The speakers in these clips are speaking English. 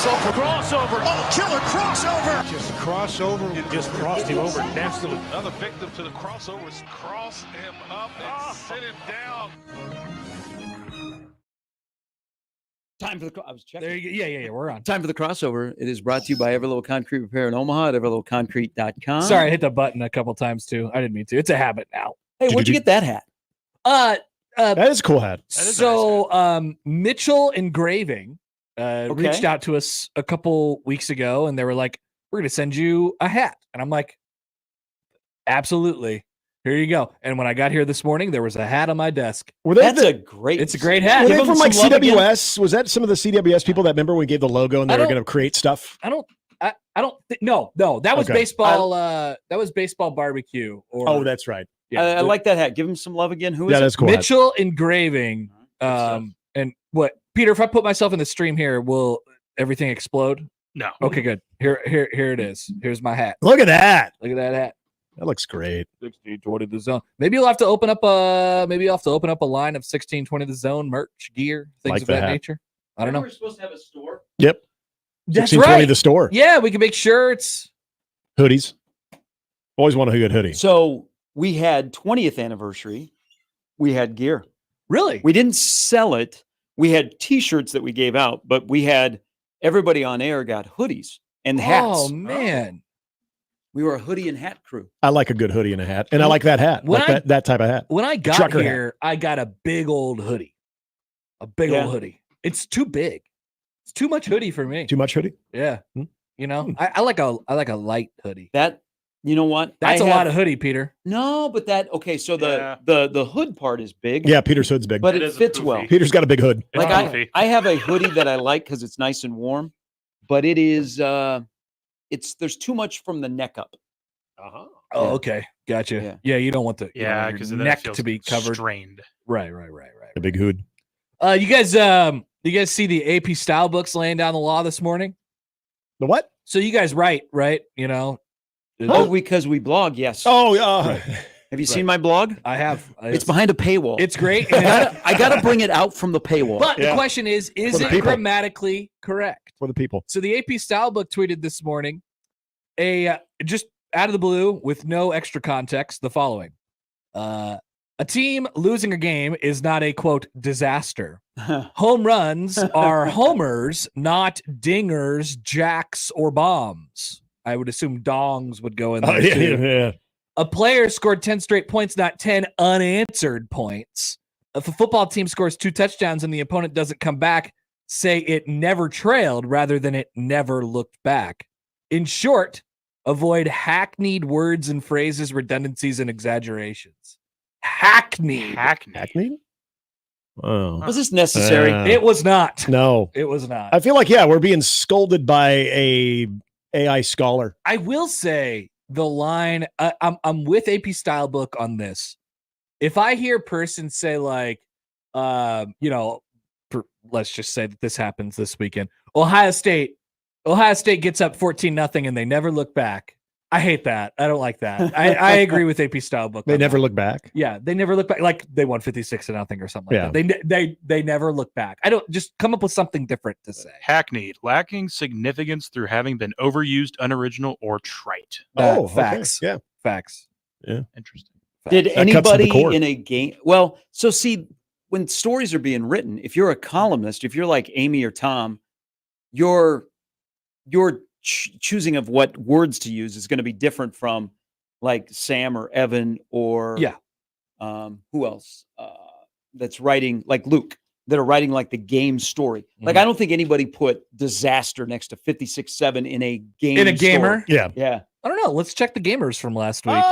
crossover. Crossover. Oh, killer crossover. Just crossover. It just crossed him over nastily. Another victim to the crossovers. Cross him up and sit him down. Time for the I was checking. There you go. Yeah, we're on. Time for the crossover. It is brought to you by Every Little Concrete Repair in Omaha at everylittleconcrete.com. Sorry, I hit the button a couple times too. I didn't mean to. It's a habit now. Hey, where'd you get that hat? That is a cool hat. So Mitchell Engraving reached out to us a couple weeks ago, and they were like, "We're going to send you a hat," and I'm like, "Absolutely." Here you go. And when I got here this morning, there was a hat on my desk. It's a great hat. Were they from like CWS? Was that some of the CWS people that remember when we gave the logo and they were going to create stuff? No, that was baseball. That was baseball barbecue. That's right. Yeah, I like that hat. Give him some love again. Who is it? That's cool. Mitchell Engraving. And what, Peter? If I put myself in the stream here, will everything explode? No. Okay, good. Here it is. Here's my hat. Look at that. Look at that hat. That looks great. 1620 the zone. Maybe you'll have to open up a line of 1620 the zone merch, gear, things of that nature. I don't know. We're supposed to have a store. Yep. That's 1620 right. the store. Yeah, we can make shirts. Hoodies. Always want a good hoodie. So we had 20th anniversary. We had gear. Really? We didn't sell it. We had T-shirts that we gave out, but we had everybody on air got hoodies and hats. Oh man. We were a hoodie and hat crew. I like a good hoodie and a hat. And I like that hat. That type of hat. When I got Trucker here, I got a big old hoodie. Old hoodie. It's too big. It's too much hoodie for me. Too much hoodie? Yeah. You know, I like a light hoodie. That, you know what? That's a lot of hoodie, Peter. No, but so the hood part is big. Yeah, Peter's hood's big. But it fits well. Peter's got a big hood. Like I have a hoodie that I like because it's nice and warm, but it is there's too much from the neck up. Oh, okay. Gotcha. Yeah, you don't want the because your neck to be covered. Strained. Right. A big hood. You guys see the AP style books laying down the law this morning? The what? So you guys write, right? You know. Because we blog, yes. Right. Have you seen my blog? I have. It's behind a paywall. It's great. I got to bring it out from the paywall. But the question is it grammatically correct? For the people. So the AP style book tweeted this morning just out of the blue with no extra context, the following. A team losing a game is not a, quote, disaster. Home runs are homers, not dingers, jacks, or bombs. I would assume dongs would go in there too. Yeah. A player scored 10 straight points, not 10 unanswered points. If a football team scores 2 touchdowns and the opponent doesn't come back, say it never trailed rather than it never looked back. In short, avoid hackneyed words and phrases, redundancies, and exaggerations. Hackneyed. Oh. Was this necessary? It was not. No. It was not. I feel like, we're being scolded by a AI scholar. I will say the line, I'm with AP Style Book on this. If I hear a person say like, let's just say that this happens this weekend. Ohio State gets up 14-0 and they never look back. I hate that. I don't like that. I agree with AP Style Book. They never look back. Yeah, they never look back. Like they won 56-0 or something like that. They never look back. I don't just come up with something different to say. Hackneyed, lacking significance through having been overused, unoriginal, or trite. Facts. Okay. Yeah. Facts. Yeah. Interesting. Did anybody in a game? Well, so see, when stories are being written, if you're a columnist, if you're like Amy or Tom, your choosing of what words to use is going to be different from like Sam or Evan or who else that's writing like Luke that are writing like the game story. Like I don't think anybody put disaster next to 56-7 in a game. In a gamer? Yeah. I don't know. Let's check the gamers from last week.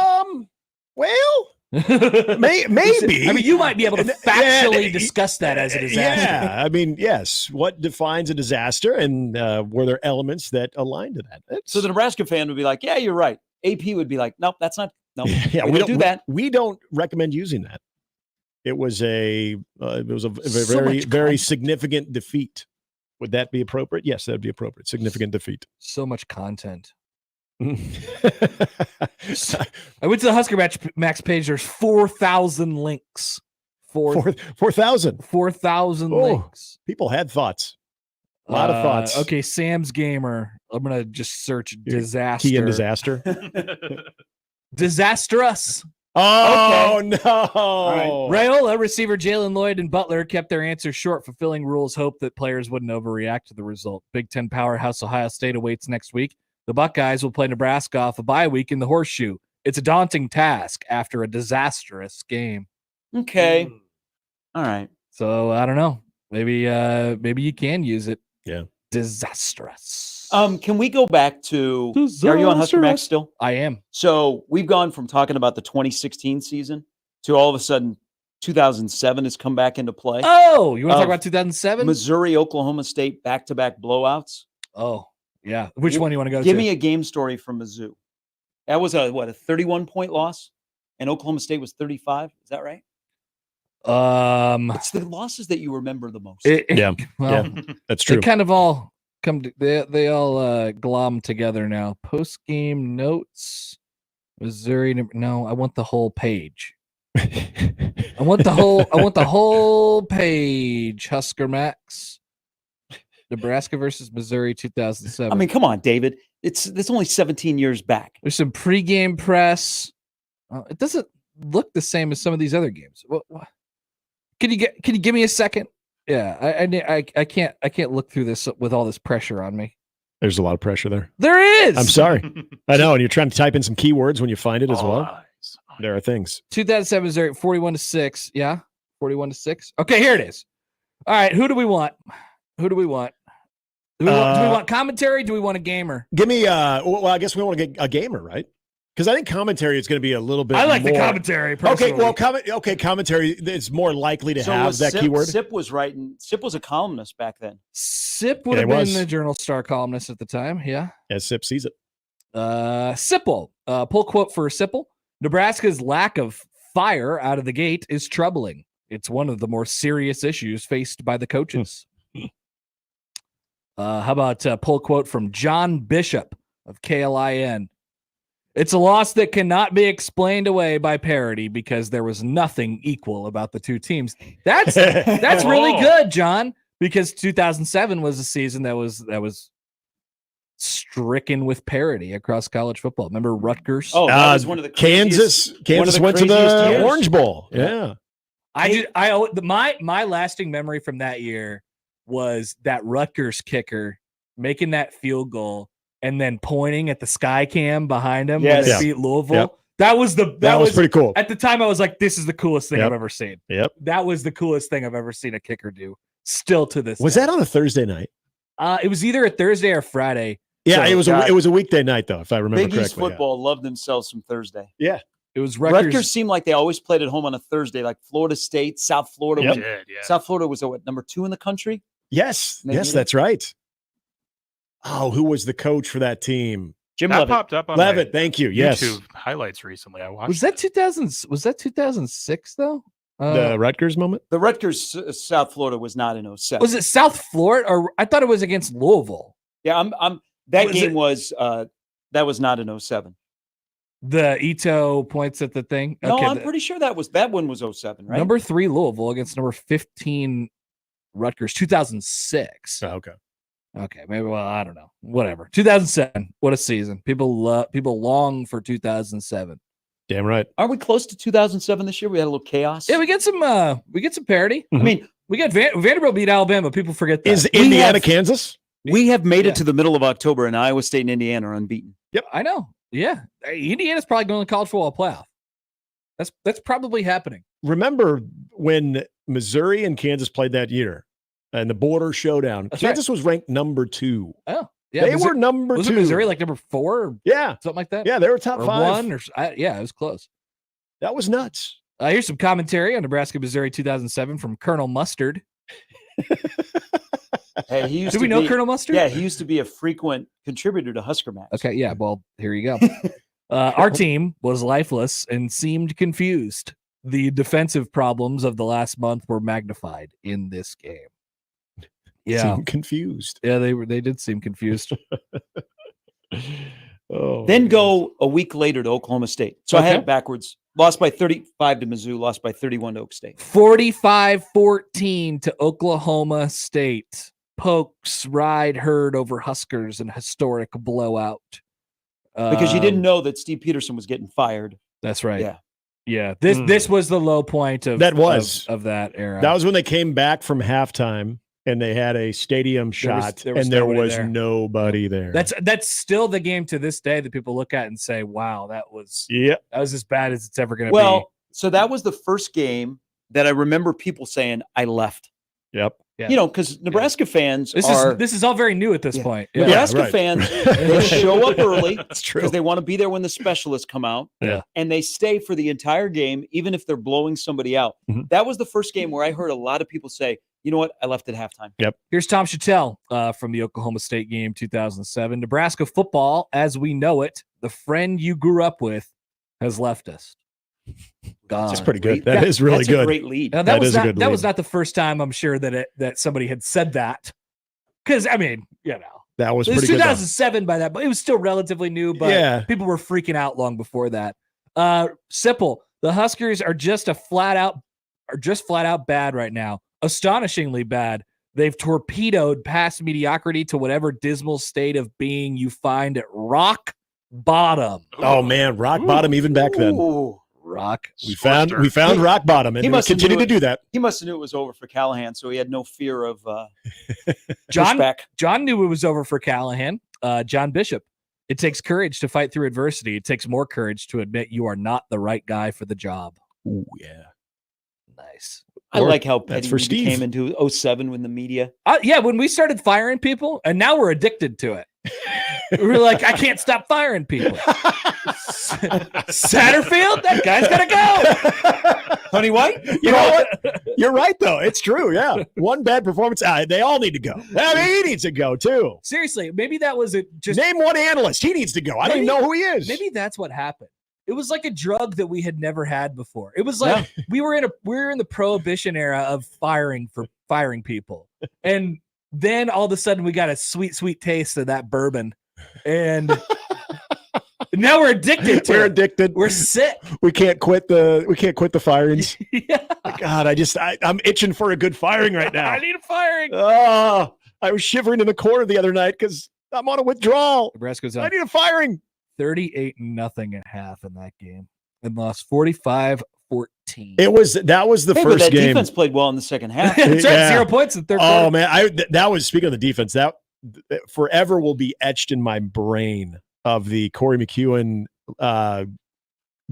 Well, maybe. I mean, you might be able to factually discuss that as a disaster. Yeah, I mean, yes. What defines a disaster, and were there elements that align to that? So the Nebraska fan would be like, "Yeah, you're right." AP would be like, "Nope, that's not. No, yeah, we don't do that. We don't recommend using that." It was a very significant defeat. Would that be appropriate? Yes, that would be appropriate. Significant defeat. So much content. I went to the Husker Max page. There's 4,000 links. 4,000. 4,000 links. People had thoughts. A lot of thoughts. Okay, Sam's Gamer. I'm gonna just search disaster. Key in disaster. Disastrous. Oh, Okay. no. Raiola, receiver Jalen Lloyd, and Butler kept their answers short, fulfilling rules hope that players wouldn't overreact to the result. Big Ten powerhouse Ohio State awaits next week. The Buckeyes will play Nebraska off a bye week in the Horseshoe. It's a daunting task after a disastrous game. Okay. All right. So I don't know. Maybe you can use it. Yeah. Disastrous. Can we go back to? Are you on Husker Max still? I am. So we've gone from talking about the 2016 season to all of a sudden 2007 has come back into play. Oh, you want to talk about 2007? Missouri, Oklahoma State back-to-back blowouts. Oh, yeah. Which one do you want to go to? Give me a game story from Mizzou. That was a 31-point loss, and Oklahoma State was 35. Is that right? It's the losses that you remember the most. Well, that's true. They kind of all they all glom together now. Post game notes, Missouri. No, I want the whole page. I want the whole page. Husker Max, Nebraska versus Missouri, 2007. I mean, come on, David. It's only 17 years back. There's some pregame press. It doesn't look the same as some of these other games. What? Can you give me a second? Yeah, I can't look through this with all this pressure on me. There's a lot of pressure there. There is. I'm sorry. I know, and you're trying to type in some keywords when you find it as well. There are things. 2007 Missouri, 41-6. Yeah, 41-6. Okay, here it is. All right, who do we want? Do we want commentary? Do we want a gamer? Give me. Well, I guess we want to get a gamer, right? Because I think commentary is going to be a little bit. I like more... the commentary. Personally. Okay, well, commentary is more likely to have that keyword. Sip was writing. Sip was a columnist back then. Sip would have been the Journal Star columnist at the time. Yeah, as Sip sees it. Sipple. Pull quote for Sipple. Nebraska's lack of fire out of the gate is troubling. It's one of the more serious issues faced by the coaches. How about pull quote from John Bishop of KLIN? It's a loss that cannot be explained away by parity because there was nothing equal about the two teams. That's really good, John, because 2007 was a season that was stricken with parity across college football. Remember Rutgers? Oh, that was one of the Kansas went to the Orange Bowl. Yeah. My lasting memory from that year was that Rutgers kicker making that field goal and then pointing at the sky cam behind him when they beat Louisville. Yep. That was pretty cool. At the time, I was like, this is the coolest thing I've ever seen. Yep. That was the coolest thing I've ever seen a kicker do. Still to this Was day. that on a Thursday night? It was either a Thursday or Friday. Yeah, it was a weekday night, though, if I remember correctly. Big East football loved themselves some Thursday. Yeah. It was Rutgers seemed like they always played at home on a Thursday, like Florida State, South Florida. Yep. South Florida was number 2 in the country? Yes. Yes, that's right. Oh, who was the coach for that team? Jim Leavitt. Popped up on Leavitt, thank you. Yes. YouTube highlights recently. I watched. Was that 2006 though? The Rutgers moment? The Rutgers South Florida was not in 07. Was it South Florida or I thought it was against Louisville? Yeah, that was not in 07. The Ito points at the thing. No, I'm pretty sure that one was 07, right? Number 3 Louisville against number 15 Rutgers, 2006. Oh, okay. Okay, maybe. Well, I don't know. Whatever. 2007. What a season. People long for 2007. Damn right. Aren't we close to 2007 this year? We had a little chaos. Yeah, we get some parity. Mm-hmm. I mean, we got Vanderbilt beat Alabama. People forget that. Is Indiana Kansas? We have made it to the middle of October, and Iowa State and Indiana are unbeaten. Yep, I know. Yeah, Indiana's probably going to college football playoff. That's probably happening. Remember when Missouri and Kansas played that year and the border showdown? Kansas was ranked number 2. Oh, yeah, they were number 2. Was Missouri like number 4? Yeah, something like that. Yeah, they were top 5. 1 yeah, it was close. That was nuts. Here's some commentary on Nebraska Missouri 2007 from Colonel Mustard. Hey, he used Do we know Colonel Mustard? Yeah, he used to be a frequent contributor to Husker Max. Okay, yeah. Well, here you go. Our team was lifeless and seemed confused. The defensive problems of the last month were magnified in this game. Yeah, seemed confused. Yeah, they did seem confused. Then go a week later to Oklahoma State. So I had it backwards. Lost by 35 to Mizzou, lost by 31 to Oak State. 45-14 to Oklahoma State. Pokes ride herd over Huskers in historic blowout. Because you didn't know that Steve Peterson was getting fired. That's right. Yeah. Yeah. This was the low point of that was of that era. That was when they came back from halftime and they had a stadium shot there was nobody there. That's still the game to this day that people look at and say, wow, that was as bad as it's ever going to be. Well, so that was the first game that I remember people saying I left. Yep. Yeah. You know, because Nebraska fans this is all very new at this point. Yeah. Nebraska fans, they show up early. That's true. Because they want to be there when the specialists come out. Yeah. And they stay for the entire game, even if they're blowing somebody out. Mm-hmm. That was the first game where I heard a lot of people say, you know what, I left at halftime. Yep. Here's Tom Chattel from the Oklahoma State game 2007. Nebraska football, as we know it, the friend you grew up with, has left us. That's pretty good. That is really good. A great lead. Now, that was not the first time I'm sure that somebody had said that. Because I mean, that was it was pretty 2007 by that, but it was still relatively new. But people were freaking out long before that. Simple. The Huskers are just flat out bad right now. Astonishingly bad. They've torpedoed past mediocrity to whatever dismal state of being you find at rock bottom. Oh man, rock bottom even back then. Ooh. Rock. We found rock bottom, and he must continue to do that. He must have knew it was over for Callahan, so he had no fear of pushback. John knew it was over for Callahan. John Bishop. It takes courage to fight through adversity. It takes more courage to admit you are not the right guy for the job. Ooh, yeah. Nice. I like how petty we came into 07 with the media. When we started firing people, and now we're addicted to it. We're like, I can't stop firing people. Satterfield, that guy's got to go. Honey White? You know what? You're right, though. It's true, yeah. One bad performance, they all need to go. I mean, he needs to go, too. Seriously, maybe that was it. Just name one analyst. He needs to go. I don't even know who he is. Maybe that's what happened. It was like a drug that we had never had before. It was like we were in the prohibition era of firing people. And then all of a sudden we got a sweet, sweet taste of that bourbon. And now we're addicted to it. We're addicted. We're sick. We can't quit the firings. Yeah. God, I'm itching for a good firing right now. I need a firing. Oh, I was shivering in the corner the other night because I'm on a withdrawal. Nebraska's I need a firing. 38-0 at half in that game and lost 45-14. That was the first that game. Defense played well in the second half. That's right, 0 points in third quarter. Oh man, that was, speaking of the defense, that forever will be etched in my brain of the Corey McEwen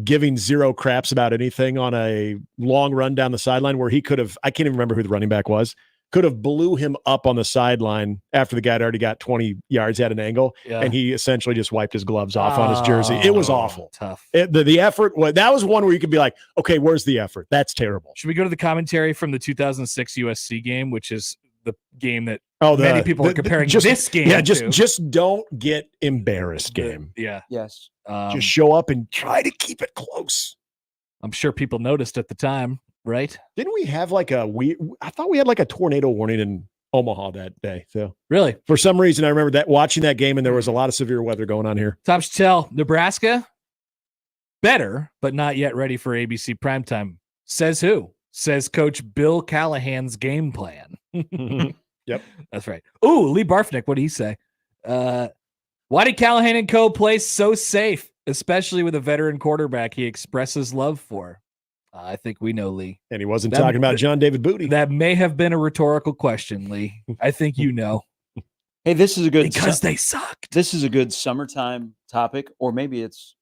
giving zero craps about anything on a long run down the sideline where he could have, I can't even remember who the running back was, could have blew him up on the sideline after the guy had already got 20 yards at an angle, and he essentially just wiped his gloves off on his jersey. It was awful. Tough. The effort, that was one where you could be like, okay, where's the effort? That's terrible. Should we go to the commentary from the 2006 USC game, which is the game that many people are comparing this game to? Just don't get embarrassed game. Yes. Just show up and try to keep it close. I'm sure people noticed at the time, right? Didn't we have I thought we had like a tornado warning in Omaha that day. So really, for some reason, I remember that watching that game and there was a lot of severe weather going on here. Tom Chattel, Nebraska, better, but not yet ready for ABC primetime. Says who? Says Coach Bill Callahan's game plan. Yep. That's right. Ooh, Lee Barfnick, what did he say? Why did Callahan and co play so safe, especially with a veteran quarterback he expresses love for? I think we know, Lee. And he wasn't talking about John David Booty. That may have been a rhetorical question, Lee. I think you know. Hey, this is a good... Because they sucked. This is a good summertime topic, or maybe it's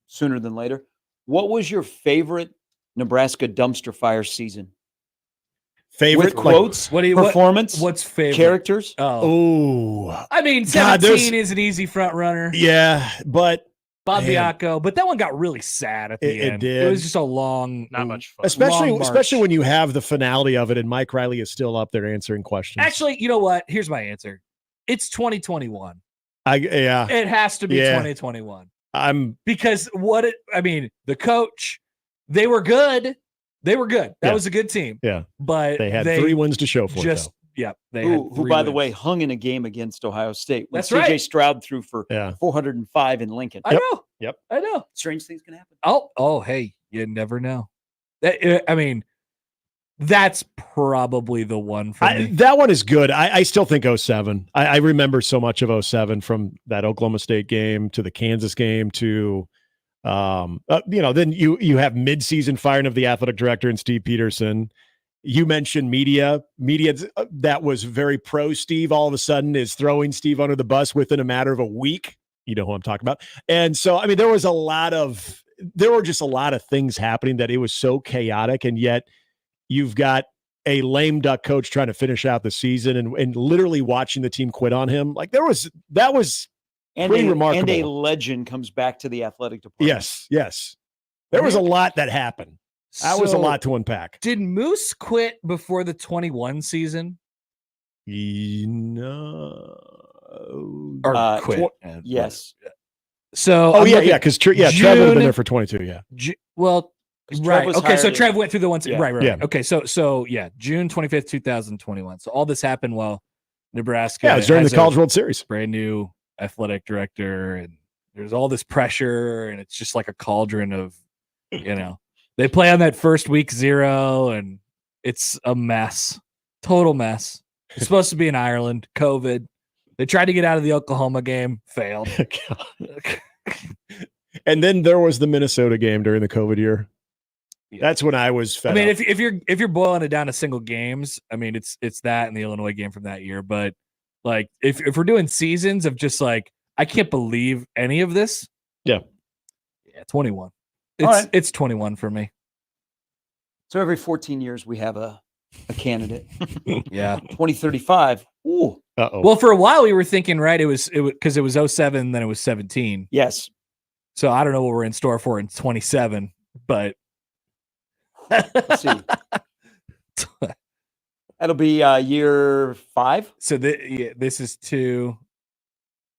sooner than later. What was your favorite Nebraska dumpster fire season? Favorite? With quotes, performance, what's favorite? Characters? Oh. I mean, 17 is an easy front runner. Yeah, but... Bob Biacco, but that one got really sad at the end. It did. It was just a long, not much fun. Especially when you have the finality of it and Mike Riley is still up there answering questions. Actually, you know what? Here's my answer. It's 2021. Yeah. It has to be 2021. Because the coach, they were good. That was a good team. Yeah. But they had 3 wins to show for it. Yeah, who by the way, hung in a game against Ohio State. That's right. CJ Stroud threw for 405 in Lincoln. I know. Yep. I know. Strange things can happen. Oh, hey, you never know. I mean, That's probably the one for me. That one is good. I still think 07. I remember so much of 07 from that Oklahoma State game to the Kansas game to, then you have midseason firing of the athletic director and Steve Peterson. You mentioned media that was very pro Steve all of a sudden is throwing Steve under the bus within a matter of a week. You know who I'm talking about. And so, I mean, there were just a lot of things happening that it was so chaotic. And yet you've got a lame duck coach trying to finish out the season and literally watching the team quit on him. Like that was pretty remarkable. And a legend comes back to the athletic department. Yes. There was a lot that happened. That was a lot to unpack. Did Moose quit before the 21 season? No. Or quit? Yes. So, because Trev would have been there for 22. Yeah. Right. Okay. So Trev went through the ones. Yeah. Right. Yeah. Okay. So June 25th, 2021. So all this happened while Nebraska. Yeah, it was during the College World Series. Brand new athletic director, and there's all this pressure, and it's just like a cauldron of, they play on that first week 0, and it's a mess, total mess. It's supposed to be in Ireland. COVID. They tried to get out of the Oklahoma game, failed. And then there was the Minnesota game during the COVID year. Yeah. That's when I was fed up. if you're boiling it down to single games, I mean, it's that and the Illinois game from that year. But like, if we're doing seasons of just like, I can't believe any of this. Yeah. 21. It's 21 for me. So every 14 years we have a candidate. Yeah. 2035. Ooh. Uh-oh. Well, for a while we were thinking, right? It was because it was 07, then it was 17. Yes. So I don't know what we're in store for in 27, but let's see. That'll be year 5. So this is 2.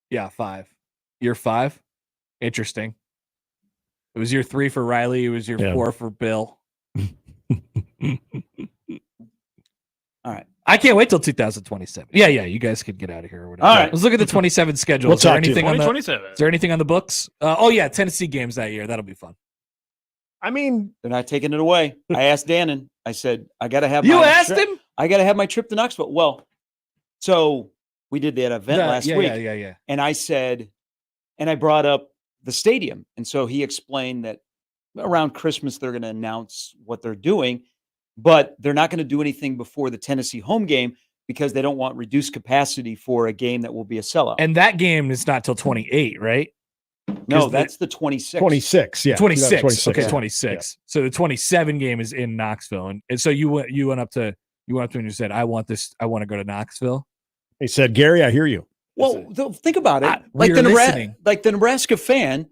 Yeah, 5. Year 5. Interesting. It was year 3 for Riley. It was year 4 for Bill. All right. I can't wait till 2027. Yeah. You guys could get out of here or whatever. All right. Let's look at the 27 schedule. We'll is there talk to you. anything on the 2027. Is there anything on the books? Tennessee games that year. That'll be fun. I mean, they're not taking it away. I asked Dannon. I said, I got to have You my asked trip. him? I got to have my trip to Knoxville. Well, so we did that event last week. Yeah. And I said, and I brought up the stadium. And so he explained that around Christmas, they're going to announce what they're doing, but they're not going to do anything before the Tennessee home game because they don't want reduced capacity for a game that will be a sellout. And that game is not till 28, right? No, that's the 26th. 26. Yeah. 26. Okay, yeah. 26. Yeah. So the 27 game is in Knoxville. And so you went up to him and you said, I want to go to Knoxville. He said, Gary, I hear you. Well, think about it. Like the Nebraska fan,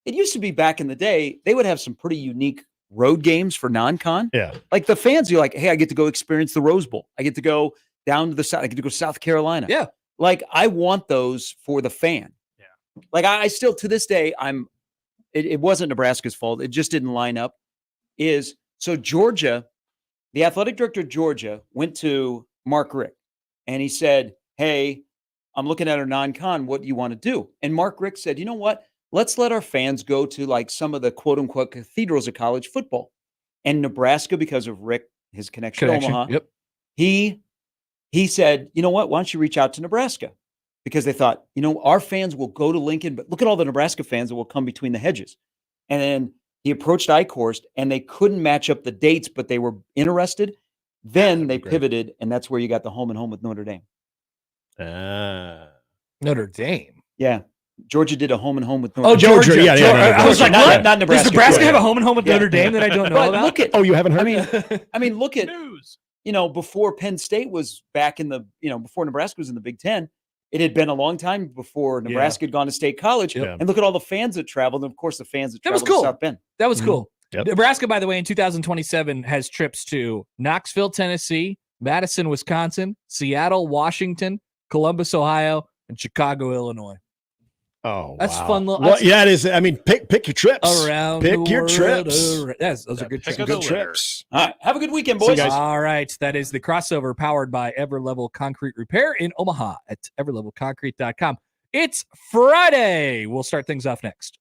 it used to be back in the day, they would have some pretty unique road games for non-con. Yeah. Like the fans, you're like, hey, I get to go experience the Rose Bowl. I get to go down to the south. I get to go to South Carolina. Yeah. Like I want those for the fan. Yeah. Like I still, to this day, it wasn't Nebraska's fault. It just didn't line up. So Georgia, the athletic director of Georgia went to Mark Richt and he said, hey, I'm looking at our non-con. What do you want to do? And Mark Richt said, you know what? Let's let our fans go to like some of the quote unquote cathedrals of college football. And Nebraska, because of Rick, his connection to Omaha, yep. he said, you know what? Why don't you reach out to Nebraska? Because they thought, our fans will go to Lincoln, but look at all the Nebraska fans that will come between the hedges. And then he approached iCourse and they couldn't match up the dates, but they were interested. Then they pivoted, and that's where you got the home and home with Notre Dame. Notre Dame. Yeah. Georgia did a home and home with Notre Dame. Georgia. Yeah. I was like, not Nebraska. Does Nebraska have a home and home with Notre Dame that I don't know about? Look at, you haven't heard? I mean, look at News. Before Penn State was back in the, before Nebraska was in the Big Ten, it had been a long time before Nebraska had gone to State College. Yep. And look at all the fans that traveled. And of course, the fans that traveled cool. to South Bend. That was cool. Yep. Nebraska, by the way, in 2027 has trips to Knoxville, Tennessee, Madison, Wisconsin, Seattle, Washington, Columbus, Ohio, and Chicago, Illinois. Oh, that's wow. fun. Well, yeah, it is. I mean, pick your trips. Around pick your world, trips. Yes, those are good trips. Good trips. All right. Have a good weekend, boys. All right. That is the crossover powered by Everlevel Concrete Repair in Omaha at everlevelconcrete.com. It's Friday. We'll start things off next.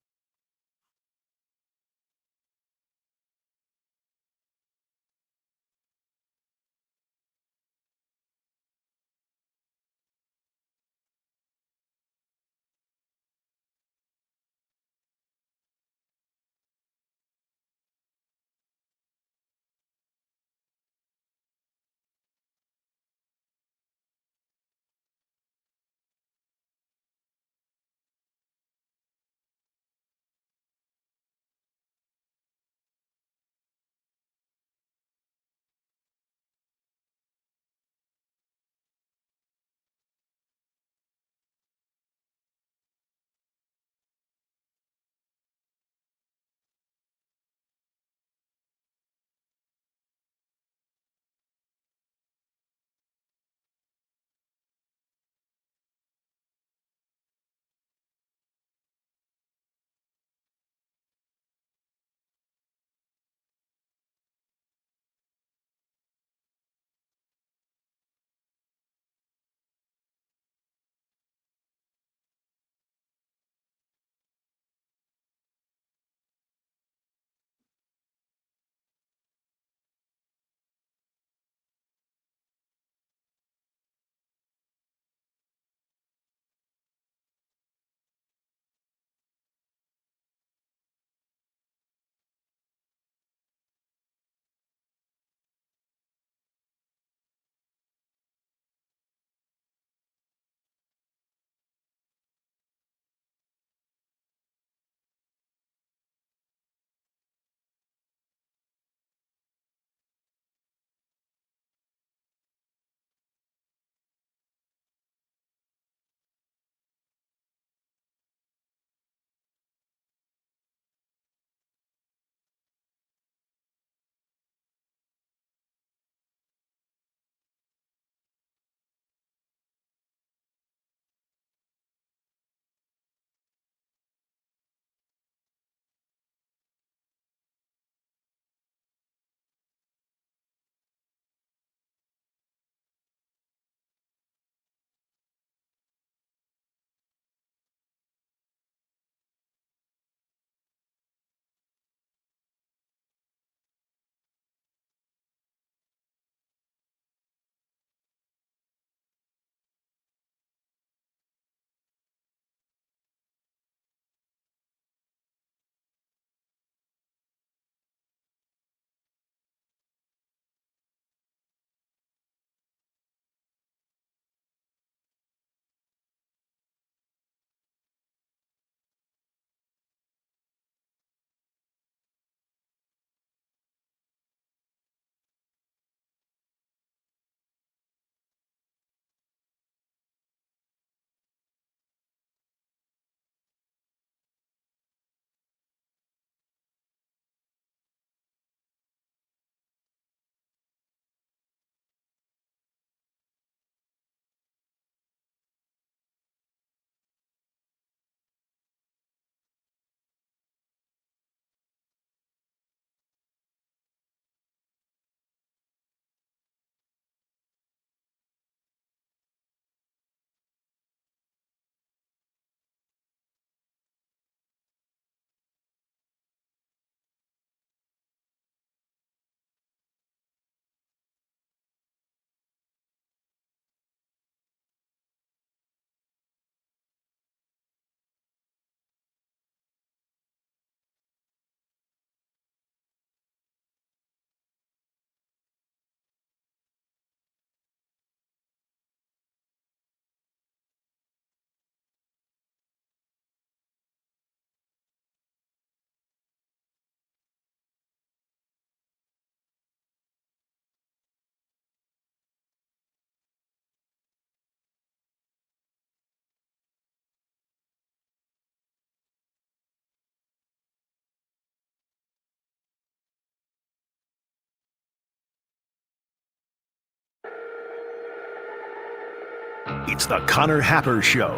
It's the Connor Happer Show.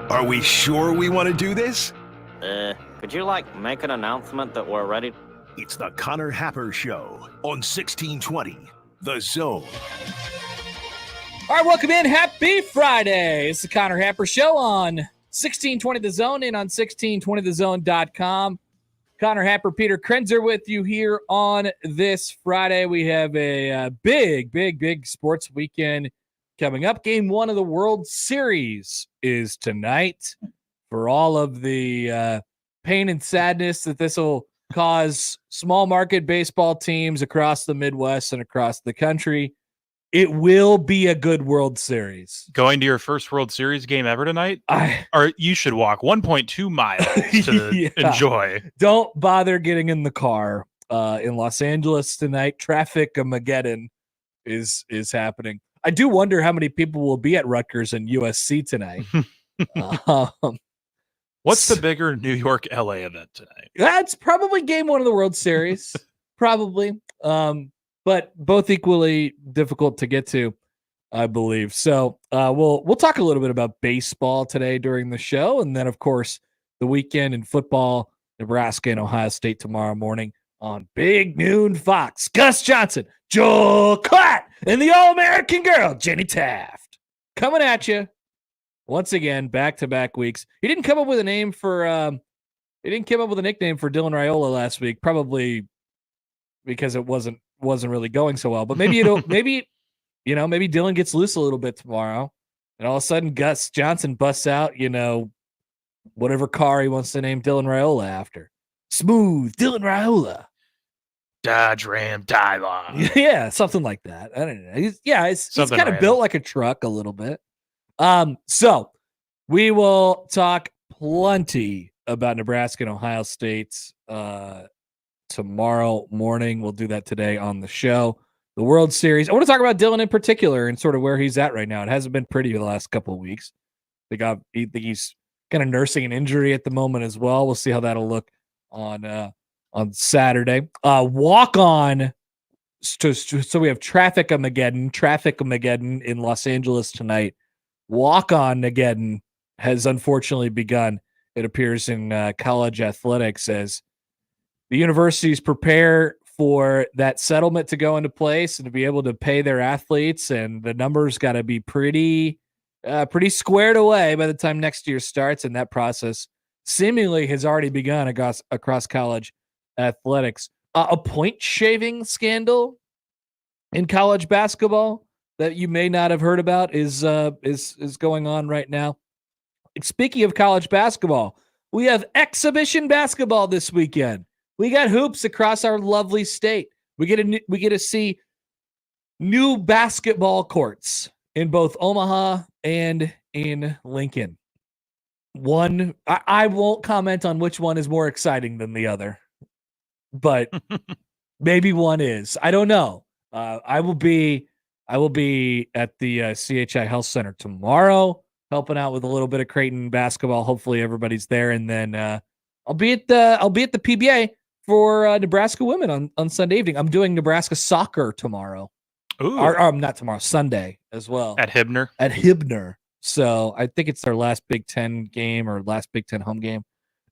Are we sure we want to do this? Could you, make an announcement that we're ready? It's the Connor Happer Show on 1620, The Zone. All right, welcome in. Happy Friday. It's the Connor Happer Show on 1620 The Zone and on 1620thezone.com. Connor Happer, Peter Krenzer with you here on this Friday. We have a big sports weekend coming up. Game 1 of the World Series is tonight. For all of the pain and sadness that this will cause small market baseball teams across the Midwest and across the country, it will be a good World Series. Going to your first World Series game ever tonight? Or you should walk 1.2 miles to enjoy. Don't bother getting in the car. In Los Angeles tonight, Traffic-a-mageddon is happening. I do wonder how many people will be at Rutgers and USC tonight. What's the bigger New York LA event tonight? That's probably game 1 of the World Series. Probably. But both equally difficult to get to, I believe. So we'll talk a little bit about baseball today during the show. And then, of course, the weekend in football, Nebraska and Ohio State tomorrow morning on Big Noon Fox. Gus Johnson, Joel Klatt, and the All-American girl, Jenny Taft. Coming at you once again, back-to-back weeks. He didn't come up with a name for he didn't come up with a nickname for Dylan Raiola last week, probably because it wasn't really going so well. But maybe maybe Dylan gets loose a little bit tomorrow, and all of a sudden Gus Johnson busts out, whatever car he wants to name Dylan Raiola after. Smooth Dylan Raiola. Dodge Ram Dive. Yeah, something like that. I don't know. He's kind of built like a truck a little bit. So we will talk plenty about Nebraska and Ohio State tomorrow morning. We'll do that today on the show. The World Series. I want to talk about Dylan in particular and sort of where he's at right now. It hasn't been pretty the last couple of weeks. I think he's kind of nursing an injury at the moment as well. We'll see how that'll look on Saturday. Walk on. So we have Traffic-a-mageddon in Los Angeles tonight. Walk on Mageddon has unfortunately begun. It appears in college athletics as the universities prepare for that settlement to go into place and to be able to pay their athletes, and the numbers got to be pretty squared away by the time next year starts, and that process seemingly has already begun across college athletics. A point shaving scandal in college basketball that you may not have heard about is going on right now. And speaking of college basketball, we have exhibition basketball this weekend. We got hoops across our lovely state. We get to see new basketball courts in both Omaha and in Lincoln. One, I won't comment on which one is more exciting than the other, but maybe one is. I don't know. I will be at the CHI Health Center tomorrow, helping out with a little bit of Creighton basketball. Hopefully everybody's there, and then I'll be at the PBA for Nebraska women on Sunday evening. I'm doing Nebraska soccer tomorrow. Ooh. Or not tomorrow, Sunday as well. At Hibner. So I think it's their last Big Ten game or last Big Ten home game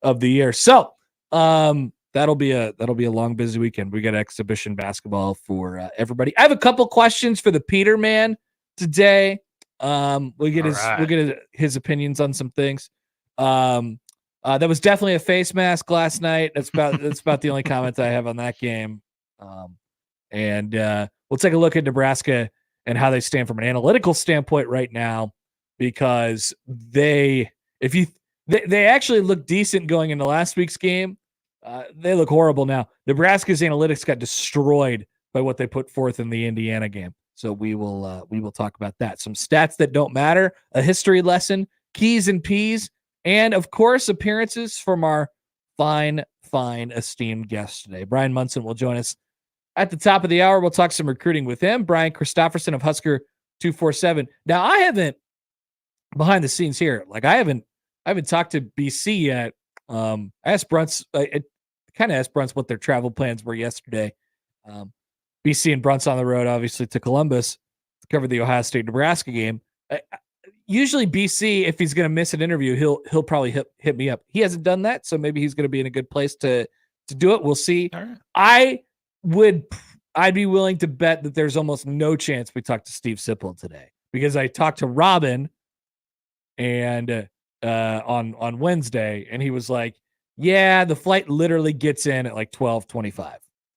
of the year. So that'll be a long, busy weekend. We got exhibition basketball for everybody. I have a couple questions for the Peter man today. We'll get his opinions on some things. That was definitely a face mask last night. That's about the only comment I have on that game. And we'll take a look at Nebraska and how they stand from an analytical standpoint right now, because they actually look decent going into last week's game. They look horrible now. Nebraska's analytics got destroyed by what they put forth in the Indiana game. So we will talk about that. Some stats that don't matter, a history lesson, keys and peas, and of course appearances from our fine esteemed guest today. Brian Mson will join us at the top of the hour. We'll talk some recruiting with him. Brian Christopherson of Husker 247. Now I haven't behind the scenes here. I haven't talked to BC yet. I asked Bruntz. I kind of asked Bruntz what their travel plans were yesterday. BC and Bruntz on the road, obviously, to Columbus to cover the Ohio State Nebraska game. usually BC, if he's going to miss an interview, he'll probably hit me up. He hasn't done that, so maybe he's going to be in a good place to do it. We'll see. Right. I'd be willing to bet that there's almost no chance we talk to Steve Sipple today, because I talked to Robin and on Wednesday, and he was like, yeah, the flight literally gets in at like 12:25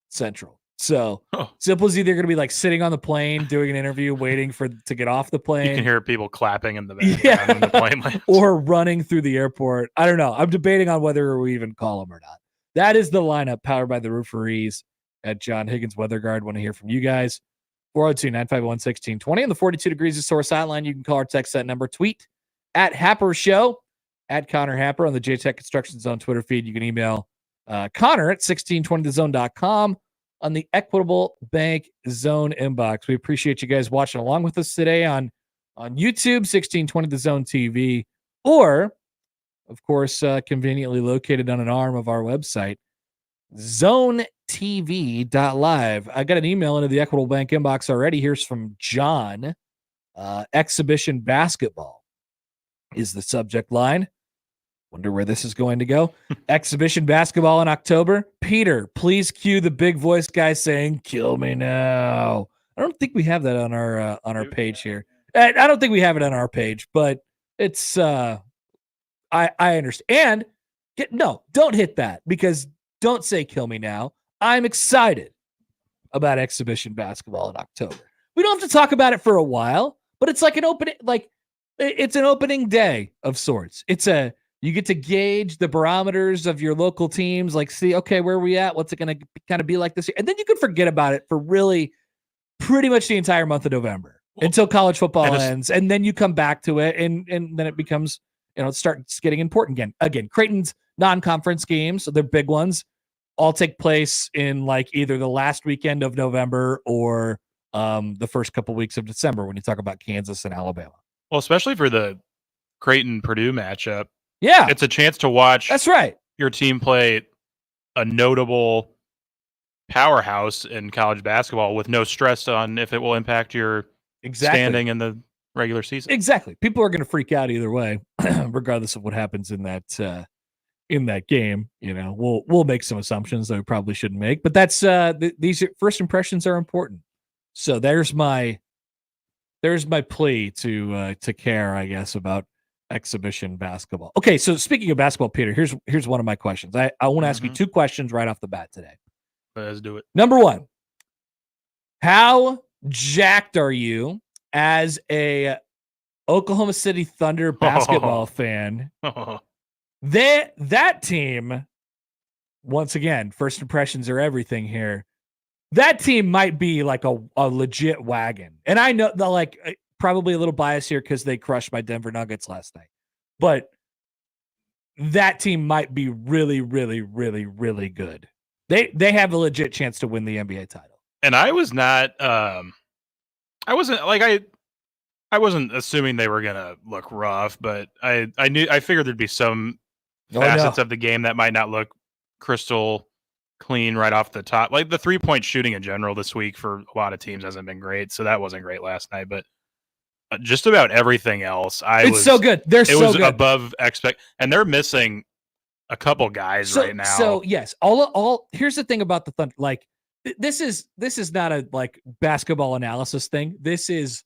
Central. So Sipple's either going to be like sitting on the plane doing an interview, waiting to get off the plane. You can hear people clapping in the background when the plane lands. Or running through the airport. I don't know. I'm debating on whether we even call him or not. That is the lineup, powered by the Rooferees at John Higgins Weather Guard. Want to hear from you guys. 402-951-1620 on the 42 Degrees of Source hotline. You can call or text that number. Tweet at Happer Show, at Connor Happer on the JTech Construction Zone Twitter feed. You can email Connor at 1620thezone.com on the Equitable Bank Zone inbox. We appreciate you guys watching along with us today on YouTube, 1620 The Zone TV, or, of course, conveniently located on an arm of our website, zonetv.live. I got an email into the Equitable Bank inbox already. Here's from John. Exhibition basketball is the subject line. Wonder where this is going to go. Exhibition basketball in October. Peter, please cue the big voice guy saying, "Kill me now." I don't think we have that on our page here. I don't think we have it on our page, but it's I understand. Don't hit that, because don't say "kill me now." I'm excited about exhibition basketball in October. We don't have to talk about it for a while, but it's like it's an opening day of sorts. You get to gauge the barometers of your local teams, like see, okay, where are we at? What's it going to kind of be like this year? And then you can forget about it for really pretty much the entire month of November until college football ends. And then you come back to it, and then it becomes, it starts getting important again. Again, Creighton's non-conference games, so they're big ones, all take place in like either the last weekend of November or the first couple weeks of December when you talk about Kansas and Alabama. Well, especially for the Creighton-Purdue matchup. Yeah. It's a chance to watch That's right. your team play a notable powerhouse in college basketball with no stress on if it will impact your standing in the regular season. Exactly. People are going to freak out either way, regardless of what happens in that game. We'll make some assumptions that we probably shouldn't make, but that's these first impressions are important. So there's my plea to care, I guess, about exhibition basketball. Okay, so speaking of basketball, Peter, here's one of my questions. I want to ask you two questions right off the bat today. Let's do it. Number one, how jacked are you as a Oklahoma City Thunder basketball fan? That team, once again, first impressions are everything here. That team might be like a legit wagon. And I know that, probably a little biased here because they crushed my Denver Nuggets last night. But that team might be really, really, really, really good. They have a legit chance to win the NBA title. And I was not I wasn't assuming they were gonna look rough, but I figured there'd be some facets of the game that might not look crystal clean right off the top. Like the 3-point shooting in general this week for a lot of teams hasn't been great, so that wasn't great last night. But just about everything else, it's so good. It was good. Above expect, and they're missing a couple guys right now. So yes, all here's the thing about the Thunder. Like this is not a basketball analysis thing. This is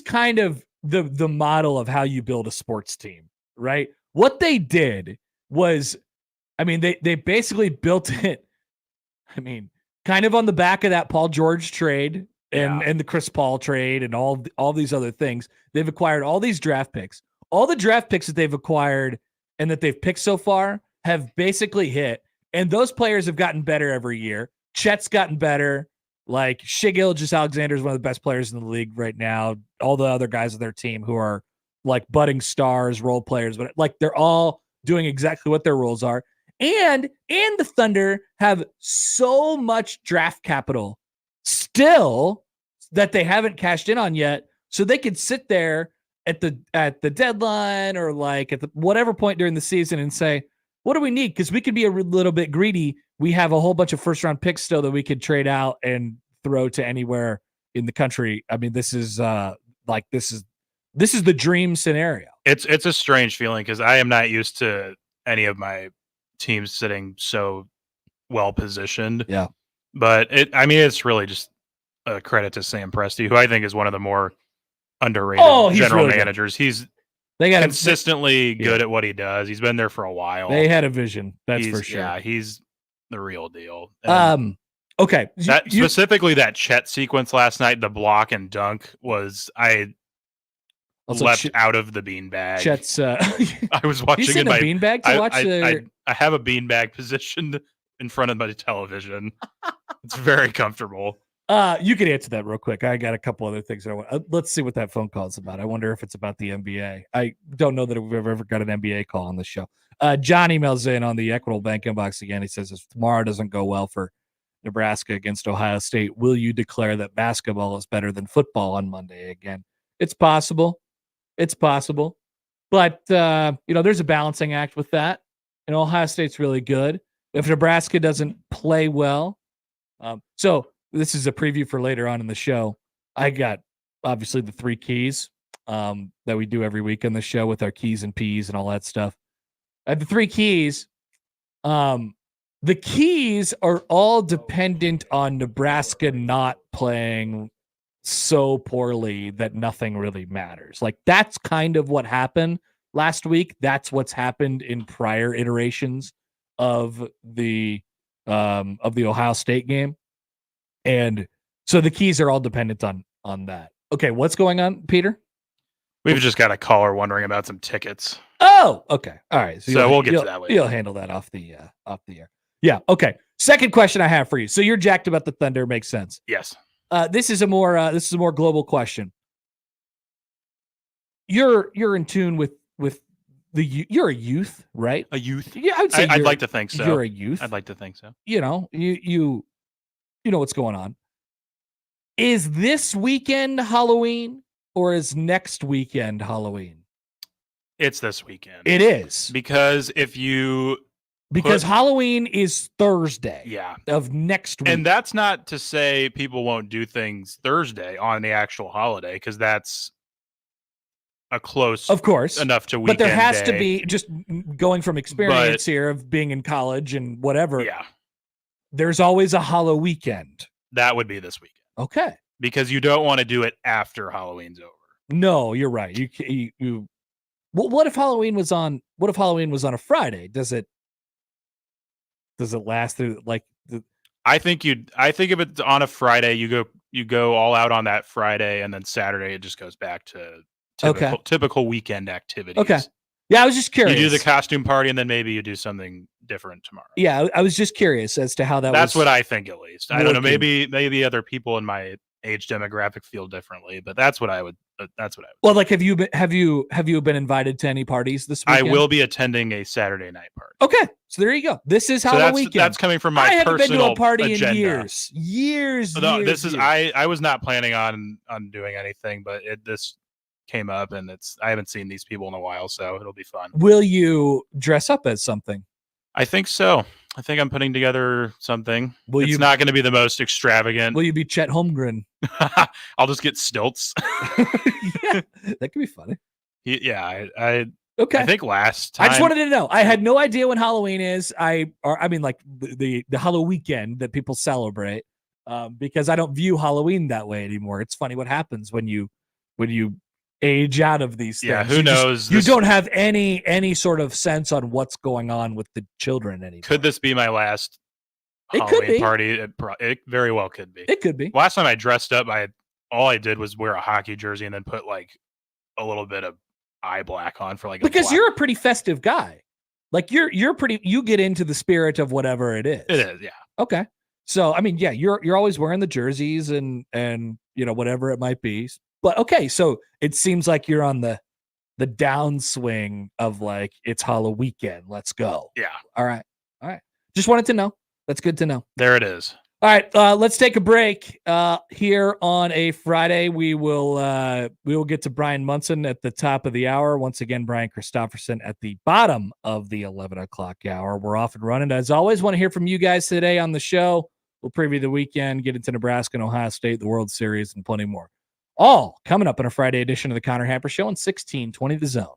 kind of the model of how you build a sports team, right? What they did was, they basically built it. Kind of on the back of that Paul George trade. And the Chris Paul trade and all these other things. They've acquired all these draft picks. All the draft picks that they've acquired and that they've picked so far have basically hit. And those players have gotten better every year. Chet's gotten better. Like Shai Gilgeous-Alexander is one of the best players in the league right now. All the other guys on their team who are budding stars, role players, but they're all doing exactly what their roles are. And the Thunder have so much draft capital still that they haven't cashed in on yet, so they could sit there at the deadline or at the whatever point during the season and say, what do we need? Because we could be a little bit greedy. We have a whole bunch of first round picks still that we could trade out and throw to anywhere in the country. This is this is the dream scenario. It's a strange feeling because I am not used to any of my teams sitting so well positioned. Yeah. But it's really just a credit to Sam Presti, who I think is one of the more underrated general really managers. Good. They got consistently good at what he does. He's been there for a while. They had a vision, that's for sure. Yeah, he's the real deal. And okay. Specifically that Chet sequence last night, the block and dunk was also, leapt out of the beanbag. Chet's I was watching in my beanbag to watch I have a beanbag positioned in front of my television. It's very comfortable. You can answer that real quick. I got a couple other things I want. Let's see what that phone call is about. I wonder if it's about the NBA. I don't know that we've ever got an NBA call on the show. John emails in on the Equitable Bank inbox again. He says, if tomorrow doesn't go well for Nebraska against Ohio State, will you declare that basketball is better than football on Monday again? It's possible. It's possible. But, there's a balancing act with that. And Ohio State's really good. If Nebraska doesn't play well, so this is a preview for later on in the show. I got obviously the 3 keys that we do every week on the show with our keys and P's and all that stuff. I have the 3 keys. The keys are all dependent on Nebraska not playing so poorly that nothing really matters. Like that's kind of what happened last week. That's what's happened in prior iterations of the Ohio State game. And so the keys are all dependent on that. Okay, what's going on, Peter? We've just got a caller wondering about some tickets. Oh, okay. All right. So we'll get to that later. You'll handle that off the air. Yeah, okay. Second question I have for you. So you're jacked about the Thunder, makes sense. Yes. This is a more global question. You're in tune with you're a youth, right? A youth? Yeah, I'd like to think so. You're a youth. I'd like to think so. You know what's going on. Is this weekend Halloween or is next weekend Halloween? It's this weekend. It is. Because Halloween is Thursday of next week. And that's not to say people won't do things Thursday on the actual holiday, because that's a close, of course, enough to weekend. But there has day. to be, just going from experience here of being in college and whatever. Yeah. There's always a Hallow weekend. That would be this weekend. Okay. Because you don't want to do it after Halloween's over. No, you're right. You well, what if Halloween was on a Friday? Does it last through I think if it's on a Friday, you go all out on that Friday, and then Saturday it just goes back to typical weekend activities. Okay. Yeah, I was just curious. You do the costume party, and then maybe you do something different tomorrow. Yeah, I was just curious as to how That's what I think, at least. I don't know. Maybe other people in my age demographic feel differently, but that's what I would. Well, like, have you been invited to any parties this weekend? I will be attending a Saturday night party. Okay, so there you go. This is Halloween. That's coming from my personal I haven't been to a party agenda. in years. No, years. I was not planning on doing anything, but this came up, and I haven't seen these people in a while, so it'll be fun. Will you dress up as something? I think so. I think I'm putting together something. It's not going to be the most extravagant. Will you be Chet Holmgren? I'll just get stilts. Yeah, that could be funny. Yeah, okay. I think last time. I just wanted to know. I had no idea when Halloween is. Like the Halloween weekend that people celebrate, because I don't view Halloween that way anymore. It's funny what happens when you age out of these things. Yeah, who knows? You don't have any sort of sense on what's going on with the children anymore. Could this be my last Halloween party? It very well could be. It could be. Last time I dressed up, all I did was wear a hockey jersey and then put like a little bit of eye black on for because you're a pretty festive guy. Like you get into the spirit of whatever it is. It is, yeah. Okay. So I mean, yeah, you're always wearing the jerseys and whatever it might be. But okay, so it seems like you're on the downswing of like, it's Halloween weekend. Let's go. Yeah. All right. Just wanted to know. That's good to know. There it is. All right. Let's take a break here on a Friday. We will get to Brian Mson at the top of the hour. Once again, Brian Christopherson at the bottom of the 11 o'clock hour. We're off and running. As always, want to hear from you guys today on the show. We'll preview the weekend, get into Nebraska and Ohio State, the World Series, and plenty more. All coming up in a Friday edition of the Connor Happer Show on 1620 The Zone.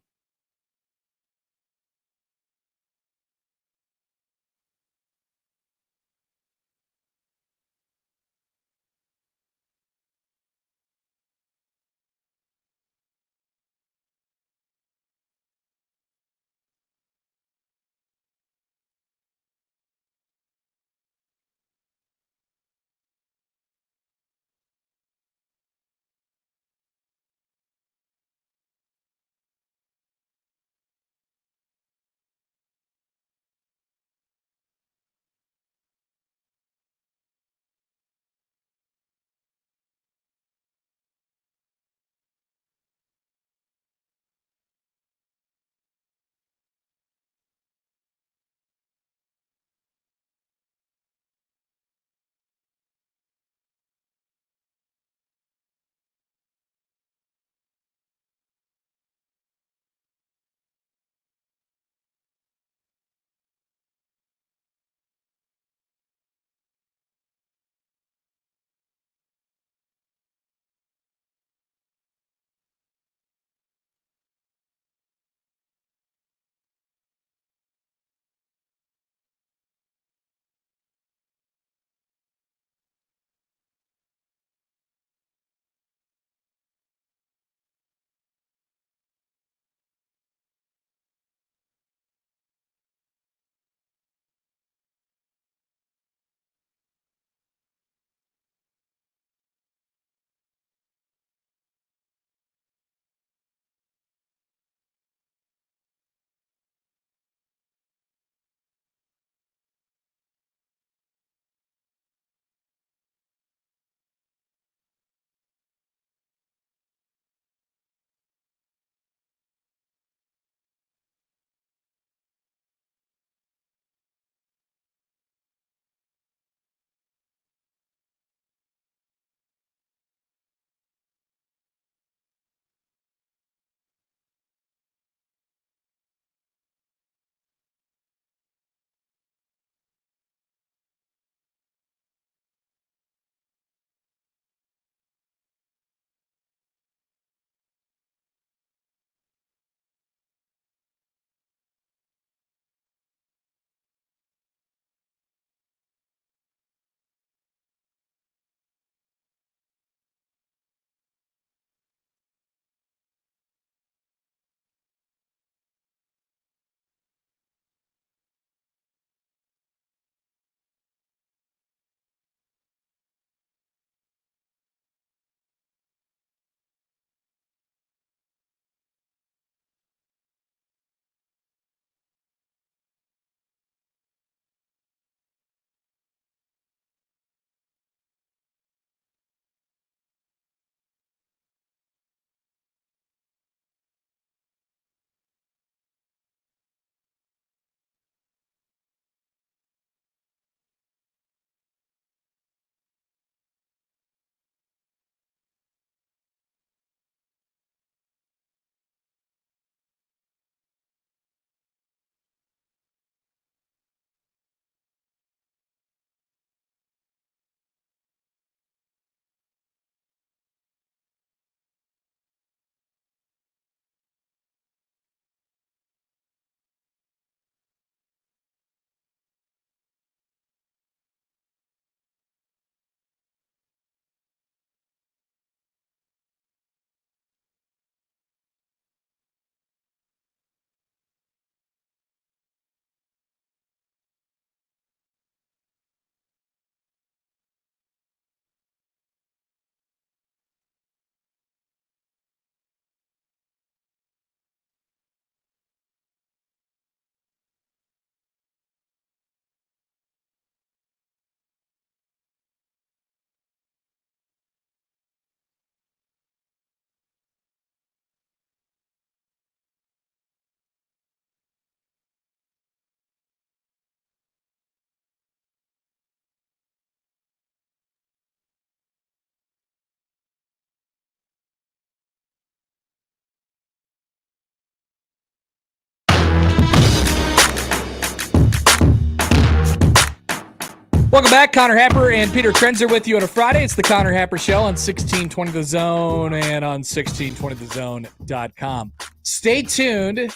Welcome back. Connor Happer and Peter Krenzer with you on a Friday. It's the Connor Happer Show on 1620 The Zone and on 1620thezone.com. Stay tuned.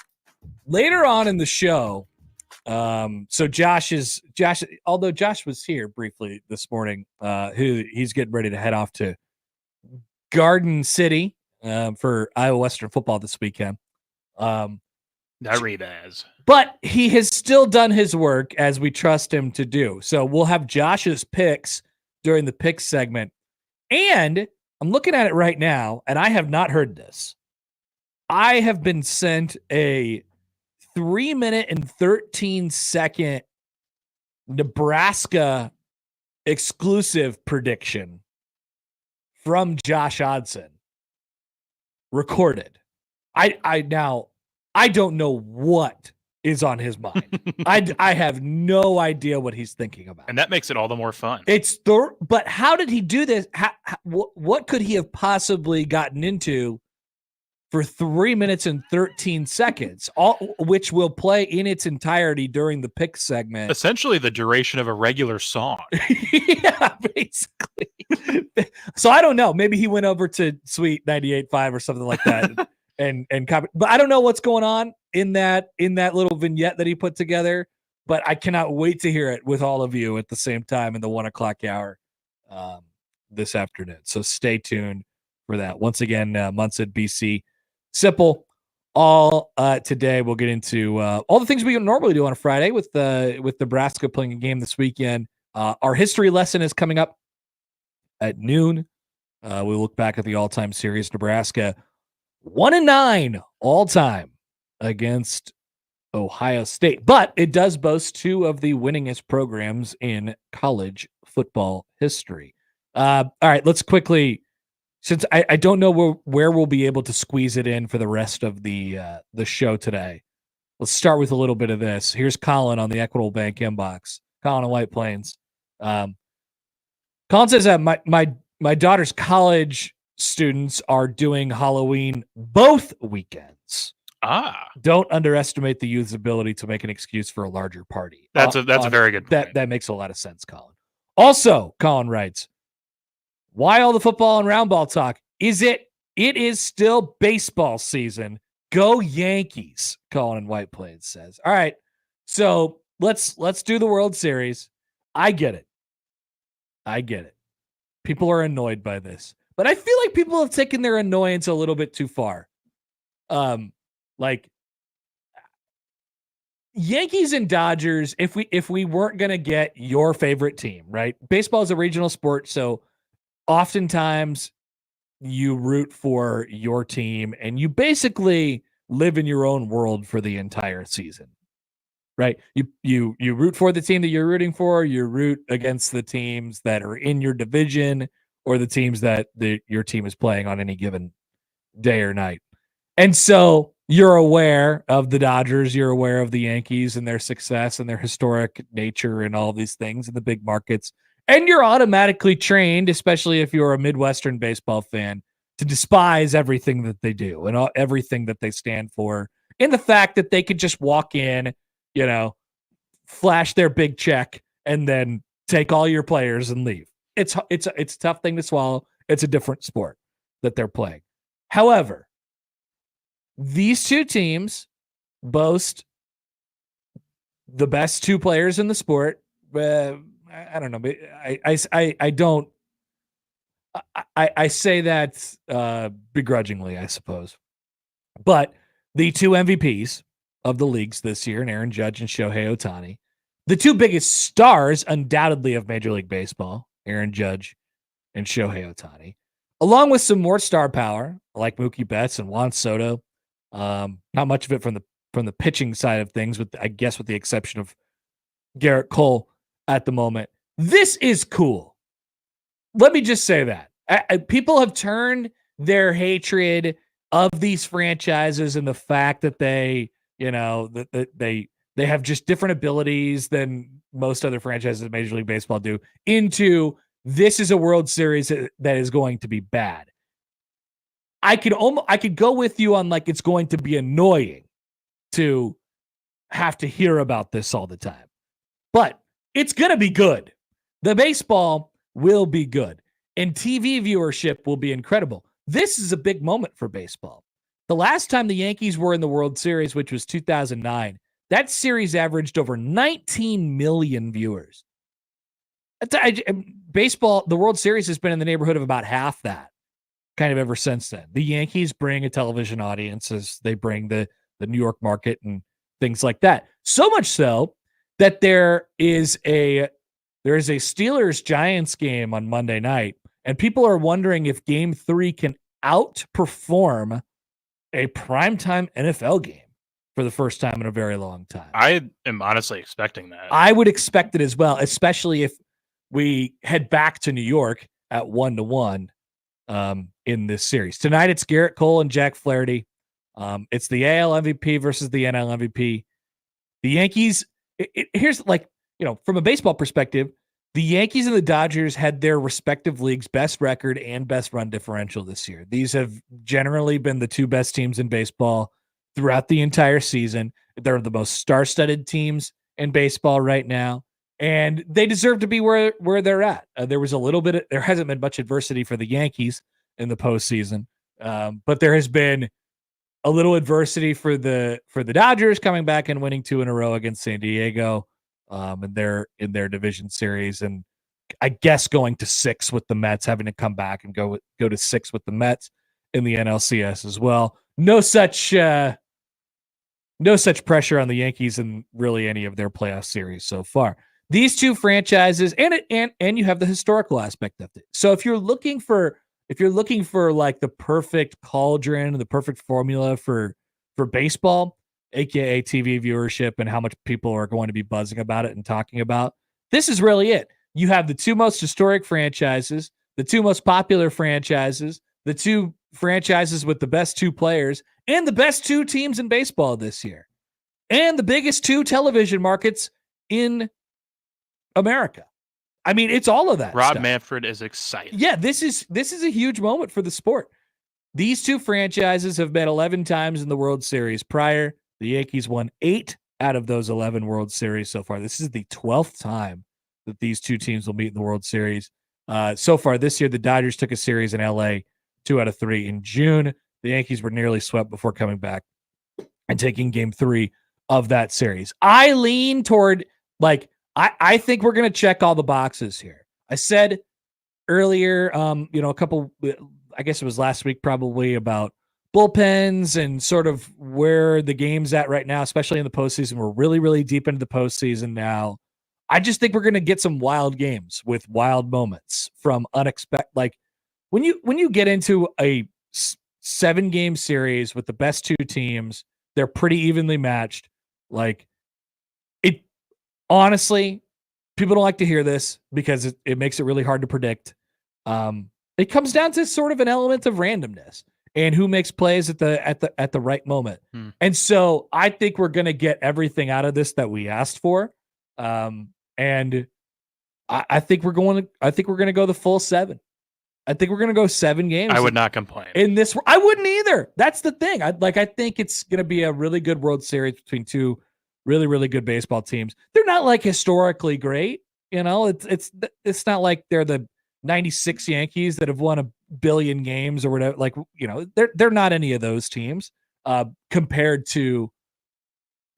Later on in the show, so Josh, although Josh was here briefly this morning, he's getting ready to head off to Garden City for Iowa Western football this weekend. Not read as. But he has still done his work as we trust him to do. So we'll have Josh's picks during the pick segment. And I'm looking at it right now, and I have not heard this. I have been sent a 3-minute and 13-second Nebraska exclusive prediction from Josh Odson recorded. I don't know what is on his mind. I have no idea what he's thinking about. And that makes it all the more fun. But how did he do this? What could he have possibly gotten into for 3 minutes and 13 seconds, which will play in its entirety during the pick segment? Essentially the duration of a regular song. Yeah, basically. So I don't know. Maybe he went over to Sweet 98.5 or something like that. and copy. But I don't know what's going on in that little vignette that he put together, but I cannot wait to hear it with all of you at the same time in the 1:00 hour this afternoon. So stay tuned for that. Once again, Munson, BC, Sipple, all today. We'll get into all the things we normally do on a Friday with Nebraska playing a game this weekend. Our history lesson is coming up at noon. We look back at the all-time series. Nebraska 1-9 all time against Ohio State, but it does boast two of the winningest programs in college football history. All right, let's quickly, since I don't know where we'll be able to squeeze it in for the rest of the show today. Let's start with a little bit of this. Here's Colin on the Equitable Bank inbox. Colin in White Plains. Colin says that my daughter's college students are doing Halloween both weekends. Don't underestimate the youth's ability to make an excuse for a larger party. That's a very good point. That makes a lot of sense, Colin. Also, Colin writes, why all the football and round ball talk? It is still baseball season. Go Yankees, Colin in White Plains says. All right. So let's do the World Series. I get it. People are annoyed by this. But I feel like people have taken their annoyance a little bit too far. Like Yankees and Dodgers, if we weren't going to get your favorite team, right? Baseball is a regional sport, so oftentimes you root for your team and you basically live in your own world for the entire season. Right? You root for the team that you're rooting for, you root against the teams that are in your division, or the teams that your team is playing on any given day or night. And so you're aware of the Dodgers, you're aware of the Yankees and their success and their historic nature and all these things in the big markets. And you're automatically trained, especially if you're a Midwestern baseball fan, to despise everything that they do and everything that they stand for. In the fact that they could just walk in, flash their big check and then take all your players and leave. It's a tough thing to swallow. It's a different sport that they're playing. However, these two teams boast the best two players in the sport. I don't know. I don't. I say that begrudgingly, I suppose. But the two MVPs of the leagues this year, and Aaron Judge and Shohei Ohtani, the two biggest stars, undoubtedly, of Major League Baseball, Aaron Judge and Shohei Ohtani, along with some more star power like Mookie Betts and Juan Soto. Not much of it from the pitching side of things, with the exception of Garrett Cole at the moment. This is cool. Let me just say that people have turned their hatred of these franchises and the fact that they have just different abilities than most other franchises in Major League Baseball do into this is a World Series that is going to be bad. I could go with you on like it's going to be annoying to have to hear about this all the time, but it's going to be good. The baseball will be good, and TV viewership will be incredible. This is a big moment for baseball. The last time the Yankees were in the World Series, which was 2009, that series averaged over 19 million viewers. Baseball, the World Series has been in the neighborhood of about half that, kind of ever since then. The Yankees bring a television audience as they bring the New York market and things like that. So much so that there is a Steelers-Giants game on Monday night, and people are wondering if Game 3 can outperform a primetime NFL game for the first time in a very long time. I am honestly expecting that. I would expect it as well, especially if we head back to New York at 1-1 in this series. Tonight, it's Garrett Cole and Jack Flaherty. It's the AL MVP versus the NL MVP. The Yankees, here's from a baseball perspective, the Yankees and the Dodgers had their respective leagues' best record and best run differential this year. These have generally been the two best teams in baseball throughout the entire season. They're the most star-studded teams in baseball right now, and they deserve to be where they're at. There hasn't been much adversity for the Yankees in the postseason, but there has been a little adversity for the Dodgers coming back and winning 2 in a row against San Diego. In their division series, and I guess going to 6 with the Mets, having to come back and go to 6 with the Mets in the NLCS as well. No such pressure on the Yankees in really any of their playoff series so far. These two franchises, and you have the historical aspect of it. So if you're looking for like the perfect cauldron, the perfect formula for baseball, aka TV viewership and how much people are going to be buzzing about it and talking about, this is really it. You have the two most historic franchises, the two most popular franchises, the two franchises with the best 2 players, and the best 2 teams in baseball this year, and the biggest 2 television markets in America. I mean, it's all of that. Rob stuff. Manfred is excited. Yeah, this is a huge moment for the sport. These 2 franchises have met 11 times in the World Series prior. The Yankees won 8 out of those 11 World Series so far. This is the 12th time that these 2 teams will meet in the World Series. So far this year, the Dodgers took a series in LA 2 out of 3 in June. The Yankees were nearly swept before coming back and taking Game 3 of that series. I lean toward, I think we're going to check all the boxes here. I said earlier, a couple, I guess it was last week probably, about bullpens and sort of where the game's at right now, especially in the postseason. We're really, really deep into the postseason now. I just think we're going to get some wild games with wild moments from unexpected. Like when you get into a 7-game series with the best 2 teams, they're pretty evenly matched. Like it, honestly, people don't like to hear this because it makes it really hard to predict. It comes down to sort of an element of randomness and who makes plays at the right moment. And so I think we're going to get everything out of this that we asked for. And I think we're going to go the full 7. I think we're going to go 7 games. I would not complain. In this, I wouldn't either. That's the thing. I think it's going to be a really good World Series between 2 really, really good baseball teams. They're not like historically great. It's not like they're the 96 Yankees that have won 1 billion games or whatever. They're not any of those teams compared to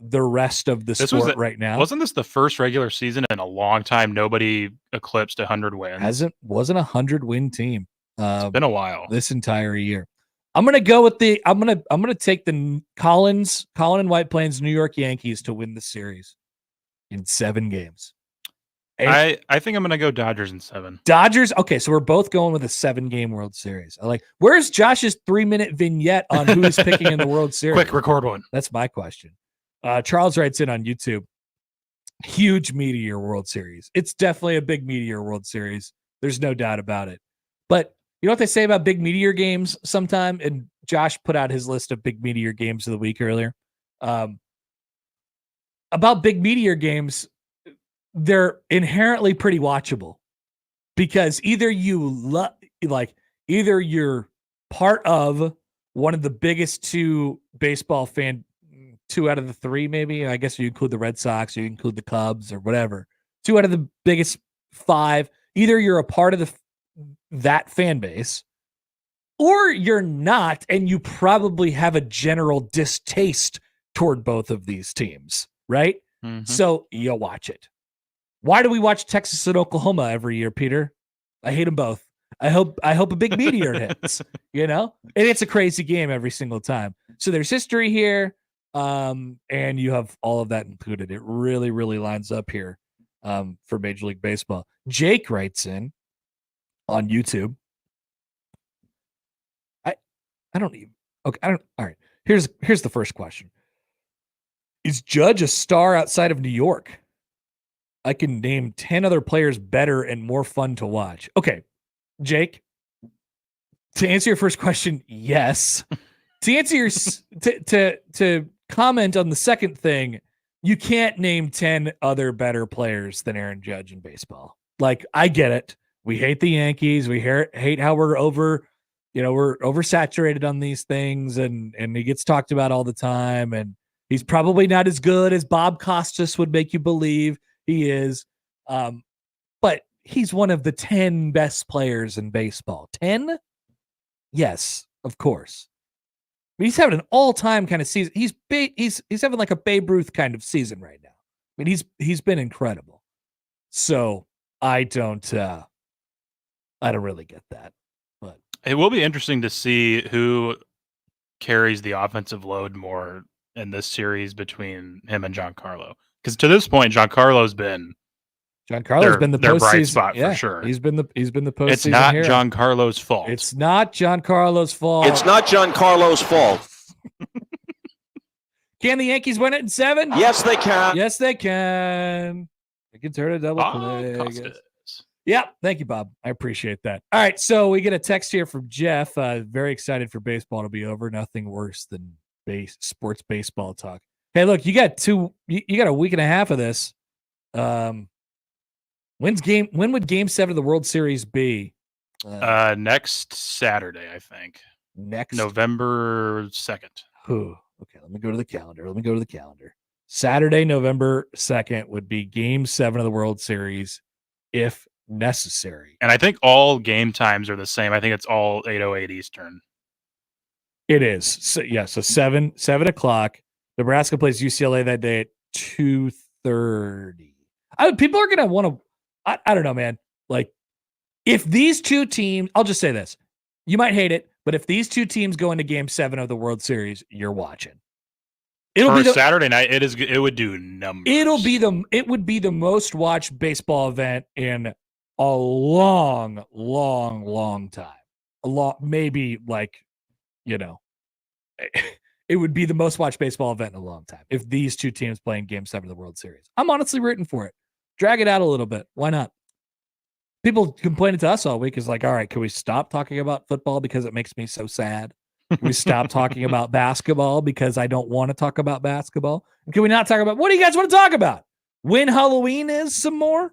the rest of the sport right now. Wasn't this the first regular season in a long time nobody eclipsed 100 wins? Wasn't a 100-win team. It's been a while. This entire year. I'm gonna go with I'm gonna take the Colin and White Plains New York Yankees to win the series in 7 games. I think I'm gonna go Dodgers in 7. Dodgers. Okay, so we're both going with a 7-game World Series. Where's Josh's 3-minute vignette on who he's picking in the World Series? Quick, record one. That's my question. Charles writes in on YouTube. Huge meteor World Series. It's definitely a big meteor World Series. There's no doubt about it. But you know what they say about big meteor games sometime? And Josh put out his list of big meteor games of the week earlier. About big meteor games, they're inherently pretty watchable because either you're part of one of the biggest 2 baseball 2 out of the 3, maybe. I guess you include the Red Sox, you include the Cubs or whatever. 2 out of the biggest 5. Either you're a part of that fan base, or you're not, and you probably have a general distaste toward both of these teams, right? Mm-hmm. So you'll watch it. Why do we watch Texas and Oklahoma every year, Peter? I hate them both. I hope a big meteor hits, and it's a crazy game every single time. So there's history here, and you have all of that included. It really, really lines up here for Major League Baseball. Jake writes in on YouTube. I don't even. Okay, I don't. All right. Here's the first question. Is Judge a star outside of New York? I can name 10 other players better and more fun to watch. Okay, Jake. To answer your first question, yes. To answer your to comment on the second thing, you can't name 10 other better players than Aaron Judge in baseball. Like, I get it. We hate the Yankees. We hate how we're oversaturated on these things, and he gets talked about all the time, and he's probably not as good as Bob Costas would make you believe he is. But he's one of the 10 best players in baseball. 10? Yes, of course. He's having an all-time kind of season. He's having like a Babe Ruth kind of season right now. I mean, he's been incredible. So I don't really get that. But it will be interesting to see who carries the offensive load more in this series between him and Giancarlo. Because to this point, Giancarlo's been the postseason bright spot for sure. He's been the postseason. It's not hero. Giancarlo's fault. It's not Giancarlo's fault. It's not Giancarlo's fault. Can the Yankees win it in 7? Yes, they can. Yes, they can. They can turn a double play. Yeah, thank you, Bob. I appreciate that. All right, so we get a text here from Jeff. Very excited for baseball to be over. Nothing worse than sports baseball talk. Hey, look, you got a week and a half of this. When would Game 7 of the World Series be? Next Saturday, I think. Next November 2nd. Okay, let me go to the calendar. Saturday, November 2nd would be Game 7 of the World Series, if necessary. And I think all game times are the same. I think it's all 8:08 Eastern. It is. So 7:00. Nebraska plays UCLA that day at 2:30. People are going to want to, I don't know, man. Like, if these two teams, I'll just say this. You might hate it, but if these two teams go into Game 7 of the World Series, you're watching. It'll be Saturday night. It would do numbers. It would be the most watched baseball event in a long, long, long time. Maybe like, it would be the most watched baseball event in a long time if these two teams play in Game 7 of the World Series. I'm honestly rooting for it. Drag it out a little bit. Why not? People complaining to us all week is like, all right, can we stop talking about football because it makes me so sad? Can we stop talking about basketball because I don't want to talk about basketball? And can we not talk about, what do you guys want to talk about? When Halloween is some more?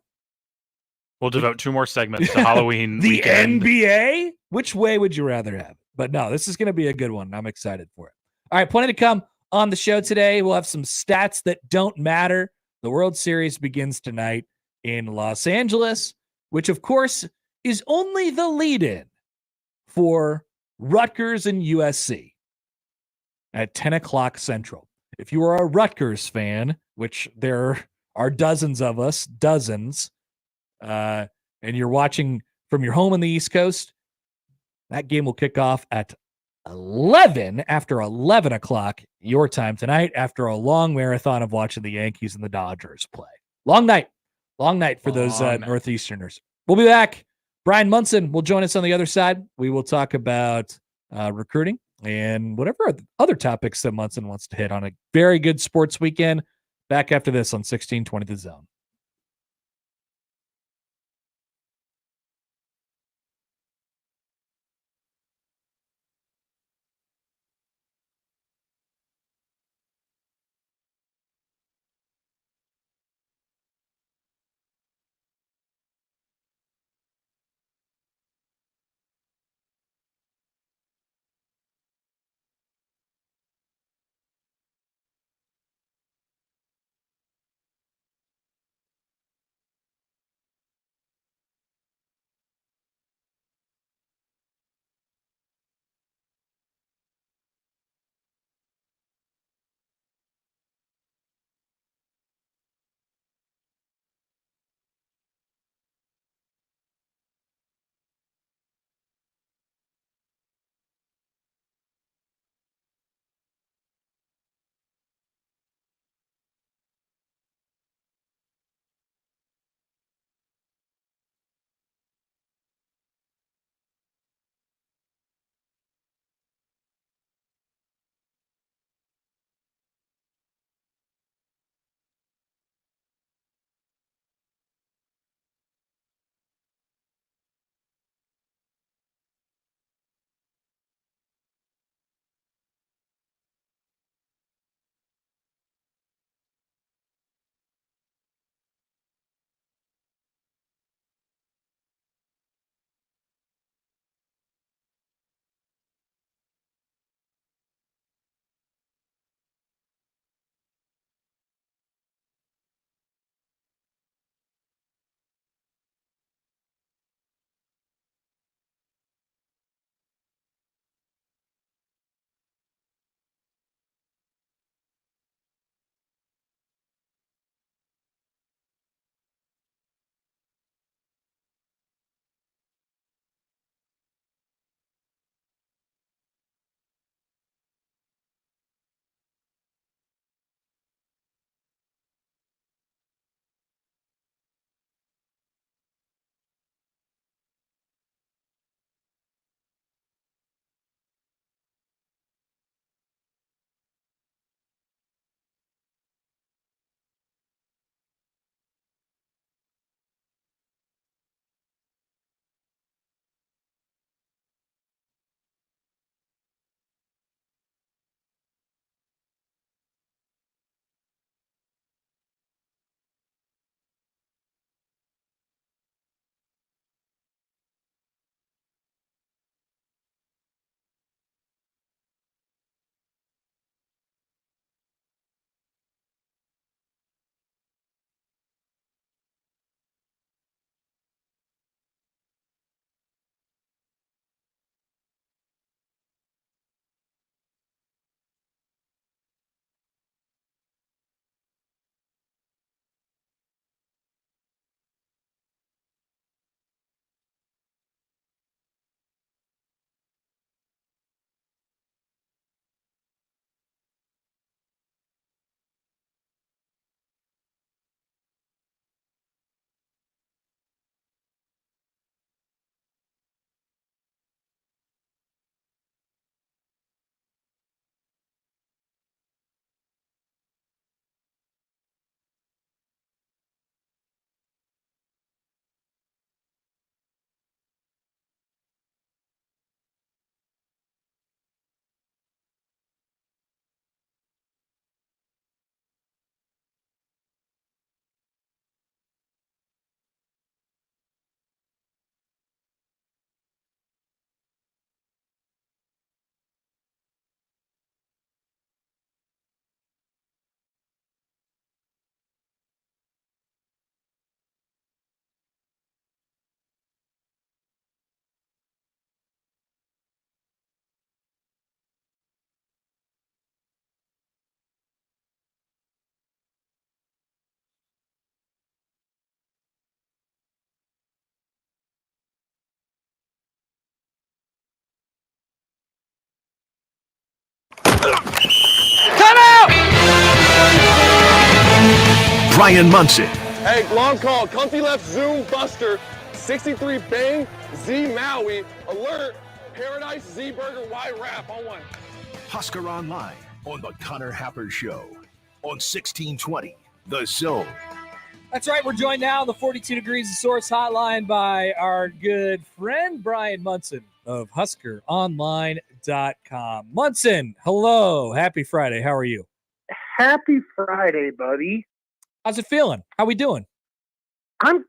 We'll devote 2 more segments to Halloween The weekend. NBA? Which way would you rather have? But no, this is going to be a good one. I'm excited for it. All right, plenty to come on the show today. We'll have some stats that don't matter. The World Series begins tonight in Los Angeles, which, of course, is only the lead-in for Rutgers and USC at 10 o'clock Central. If you are a Rutgers fan, which there are dozens of us, and you're watching from your home on the East Coast, that game will kick off at 11 after 11 o'clock your time tonight after a long marathon of watching the Yankees and the Dodgers play. Long night for those Northeasterners. We'll be back. Brian Mson will join us on the other side. We will talk about recruiting and whatever other topics that Mson wants to hit on a very good sports weekend. Back after this on 1620 The Zone. Brian Mson. Hey, long call. Comfy left zoom buster. 63 bang. Z Maui. Alert. Paradise Z Burger Y wrap on one. Husker Online on the Connor Happer Show on 1620 The Zone. That's right. We're joined now on the 42 Degrees of Source hotline by our good friend Brian Mson of HuskerOnline.com. Mson, hello. Happy Friday. How are you? Happy Friday, buddy. How's it feeling? How we doing? You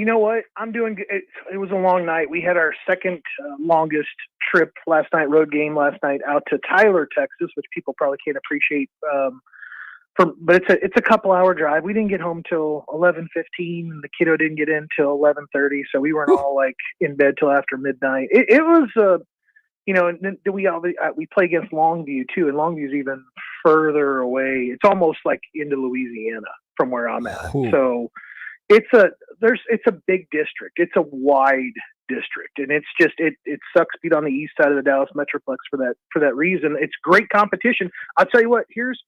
know what? I'm doing good. It was a long night. We had our second longest trip last night, road game last night out to Tyler, Texas, which people probably can't appreciate. But it's a couple hour drive. We didn't get home till 11:15. The kiddo didn't get in till 11:30, so we weren't all like in bed till after midnight. It was and then we play against Longview too, and Longview's even further away. It's almost like into Louisiana from where I'm at. Ooh. So it's a big district. It's a wide district, and it's just it sucks being on the east side of the Dallas Metroplex for that reason. It's great competition. I'll tell you what. Here's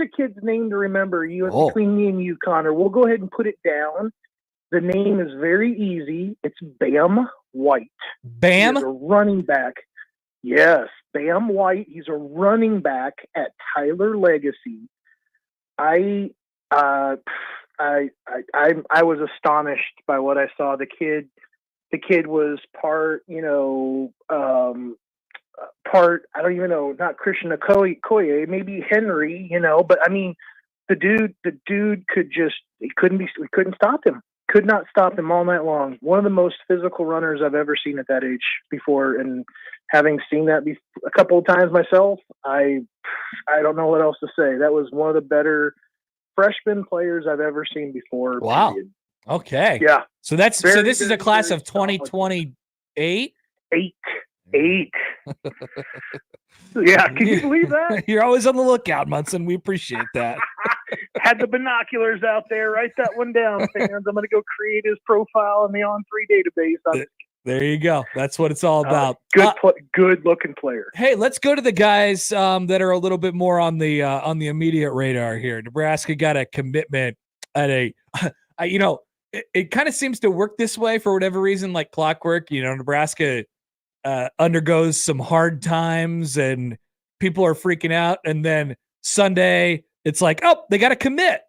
a kid's name to remember. Between me and you, Connor. We'll go ahead and put it down. The name is very easy. It's Bam White. Bam? He's a running back. Yes, Bam White. He's a running back at Tyler Legacy. I was astonished by what I saw. The kid was part, I don't even know, not Christian Okoye, maybe Henry, but I mean, the dude we couldn't stop him. Could not stop him all night long. One of the most physical runners I've ever seen at that age before. And having seen that a couple of times myself, I don't know what else to say. That was one of the better freshman players I've ever seen before. Wow. Period. Okay. Yeah. So this is a class of 2028? Eight. Yeah, can you believe that? You're always on the lookout, Mson. We appreciate that. Had the binoculars out there. Write that one down, fans. I'm going to go create his profile in the On3 database. There you go. That's what it's all about. Good-looking player. Hey, let's go to the guys that are a little bit more on the immediate radar here. Nebraska got a commitment at it kind of seems to work this way for whatever reason, like clockwork. Nebraska undergoes some hard times and people are freaking out, and then Sunday it's like, oh, they got to commit.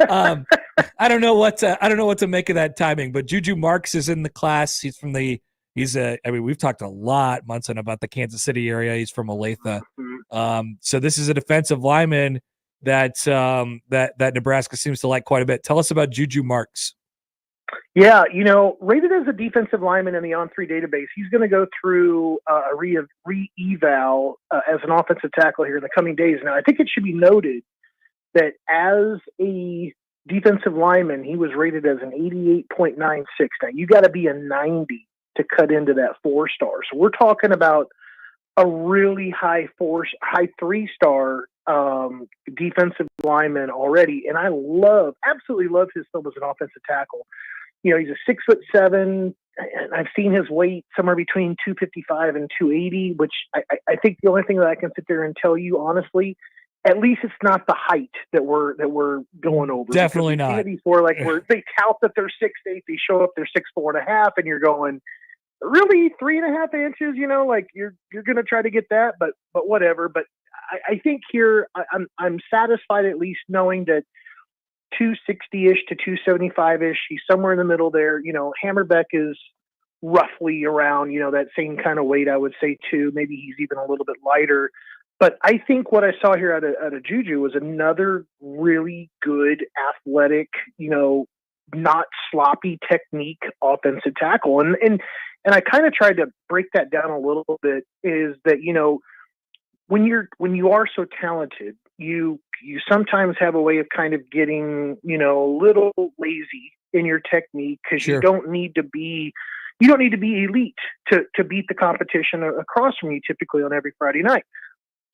I don't know what to make of that timing, but Juju Marks is in the class. We've talked a lot, Mson, about the Kansas City area. He's from Olathe. So this is a defensive lineman that Nebraska seems to like quite a bit. Tell us about Juju Marks. Yeah, rated as a defensive lineman in the On3 database, he's going to go through a re-eval as an offensive tackle here in the coming days. Now, I think it should be noted that as a defensive lineman, he was rated as an 88.96. Now, you got to be a 90 to cut into that 4-star. So we're talking about a really high 3-star defensive lineman already. And I absolutely love his film as an offensive tackle. He's a 6'7", and I've seen his weight somewhere between 255 and 280, which I think the only thing that I can sit there and tell you honestly, at least it's not the height that we're going over. Definitely not. Seen it before, where they tout that they're 6'8", they show up they're 6'4.5", and you're going, really 3.5 inches? You're going to try to get that, but whatever. But I think here I'm satisfied at least knowing that 260-ish to 275-ish. He's somewhere in the middle there. Hammerbeck is roughly around, that same kind of weight, I would say, too. Maybe he's even a little bit lighter. But I think what I saw here out of Juju was another really good athletic, not sloppy technique offensive tackle. And I kind of tried to break that down a little bit, is that, when you are so talented, you sometimes have a way of kind of getting, a little lazy in your technique, because Sure. you don't need to be elite to beat the competition across from you typically on every Friday night.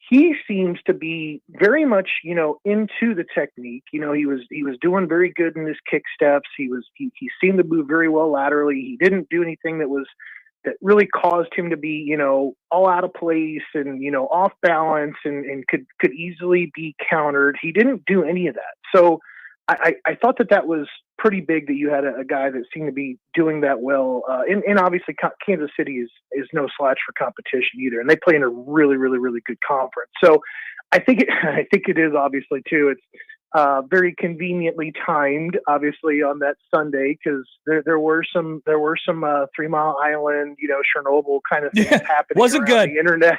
He seems to be very much, into the technique. He was doing very good in his kick steps. He seemed to move very well laterally. He didn't do anything that really caused him to be, all out of place and, off balance and could easily be countered. He didn't do any of that. So I thought that was pretty big that you had a guy that seemed to be doing that well. And obviously Kansas City is no slouch for competition either. And they play in a really, really, really good conference. So I think it is obviously too. It's very conveniently timed, obviously, on that Sunday, because there were some 3 Mile Island, Chernobyl kind of things happening. Wasn't good. The internet.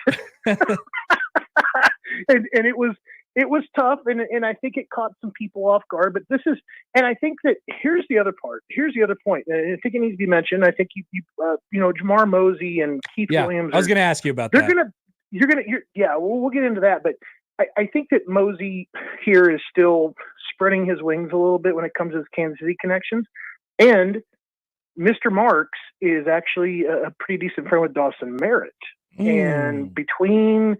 and it was tough, and I think it caught some people off guard. But and I think that here's the other part. Here's the other point. And I think it needs to be mentioned. I think Jamar Mosey and Keith Williams. I was going to ask you about that. We'll get into that. But I think that Mosey here is still spreading his wings a little bit when it comes to his Kansas City connections. And Mr. Marks is actually a pretty decent friend with Dawson Merritt. And between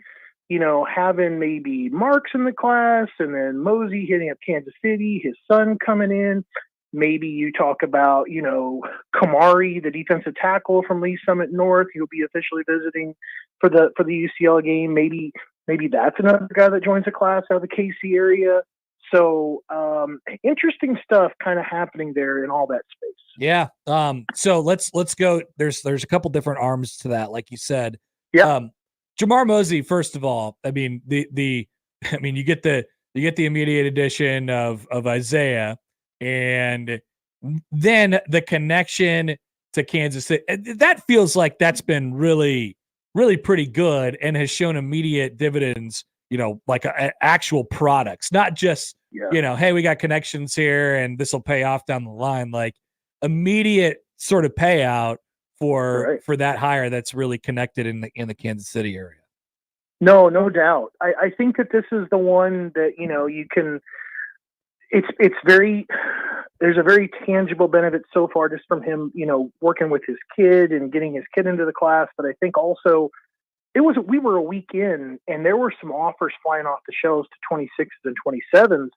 having maybe Marks in the class and then Mosey hitting up Kansas City, his son coming in, maybe you talk about, Kamari, the defensive tackle from Lee Summit North, he'll be officially visiting for the UCL game. Maybe that's another guy that joins the class out of the KC area. So interesting stuff kind of happening there in all that space. Yeah. So let's go. There's a couple different arms to that, like you said. Yeah. Jamar Mosey, first of all, I mean, you get the immediate addition of Isaiah, and then the connection to Kansas City. That feels like that's been really, really pretty good and has shown immediate dividends, like actual products, not just, hey, we got connections here and this will pay off down the line, like immediate sort of payout for that hire that's really connected in the Kansas City area. No doubt. I think that this is the one that, you can, it's very, there's a very tangible benefit so far just from him, working with his kid and getting his kid into the class. But I think also we were a week in and there were some offers flying off the shelves to 26s and 27s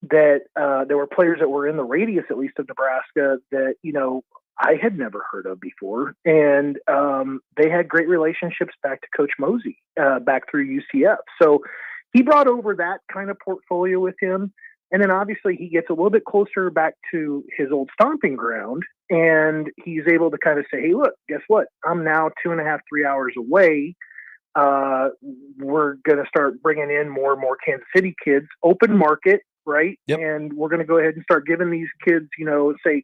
that there were players that were in the radius, at least of Nebraska, that, I had never heard of before. And they had great relationships back to Coach Mosey, back through UCF. So he brought over that kind of portfolio with him. And then obviously he gets a little bit closer back to his old stomping ground. And he's able to kind of say, hey, look, guess what? I'm now 2.5, 3 hours away. We're going to start bringing in more and more Kansas City kids, open market, right? Yep. And we're going to go ahead and start giving these kids, say,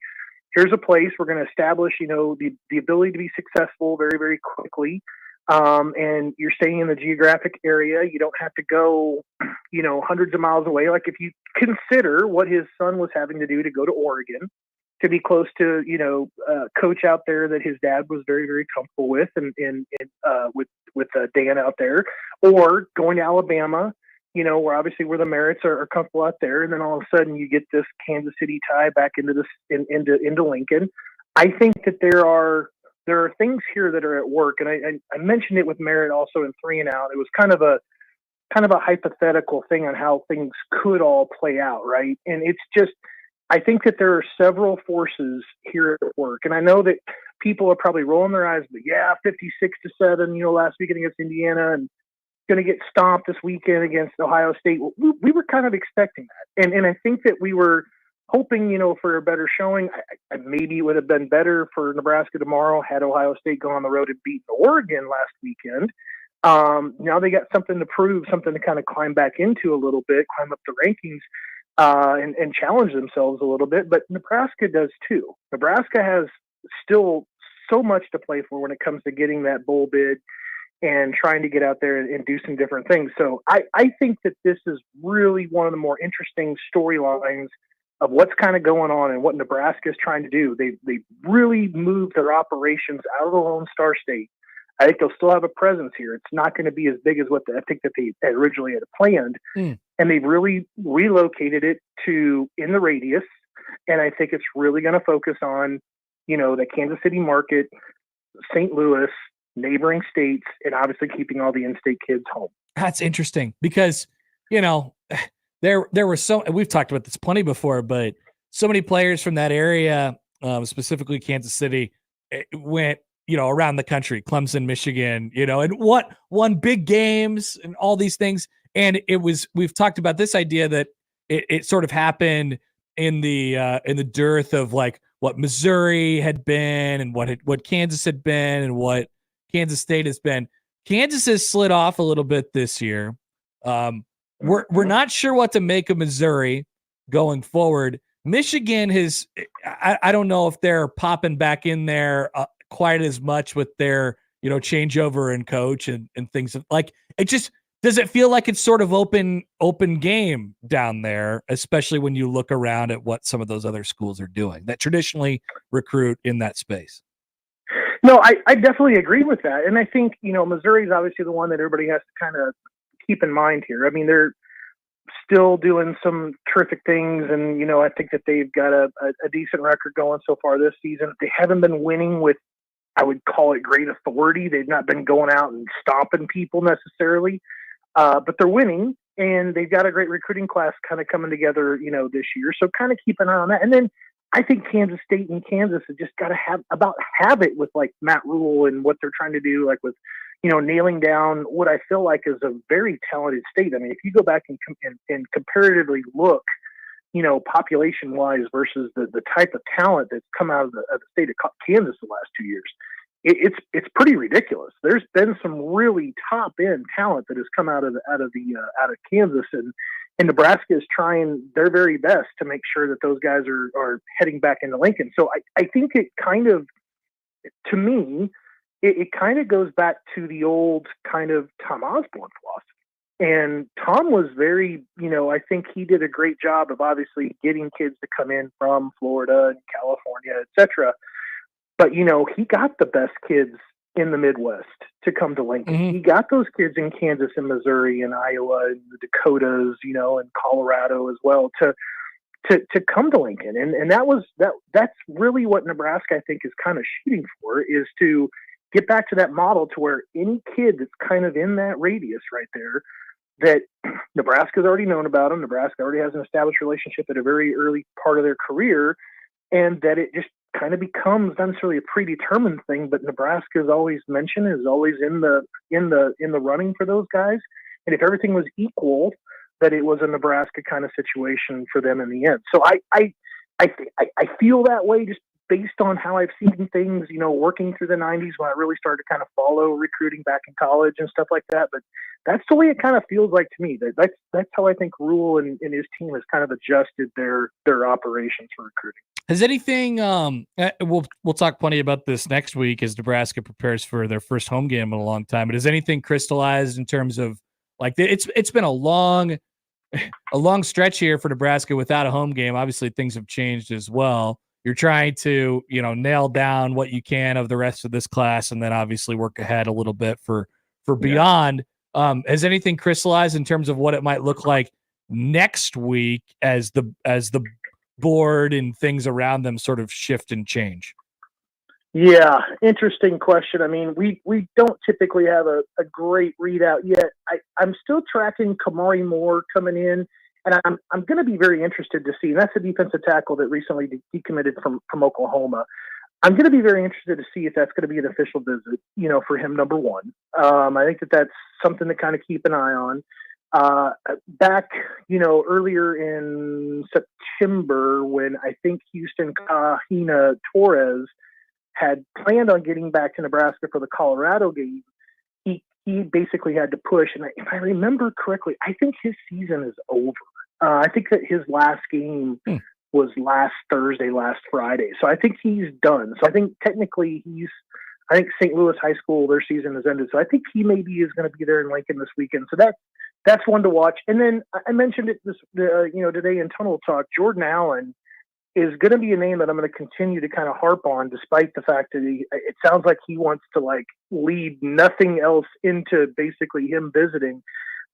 here's a place we're going to establish, the ability to be successful very, very quickly. And you're staying in the geographic area. You don't have to go, hundreds of miles away. Like if you consider what his son was having to do to go to Oregon, to be close to, coach out there that his dad was very, very comfortable with and with Dan out there, or going to Alabama, where the Merritts are comfortable out there. And then all of a sudden you get this Kansas City tie back into this, into Lincoln. I think that there are things here that are at work. And I mentioned it with Merritt also in 3 and Out. It was kind of a hypothetical thing on how things could all play out. Right. And it's just, I think that there are several forces here at work. And I know that people are probably rolling their eyes, but 56-7, last weekend against Indiana, and going to get stomped this weekend against Ohio State. We were kind of expecting that. And I think that we were hoping, for a better showing. Maybe it would have been better for Nebraska tomorrow had Ohio State gone on the road and beat Oregon last weekend. Now they got something to prove, something to kind of climb back into a little bit, climb up the rankings, and challenge themselves a little bit. But Nebraska does too. Nebraska has still so much to play for when it comes to getting that bowl bid and trying to get out there and do some different things. So I think that this is really one of the more interesting storylines of what's kind of going on and what Nebraska is trying to do. They really moved their operations out of the Lone Star State. I think they'll still have a presence here. It's not going to be as big as what I think that they originally had planned. And they've really relocated it to in the radius. And I think it's really going to focus on, the Kansas City market, St. Louis, neighboring states, and obviously keeping all the in-state kids home. That's interesting because, there were we've talked about this plenty before, but so many players from that area, specifically Kansas City, went, around the country, Clemson, Michigan, and won big games and all these things. And we've talked about this idea that it sort of happened in the dearth of like what Missouri had been and what Kansas had been and what Kansas State has been. Kansas has slid off a little bit this year. We're not sure what to make of Missouri going forward. Michigan has, I don't know if they're popping back in there quite as much with their, changeover in coach and things like it. Just does it feel like it's sort of open game down there, especially when you look around at what some of those other schools are doing that traditionally recruit in that space? No, I definitely agree with that. And I think, Missouri is obviously the one that everybody has to kind of keep in mind here. I mean, they're still doing some terrific things. And, I think that they've got a decent record going so far this season. They haven't been winning with, I would call it, great authority. They've not been going out and stomping people necessarily, but they're winning. And they've got a great recruiting class kind of coming together, this year. So kind of keep an eye on that. And then I think Kansas State and Kansas have just got to have it with like Matt Rule and what they're trying to do, like with, nailing down what I feel like is a very talented state. I mean, if you go back and comparatively look, population wise versus the type of talent that's come out of the state of Kansas the last 2 years, it's pretty ridiculous. There's been some really top end talent that has come out of Kansas, and Nebraska is trying their very best to make sure that those guys are heading back into Lincoln. So I think it kind of, to me, it kind of goes back to the old kind of Tom Osborne philosophy. And Tom was very, I think he did a great job of obviously getting kids to come in from Florida and California, et cetera. But, he got the best kids in the Midwest to come to Lincoln. Mm-hmm. He got those kids in Kansas and Missouri and Iowa and the Dakotas, and Colorado as well to come to Lincoln. And that's really what Nebraska, I think, is kind of shooting for, is to get back to that model to where any kid that's kind of in that radius right there, that Nebraska's already known about them. Nebraska already has an established relationship at a very early part of their career, and that it just kind of becomes not necessarily a predetermined thing, but Nebraska is always mentioned, is always in the running for those guys. And if everything was equal, that it was a Nebraska kind of situation for them in the end. So I feel that way just based on how I've seen things, working through the 90s when I really started to kind of follow recruiting back in college and stuff like that. But that's the way it kind of feels like to me. That's how I think Rule and his team has kind of adjusted their operations for recruiting. Has anything? We'll talk plenty about this next week as Nebraska prepares for their first home game in a long time. But has anything crystallized in terms of like it's been a long stretch here for Nebraska without a home game? Obviously, things have changed as well. You're trying to nail down what you can of the rest of this class, and then obviously work ahead a little bit for beyond. Has anything crystallized in terms of what it might look like next week as the board and things around them sort of shift and change? Yeah, interesting question. I mean, we don't typically have a great readout yet. I'm still tracking Kamari Moore coming in, and I'm going to be very interested to see. And that's a defensive tackle that recently decommitted from Oklahoma. I'm going to be very interested to see if that's going to be an official visit, for him, number one. I think that's something to kind of keep an eye on. Back, earlier in September, when I think Houston Kahina Torres had planned on getting back to Nebraska for the Colorado game, he basically had to push. And if I remember correctly, I think his season is over. I think that his last game was last Thursday, last Friday. So I think he's done. So I think technically I think St. Louis High School, their season has ended. So I think he maybe is going to be there in Lincoln this weekend. So that's one to watch. And then I mentioned it today in Tunnel Talk. Jordan Allen is going to be a name that I'm going to continue to kind of harp on, despite the fact that it sounds like he wants to lead nothing else into basically him visiting.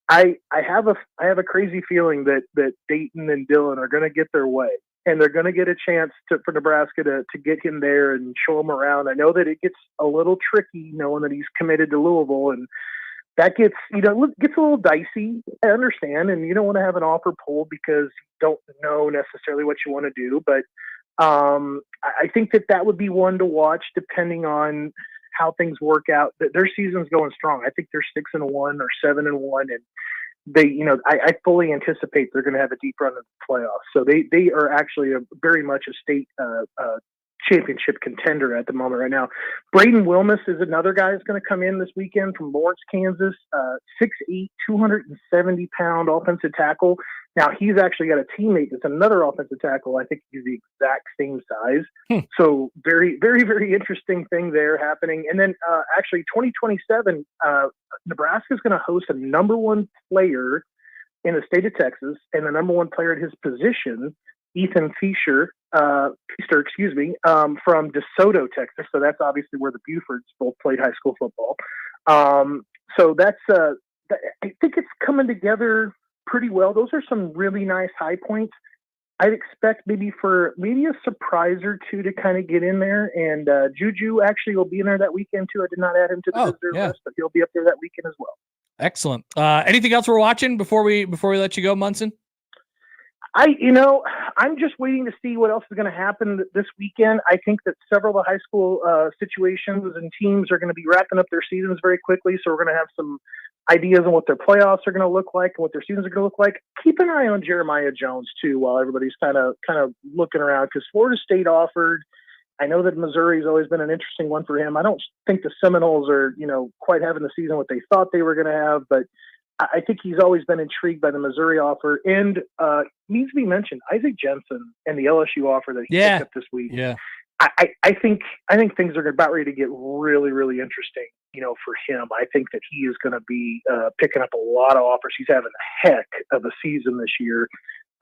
I have a crazy feeling that Dayton and Dillon are going to get their way, and they're going to get a chance for Nebraska to get him there and show him around. I know that it gets a little tricky knowing that he's committed to Louisville, and that gets a little dicey. I understand, and you don't want to have an offer pulled because you don't know necessarily what you want to do. But I think that would be one to watch, depending on how things work out. Their season's going strong. I think they're 6-1 or 7-1, and I fully anticipate they're going to have a deep run in the playoffs. So they are actually very much a state championship contender at the moment right now. Braden Wilmus is another guy that's going to come in this weekend from Lawrence, Kansas, 6'8", 270-pound offensive tackle. Now, he's actually got a teammate that's another offensive tackle. I think he's the exact same size. So very, very, very interesting thing there happening. And then actually 2027, Nebraska is going to host a number one player in the state of Texas and the number one player at his position, Ethan Feaster, from DeSoto, Texas. So that's obviously where the Bufords both played high school football. So that's I think it's coming together pretty well. Those are some really nice high points. I'd expect maybe a surprise or two to kind of get in there. And Juju actually will be in there that weekend too. I did not add him to the visitor list, but he'll be up there that weekend as well. Excellent. Anything else we're watching before we let you go, Mson? I'm just waiting to see what else is going to happen this weekend. I think that several of the high school situations and teams are going to be wrapping up their seasons very quickly. So we're going to have some ideas on what their playoffs are going to look like and what their seasons are going to look like. Keep an eye on Jeremiah Jones too, while everybody's kind of looking around, because Florida State offered. I know that Missouri's always been an interesting one for him. I don't think the Seminoles are, quite having the season what they thought they were going to have, but I think he's always been intrigued by the Missouri offer. And needs to be mentioned, Isaac Jensen and the LSU offer that he picked up this week. Yeah. I think things are about ready to get really, really interesting, for him. I think that he is going to be picking up a lot of offers. He's having a heck of a season this year.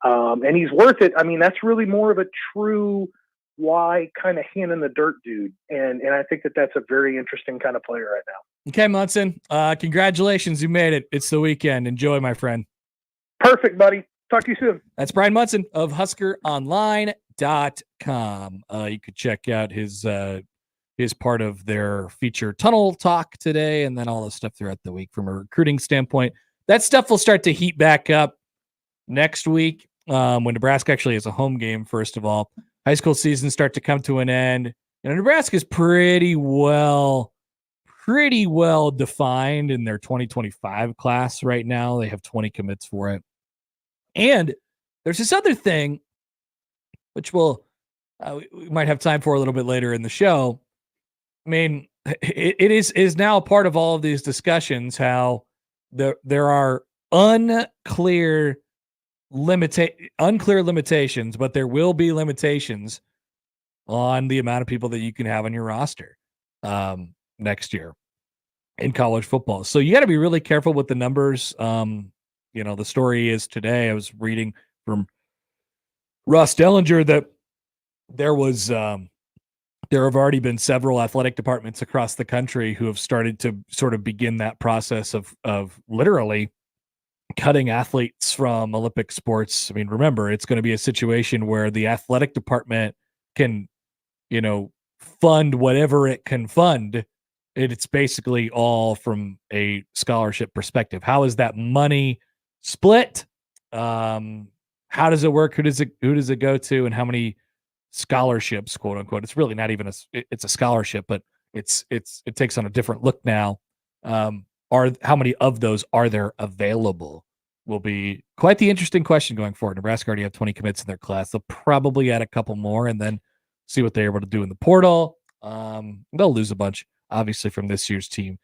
And he's worth it. I mean, that's really more of a true why kind of hand in the dirt dude. And I think that that's a very interesting kind of player right now. Okay, Mson. Congratulations. You made it. It's the weekend. Enjoy, my friend. Perfect, buddy. Talk to you soon. That's Brian Mson of HuskerOnline.com. You could check out his part of their feature Tunnel Talk today, and then all the stuff throughout the week from a recruiting standpoint. That stuff will start to heat back up next week when Nebraska actually has a home game, first of all. High school seasons start to come to an end. Nebraska's pretty well defined in their 2025 class right now. They have 20 commits for it. And there's this other thing, which we might have time for a little bit later in the show. I mean, it is now a part of all of these discussions how there are unclear limitations, but there will be limitations on the amount of people that you can have on your roster next year in college football. So you got to be really careful with the numbers. The story is today, I was reading from Ross Dellinger that there have already been several athletic departments across the country who have started to sort of begin that process of literally cutting athletes from Olympic sports. I mean, remember, it's going to be a situation where the athletic department can, fund whatever it can fund. It's basically all from a scholarship perspective. How is that money split? How does it work? Who does it go to? And how many scholarships, quote unquote? It's really not even it's a scholarship, but it takes on a different look now. How many of those are there available will be quite the interesting question going forward. Nebraska already have 20 commits in their class. They'll probably add a couple more and then see what they're able to do in the portal. They'll lose a bunch, obviously, from this year's team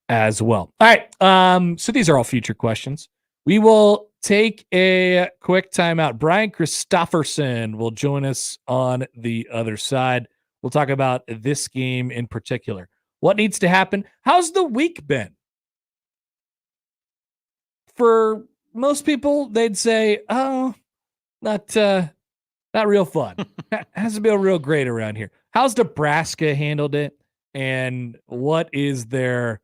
as well. All right. So these are all future questions. We will take a quick timeout. Brian Christopherson will join us on the other side. We'll talk about this game in particular. What needs to happen? How's the week been? For most people, they'd say, "Oh, not real fun. Hasn't been real great around here." How's Nebraska handled it? And what is their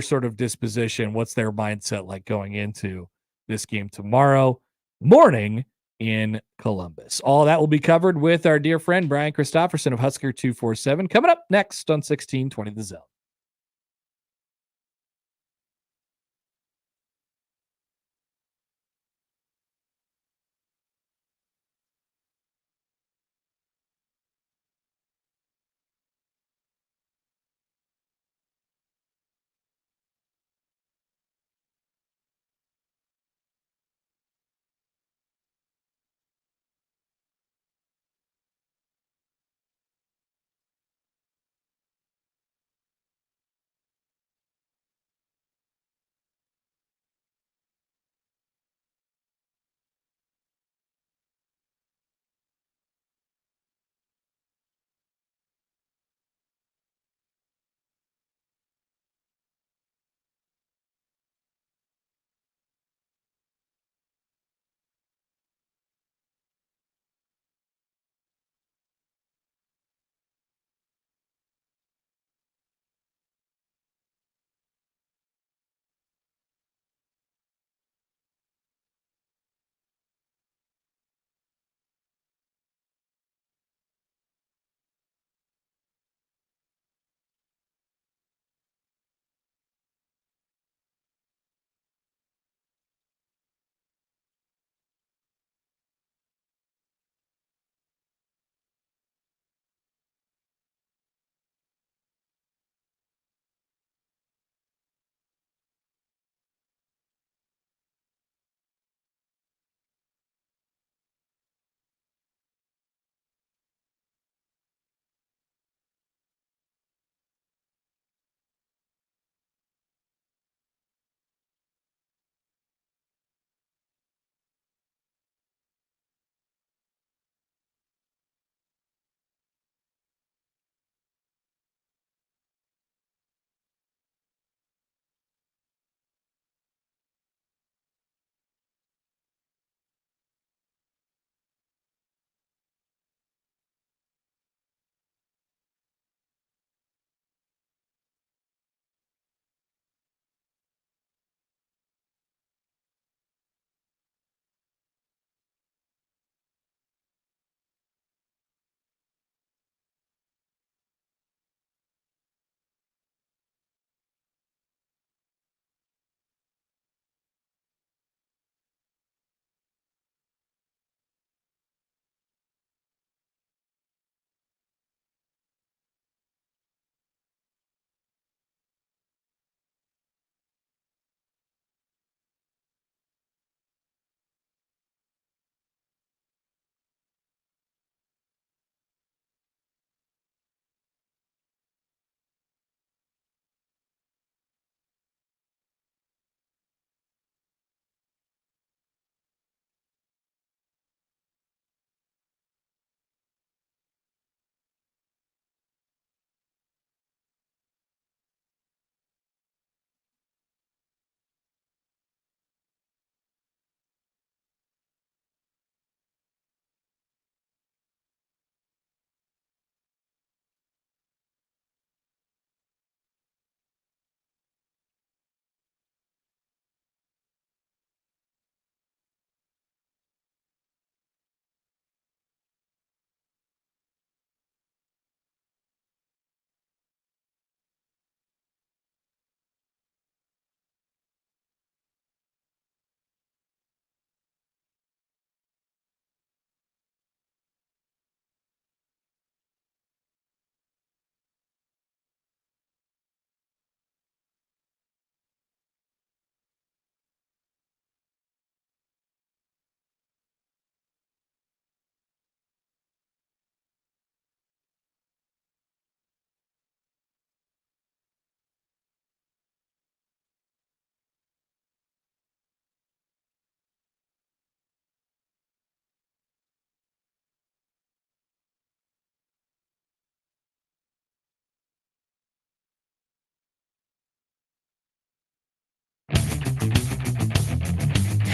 sort of disposition? What's their mindset like going into this game tomorrow morning in Columbus? All that will be covered with our dear friend Brian Christopherson of Husker 247 coming up next on 1620 The Zone.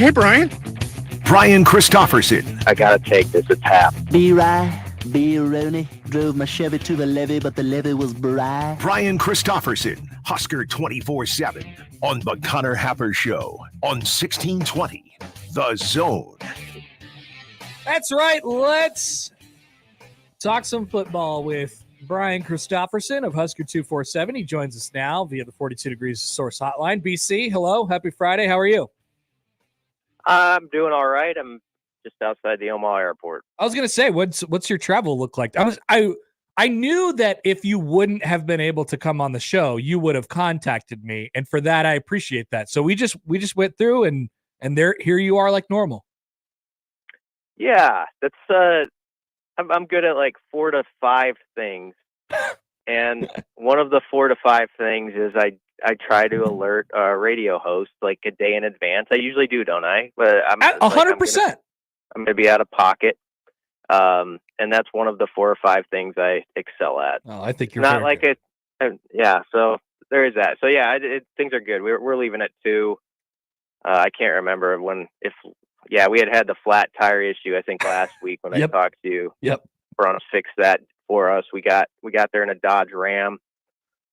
Hey, Brian. Brian Christopherson. I gotta take this. It's Hap. B-Rye, B-Rooney, drove my Chevy to the levee, but the levee was dry. Brian Christopherson, Husker 24/7 on the Connor Happer Show on 1620 The Zone. That's right. Let's talk some football with Brian Christopherson of Husker 247. He joins us now via the 42 Degrees Source Hotline. BC, hello. Happy Friday. How are you? I'm doing all right. I'm just outside the Omaha airport. I was going to say, what's your travel look like? I knew that if you wouldn't have been able to come on the show, you would have contacted me, and for that I appreciate that. So we just went through and here you are like normal. Yeah, that's I'm good at like 4 to 5 things. And one of the 4 to 5 things is I try to alert a radio host like a day in advance. I usually do, don't I? But I'm 100%. I'm gonna be out of pocket. And that's one of the 4 or 5 things I excel at. Oh, I think you're not like it. Yeah. So there is that. So yeah, things are good. We're leaving at 2. I can't remember we had the flat tire issue, I think last week when I talked to you. Yep. Brown fixed that for us. We got there in a Dodge Ram.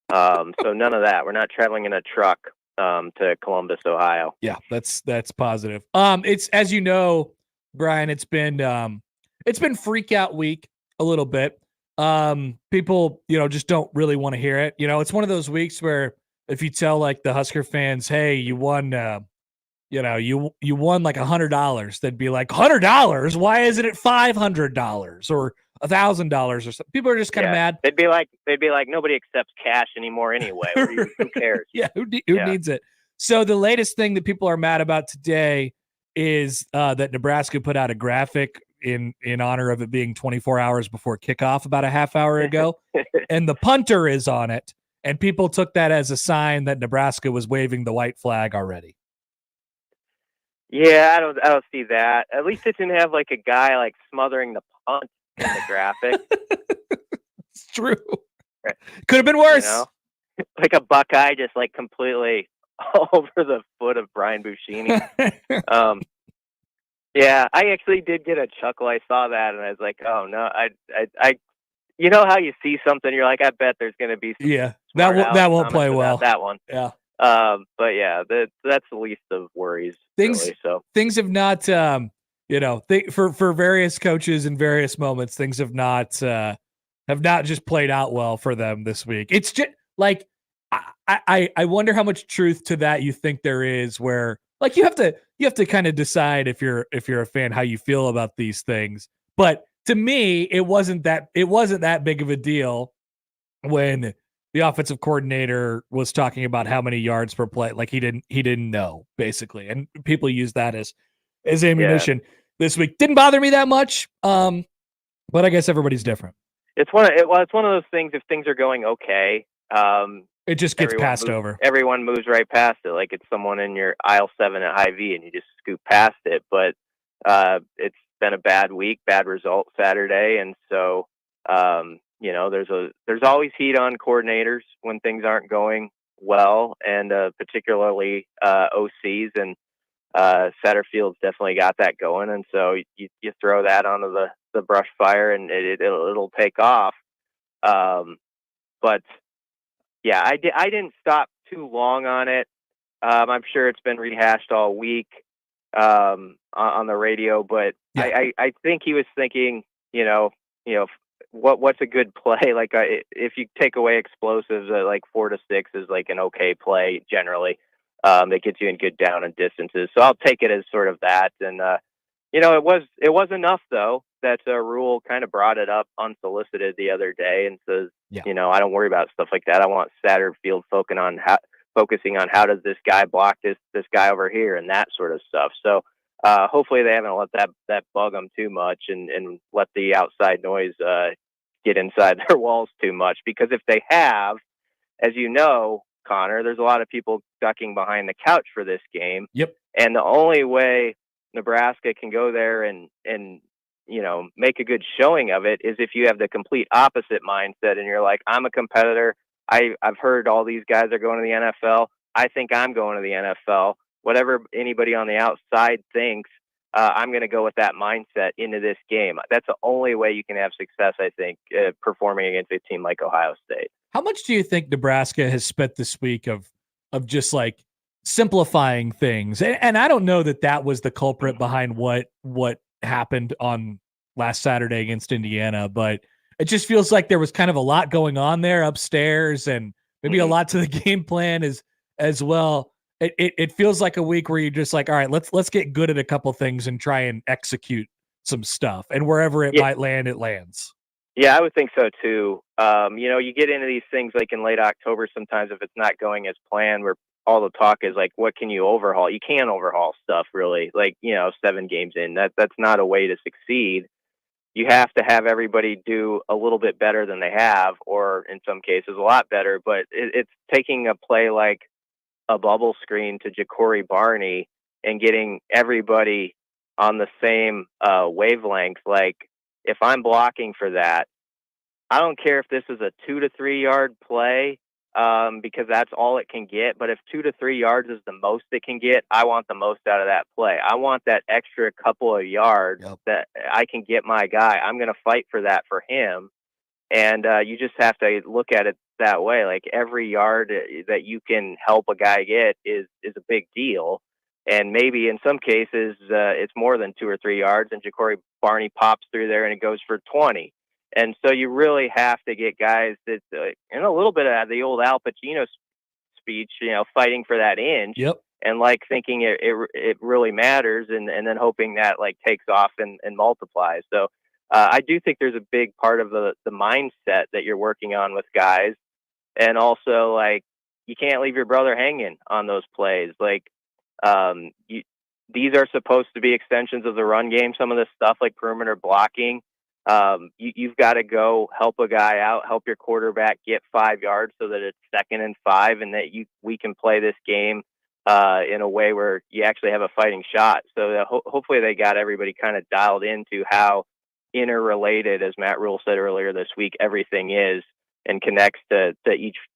So none of that. We're not traveling in a truck to Columbus, Ohio. Yeah, that's positive. It's, as you know, Brian, it's been freak out week a little bit. People, just don't really want to hear it. It's one of those weeks where if you tell like the Husker fans, hey, you won you won like $100, they'd be like, $100? Why isn't it $500 or $1,000 or something? People are just kind of mad. They'd be like, nobody accepts cash anymore anyway. Who cares? Yeah, who needs it? So the latest thing that people are mad about today is that Nebraska put out a graphic in honor of it being 24 hours before kickoff about a half hour ago, and the punter is on it, and people took that as a sign that Nebraska was waving the white flag already. Yeah, I don't see that. At least it didn't have like a guy like smothering the punt in the graphic. It's true. Could have been worse. Like a Buckeye just like completely over the foot of Brian Buschini. Yeah, I actually did get a chuckle. I saw that and I was like, oh no, I you know how you see something, you're like, I bet there's going to be some that won't play well. That one. Yeah. But yeah, that's the least of worries. Things have not, for various coaches in various moments, things have not just played out well for them this week. It's just like, I wonder how much truth to that you think there is, where like you have to kind of decide if you're a fan, how you feel about these things. But to me, it wasn't that big of a deal when the offensive coordinator was talking about how many yards per play. Like he didn't know, basically. And people use that as ammunition this week. Didn't bother me that much. But I guess everybody's different. It's one of those things, if things are going okay, it just gets passed over. Everyone moves right past it. Like it's someone in your aisle 7 at Hy-Vee and you just scoop past it. But it's been a bad week, bad result Saturday. And so, there's always heat on coordinators when things aren't going well, and particularly OCs, and Satterfield's definitely got that going. And so you throw that onto the brush fire and it'll take off. But yeah, I didn't stop too long on it. I'm sure it's been rehashed all week on the radio, but I think he was thinking, what's a good play? Like if you take away explosives, like 4 to 6 is like an okay play generally. That gets you in good down and distances. So I'll take it as sort of that. And it was enough though that Rule kind of brought it up unsolicited the other day and says, I don't worry about stuff like that. I want Satterfield focusing on how does this guy block this guy over here and that sort of stuff. So hopefully they haven't let that bug them too much and let the outside noise get inside their walls too much. Because if they have, as you know, Connor, there's a lot of people ducking behind the couch for this game. Yep. And the only way Nebraska can go there and make a good showing of it is if you have the complete opposite mindset and you're like, I'm a competitor. I've heard all these guys are going to the NFL. I think I'm going to the NFL. whatever anybody on the outside thinks, I'm going to go with that mindset into this game. That's the only way you can have success, I think, performing against a team like Ohio State. How much do you think Nebraska has spent this week of just like simplifying things? And I don't know that was the culprit behind what happened on last Saturday against Indiana, but it just feels like there was kind of a lot going on there upstairs, and maybe a lot to the game plan as well. It feels like a week where you're just like, all right, let's get good at a couple things and try and execute some stuff, and wherever it might land, it lands. Yeah, I would think so too. You get into these things like in late October sometimes if it's not going as planned, where all the talk is like, what can you overhaul? You can't overhaul stuff really. Like, 7 games in, that's not a way to succeed. You have to have everybody do a little bit better than they have, or in some cases a lot better. But it's taking a play like a bubble screen to Ja'Cory Barney and getting everybody on the same wavelength. Like, if I'm blocking for that, I don't care if this is a 2 to 3 yard play, because that's all it can get. But if 2 to 3 yards is the most it can get, I want the most out of that play. I want that extra couple of yards that I can get my guy. I'm going to fight for that for him. And you just have to look at it that way. Like, every yard that you can help a guy get is a big deal. And maybe in some cases it's more than 2 or 3 yards, and Ja'Cory Barney pops through there and it goes for 20. And so you really have to get guys that, and a little bit of the old Al Pacino speech, fighting for that inch, and like thinking it really matters, and then hoping that like takes off and multiplies. So I do think there's a big part of the mindset that you're working on with guys. And also, like, you can't leave your brother hanging on those plays. Like, these are supposed to be extensions of the run game. Some of this stuff like perimeter blocking, you've got to go help a guy out, help your quarterback get 5 yards so that it's 2nd and 5, and that we can play this game in a way where you actually have a fighting shot. So hopefully they got everybody kind of dialed into how interrelated, as Matt Rule said earlier this week, everything is, and connects to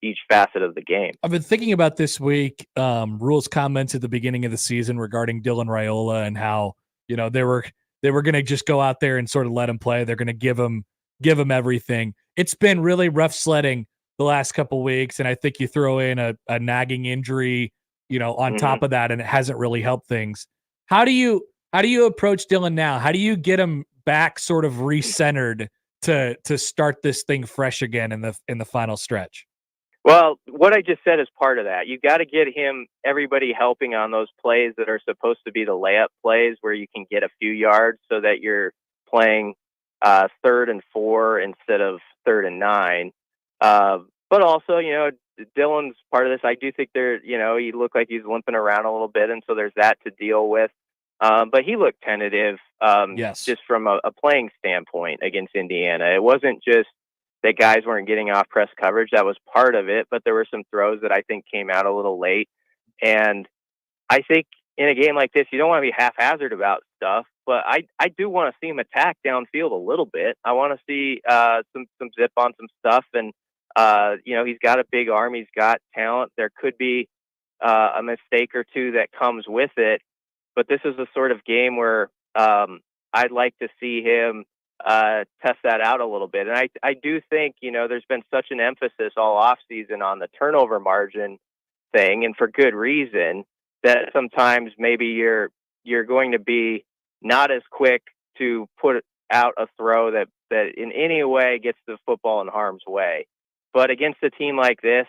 each facet of the game. I've been thinking about this week, Rule's comments at the beginning of the season regarding Dylan Raiola, and how, they were going to just go out there and sort of let him play. They're going to give him everything. It's been really rough sledding the last couple weeks, and I think you throw in a nagging injury, on top of that, and it hasn't really helped things. How do you approach Dylan now? How do you get him back sort of recentered to start this thing fresh again in the final stretch? Well, what I just said is part of that. You got to get everybody helping on those plays that are supposed to be the layup plays where you can get a few yards, so that you're playing 3rd and 4 instead of 3rd and 9. But also, Dylan's part of this. I do think he looked like he's limping around a little bit, and so there's that to deal with. But he looked tentative, just from a playing standpoint against Indiana. It wasn't just that guys weren't getting off press coverage. That was part of it, but there were some throws that I think came out a little late. And I think in a game like this, you don't want to be haphazard about stuff, but I do want to see him attack downfield a little bit. I want to see some zip on some stuff. And, he's got a big arm. He's got talent. There could be a mistake or two that comes with it. But this is the sort of game where I'd like to see him test that out a little bit. And I do think, there's been such an emphasis all offseason on the turnover margin thing, and for good reason, that sometimes maybe you're going to be not as quick to put out a throw that in any way gets the football in harm's way. But against a team like this,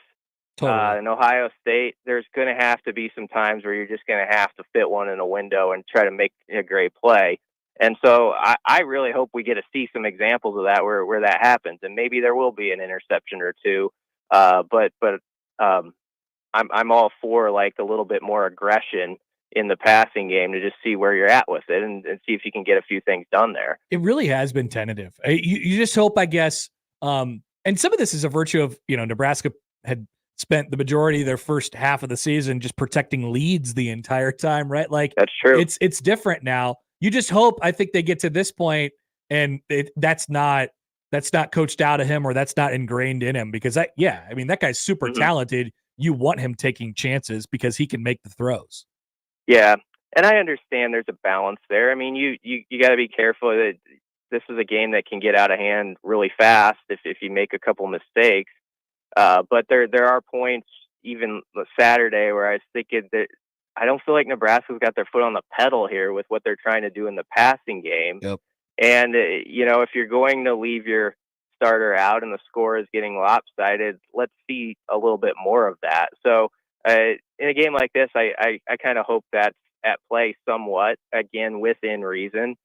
in Ohio State, there's going to have to be some times where you're just going to have to fit one in a window and try to make a great play. And so I really hope we get to see some examples of that where that happens, and maybe there will be an interception or two. But I'm all for like a little bit more aggression in the passing game to just see where you're at with it and see if you can get a few things done there. It really has been tentative. You just hope, I guess. And some of this is a virtue of, Nebraska had spent the majority of their first half of the season just protecting leads the entire time, right? Like, that's true. It's different now. You just hope, I think, they get to this point and that's not coached out of him, or that's not ingrained in him, because that guy's super talented. You want him taking chances because he can make the throws. Yeah, and I understand there's a balance there. I mean, you got to be careful that this is a game that can get out of hand really fast if you make a couple mistakes. But there are points even Saturday where I was thinking that I don't feel like Nebraska's got their foot on the pedal here with what they're trying to do in the passing game. Yep. And if you're going to leave your starter out and the score is getting lopsided, let's see a little bit more of that. So in a game like this, I kind of hope that's at play somewhat, again, within reason.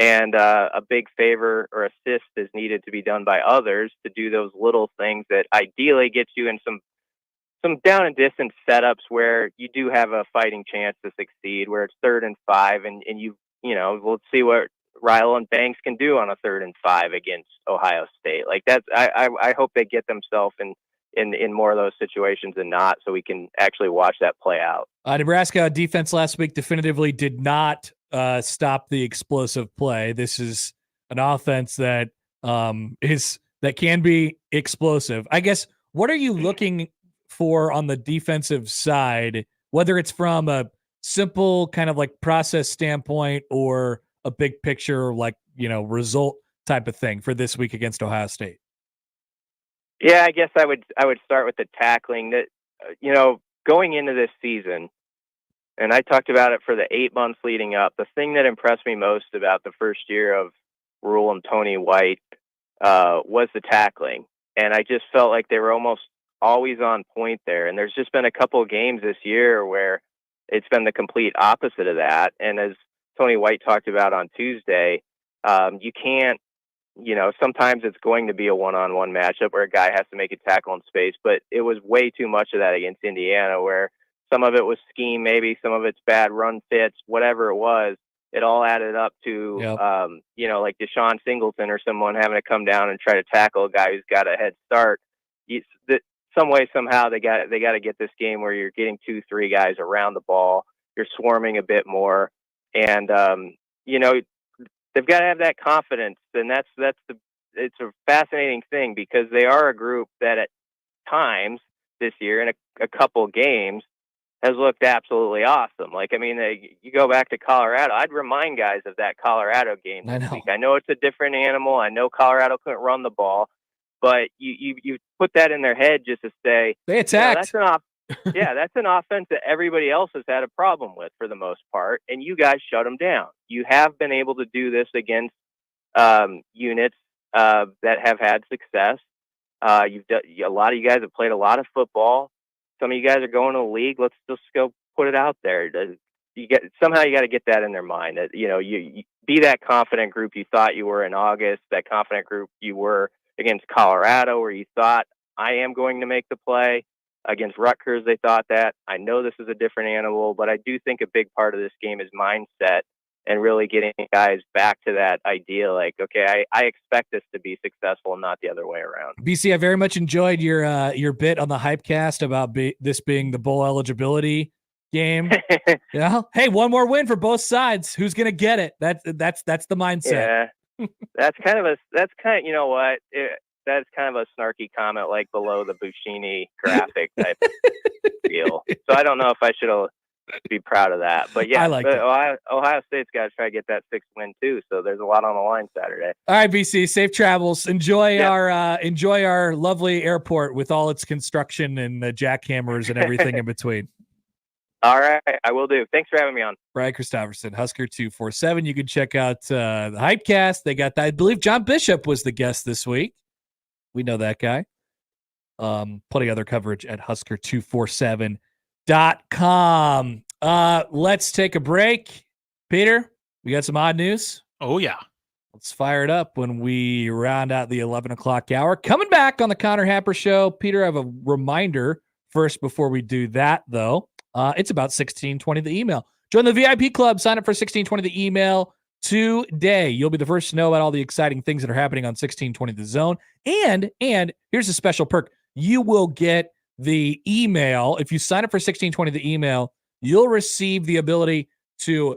And a big favor or assist is needed to be done by others to do those little things that ideally get you in some down and distance setups where you do have a fighting chance to succeed, where it's 3rd and 5, and we'll see what Raiola and Banks can do on a 3rd and 5 against Ohio State. Like that's, I hope they get themselves in more of those situations than not, so we can actually watch that play out. Nebraska defense last week definitively did not stop the explosive play. This is an offense that can be explosive. I guess, what are you looking for on the defensive side, whether it's from a simple kind of like process standpoint or a big picture, like, result type of thing for this week against Ohio State? Yeah, I guess I would start with the tackling. That going into this season, and I talked about it for the 8 months leading up, the thing that impressed me most about the first year of Rule and Tony White was the tackling. And I just felt like they were almost always on point there. And there's just been a couple of games this year where it's been the complete opposite of that. And as Tony White talked about on Tuesday, you can't, sometimes it's going to be a one-on-one matchup where a guy has to make a tackle in space, but it was way too much of that against Indiana, where some of it was scheme, maybe some of it's bad run fits, whatever it was. It all added up to, like Deshaun Singleton or someone having to come down and try to tackle a guy who's got a head start. Some way, somehow, they got to get this game where you're getting 2-3 guys around the ball, you're swarming a bit more, and they've got to have that confidence. And it's a fascinating thing, because they are a group that at times this year in a couple games has looked absolutely awesome. Like, I mean, you go back to Colorado, I'd remind guys of that Colorado game this week. I know it's a different animal. I know Colorado couldn't run the ball, but you put that in their head just to say, they attacked. That's an offense that everybody else has had a problem with for the most part, and you guys shut them down. You have been able to do this against units that have had success. A lot of you guys have played a lot of football. Some of you guys are going to the league. Let's just go put it out there. You got to get that in their mind, that you be that confident group you thought you were in August, that confident group you were against Colorado, where you thought, I am going to make the play. Against Rutgers, they thought that. I know this is a different animal, but I do think a big part of this game is mindset and really getting guys back to that idea, like, okay, I expect this to be successful and not the other way around. BC, I very much enjoyed your bit on the Hypecast about this being the bowl eligibility game. Hey, one more win for both sides. Who's gonna get it? That's the mindset. Yeah, that's kind of you know what. That's kind of a snarky comment, like below the Buscini graphic type deal. So I don't know if I should be proud of that, but yeah, Ohio State's got to try to get that 6th win too. So there's a lot on the line Saturday. All right, BC, safe travels. Enjoy our lovely airport with all its construction and the jackhammers and everything in between. All right, I will do. Thanks for having me on. Brian Christopherson, Husker 247. You can check out the Hypecast. They got that. I believe John Bishop was the guest this week. We know that guy. Plenty of other coverage at Husker247.com. Let's take a break. Peter, we got some odd news. Oh, yeah. Let's fire it up when we round out the 11 o'clock hour. Coming back on the Connor Happer Show. Peter, I have a reminder first before we do that, though. It's about 1620 the email. Join the VIP club. Sign up for 1620 the email today. You'll be the first to know about all the exciting things that are happening on 1620 The Zone. And here's a special perk. You will get the email. If you sign up for 1620 the email, you'll receive the ability to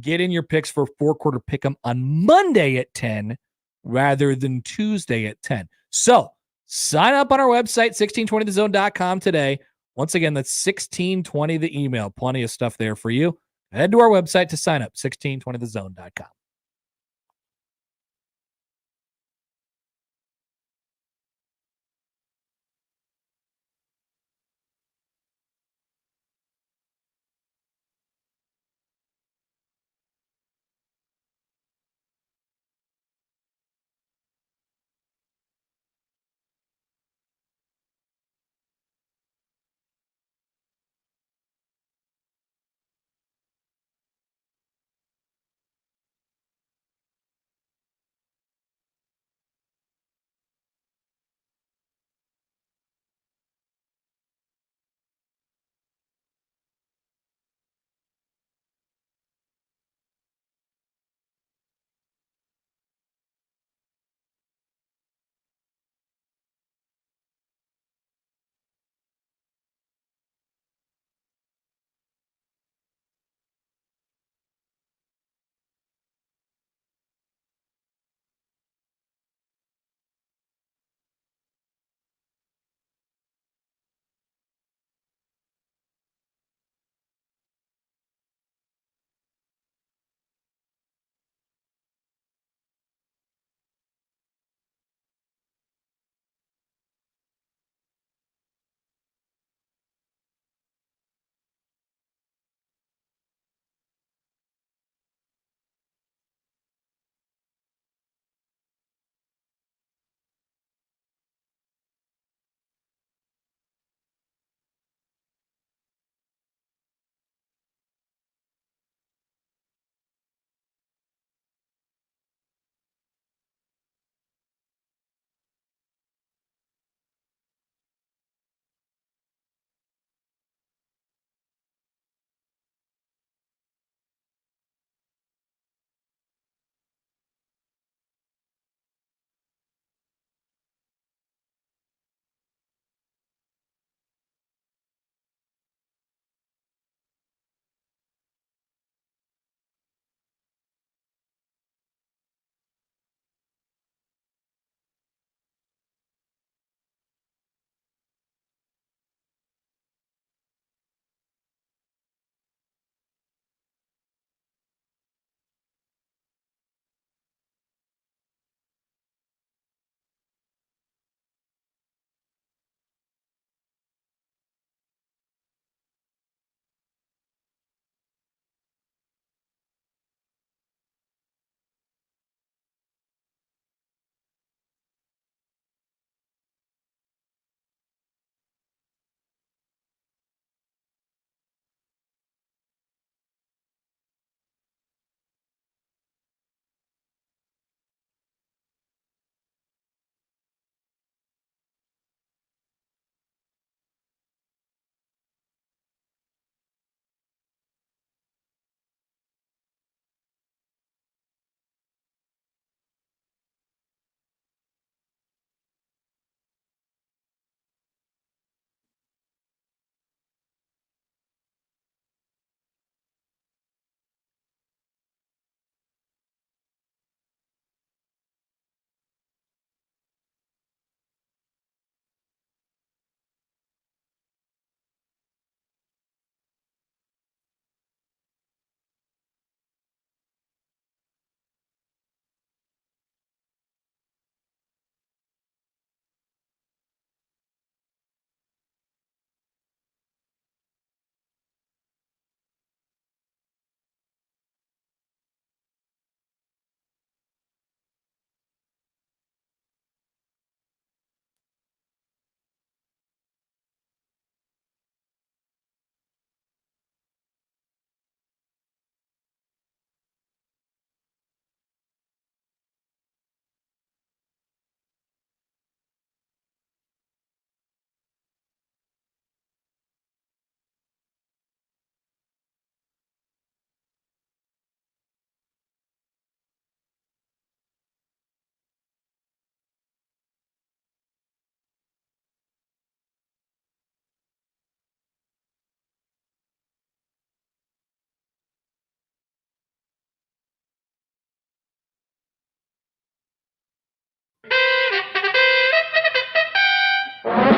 get in your picks for 4-quarter pick'em on Monday at 10 rather than Tuesday at 10. So sign up on our website, 1620thezone.com today. Once again, that's 1620 the email. Plenty of stuff there for you. Head to our website to sign up, 1620thezone.com.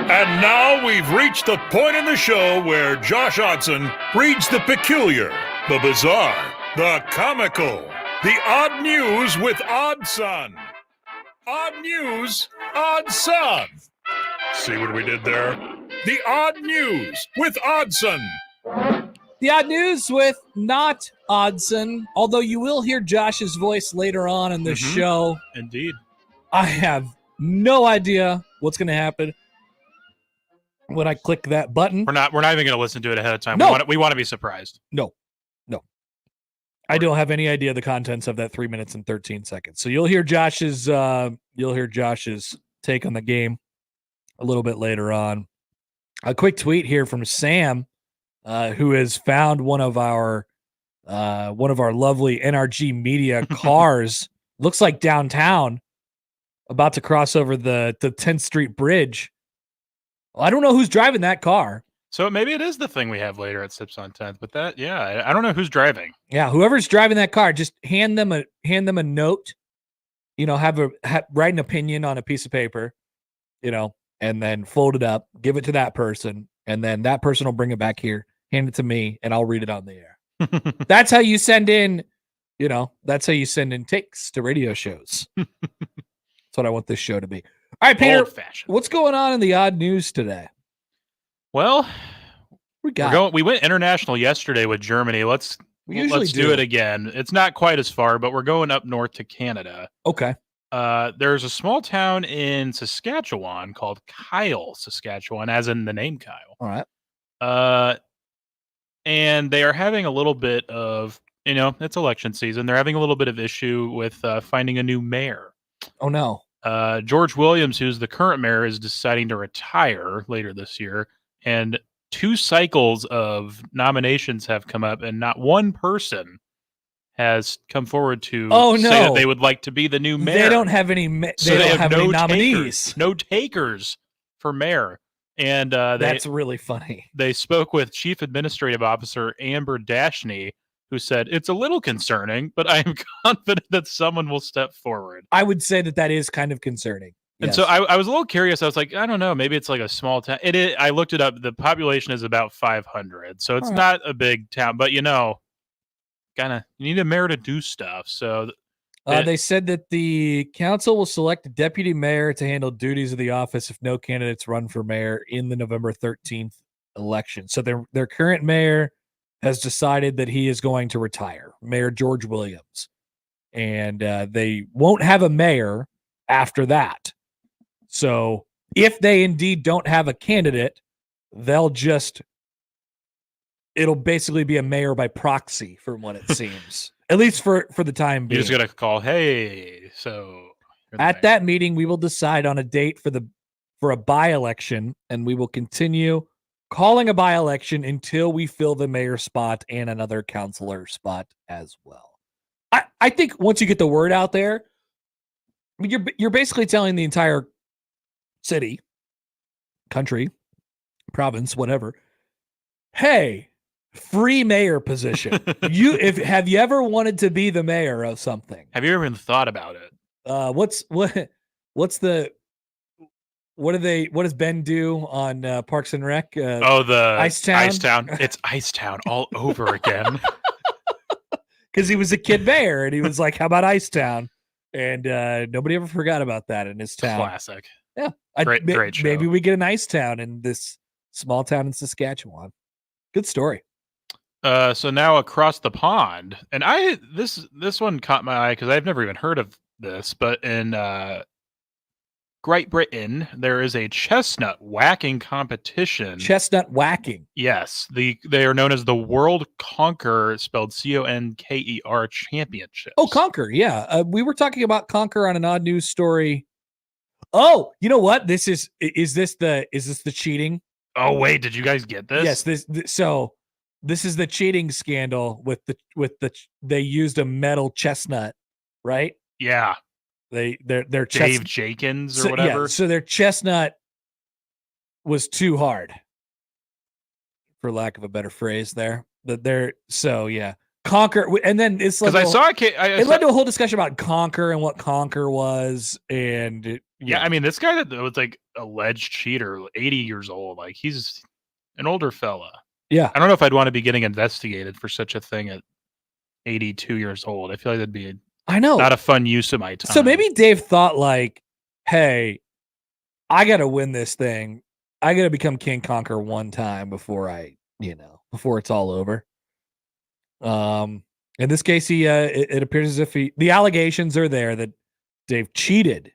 And now we've reached the point in the show where Josh Odson reads the peculiar, The bizarre, the comical, the odd news with Odd Son. Odd news, Odd Son. See what we did there? The odd news with Oddson. The odd news with not Oddson, although you will hear Josh's voice later on in the show. Indeed. I have no idea what's going to happen when I click that button. We're not even going to listen to it ahead of time. No. We want to be surprised. No. I don't have any idea the contents of that 3 minutes and 13 seconds. So you'll hear Josh's take on the game a little bit later on. A quick tweet here from Sam, who has found one of our lovely NRG media cars. Looks like downtown, about to cross over the 10th Street Bridge. Well, I don't know who's driving that car. So maybe it is the thing we have later at Sips on 10th, but I don't know who's driving. Yeah, whoever's driving that car, just hand them a note. Write an opinion on a piece of paper, and then fold it up, give it to that person, and then that person will bring it back here, hand it to me, and I'll read it on the air. That's how you send in, takes to radio shows. That's what I want this show to be. All right, Peter, what's going on in the odd news today? Well, we went international yesterday with Germany. Let's do it again. It's not quite as far, but we're going up north to Canada. Okay. There's a small town in Saskatchewan called Kyle, Saskatchewan, as in the name Kyle. All right. And they are having a little bit of, it's election season. They're having a little bit of issue with finding a new mayor. Oh, no. George Williams, who's the current mayor, is deciding to retire later this year. And 2 cycles of nominations have come up, and not one person has come forward to say that they would like to be the new mayor. They don't have any. They don't have any nominees. No takers for mayor. And that's really funny. They spoke with Chief Administrative Officer Amber Dashney, who said, "It's a little concerning, but I am confident that someone will step forward." I would say that is kind of concerning. And so I was a little curious. I was like, I don't know, maybe it's like a small town. It is. I looked it up. The population is about 500, so it's not a big town. But you need a mayor to do stuff. So they said that the council will select a deputy mayor to handle duties of the office if no candidates run for mayor in the November 13th election. So their current mayor has decided that he is going to retire, Mayor George Williams, and they won't have a mayor after that. So if they indeed don't have a candidate, it'll basically be a mayor by proxy from what it seems, at least for the time being. You just got to call, hey, so at that meeting, we will decide on a date for a by-election, and we will continue calling a by-election until we fill the mayor spot and another councilor spot as well. I think once you get the word out there, you're basically telling the entire city, country, province, whatever, hey, free mayor position. Have you ever wanted to be the mayor of something? Have you ever even thought about it? What does Ben do on Parks and Rec? The Ice Town. Ice Town. It's Ice Town all over again. Because he was a kid mayor and he was like, how about Ice Town? And nobody ever forgot about that in his town. Classic. Yeah. Great show. Maybe we get an Ice Town in this small town in Saskatchewan. Good story. So now across the pond, and this one caught my eye because I've never even heard of this, but in Great Britain, there is a chestnut whacking competition. Chestnut whacking. Yes. They are known as the World Conquer, spelled Conker Championships. Oh, Conquer. Yeah. We were talking about Conquer on an odd news story. Oh, you know what? Is this the cheating? Oh, wait, did you guys get this? Yes. This is the cheating scandal with they used a metal chestnut, right? Yeah. Their Dave Jenkins or whatever. Yeah, so their chestnut was too hard, for lack of a better phrase there. Conquer, and then it's like it led to a whole discussion about Conquer and what Conquer was, and I mean, this guy that was like alleged cheater, 80 years old, like he's an older fella. Yeah. I don't know if I'd want to be getting investigated for such a thing at 82 years old. I feel like that'd be not a fun use of my time. So maybe Dave thought like, hey, I got to win this thing. I got to become King Conquer one time before before it's all over. In this case, it appears as if the allegations are there that Dave cheated.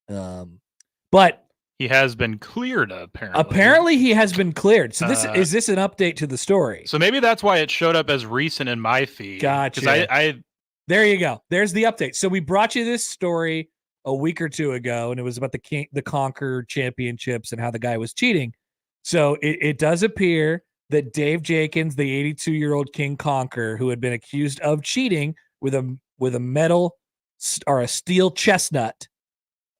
But he has been cleared, apparently. Apparently, he has been cleared. So is this an update to the story? So maybe that's why it showed up as recent in my feed. Gotcha. Because there you go. There's the update. So we brought you this story a week or two ago, and it was about the Conquer Championships and how the guy was cheating. So it does appear that Dave Jenkins, the 82-year-old King Conquer, who had been accused of cheating with a metal or a steel chestnut,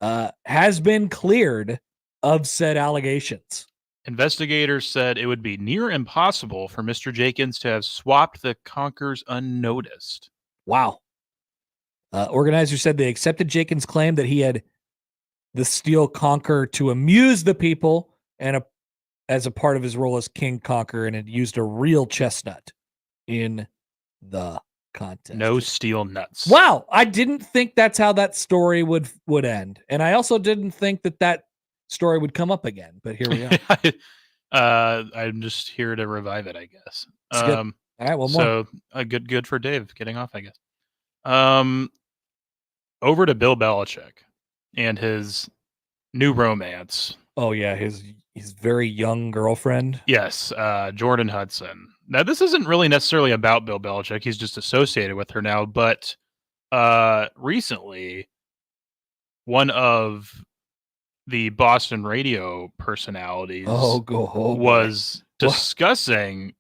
has been cleared of said allegations. Investigators said it would be near impossible for Mr. Jenkins to have swapped the Conquers unnoticed. Wow. Organizers said they accepted Jenkins' claim that he had the steel Conquer to amuse the people and as a part of his role as King Conquer, and had used a real chestnut in the contest. No steel nuts. Wow. I didn't think that's how that story would end. And I also didn't think that story would come up again, but here we are. I'm just here to revive it, I guess. Good. All right, well, more. So good for Dave getting off, I guess. Over to Bill Belichick and his new romance. Oh yeah, his very young girlfriend. Yes, Jordan Hudson. Now, this isn't really necessarily about Bill Belichick. He's just associated with her now. But recently, one of the Boston radio personalities was discussing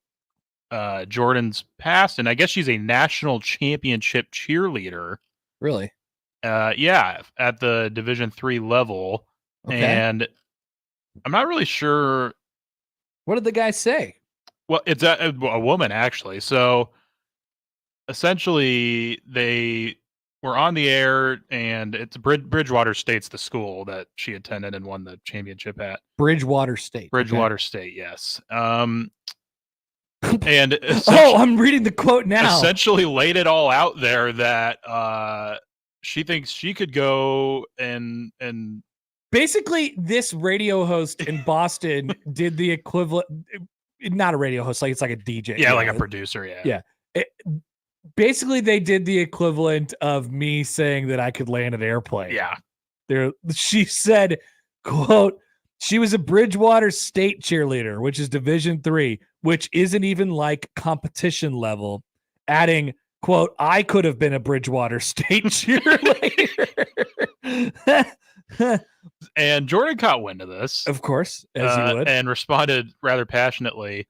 Jordan's past. And I guess she's a national championship cheerleader. Really? Yeah, at the Division III level. Okay. And I'm not really sure. What did the guy say? Well, it's a woman, actually. So essentially, they were on the air, and it's Bridgewater State's the school that she attended and won the championship at. Bridgewater State. Bridgewater State, yes. And I'm reading the quote now. Essentially laid it all out there that she thinks she could go and basically, this radio host in Boston did the equivalent. Not a radio host, it's like a DJ. Yeah, like a producer. Yeah. Basically, they did the equivalent of me saying that I could land an airplane. Yeah. She said, quote, she was a Bridgewater State cheerleader, which is Division III, which isn't even like competition level, adding, quote, I could have been a Bridgewater State cheerleader. And Jordan caught wind of this. Of course, as you would. And responded rather passionately,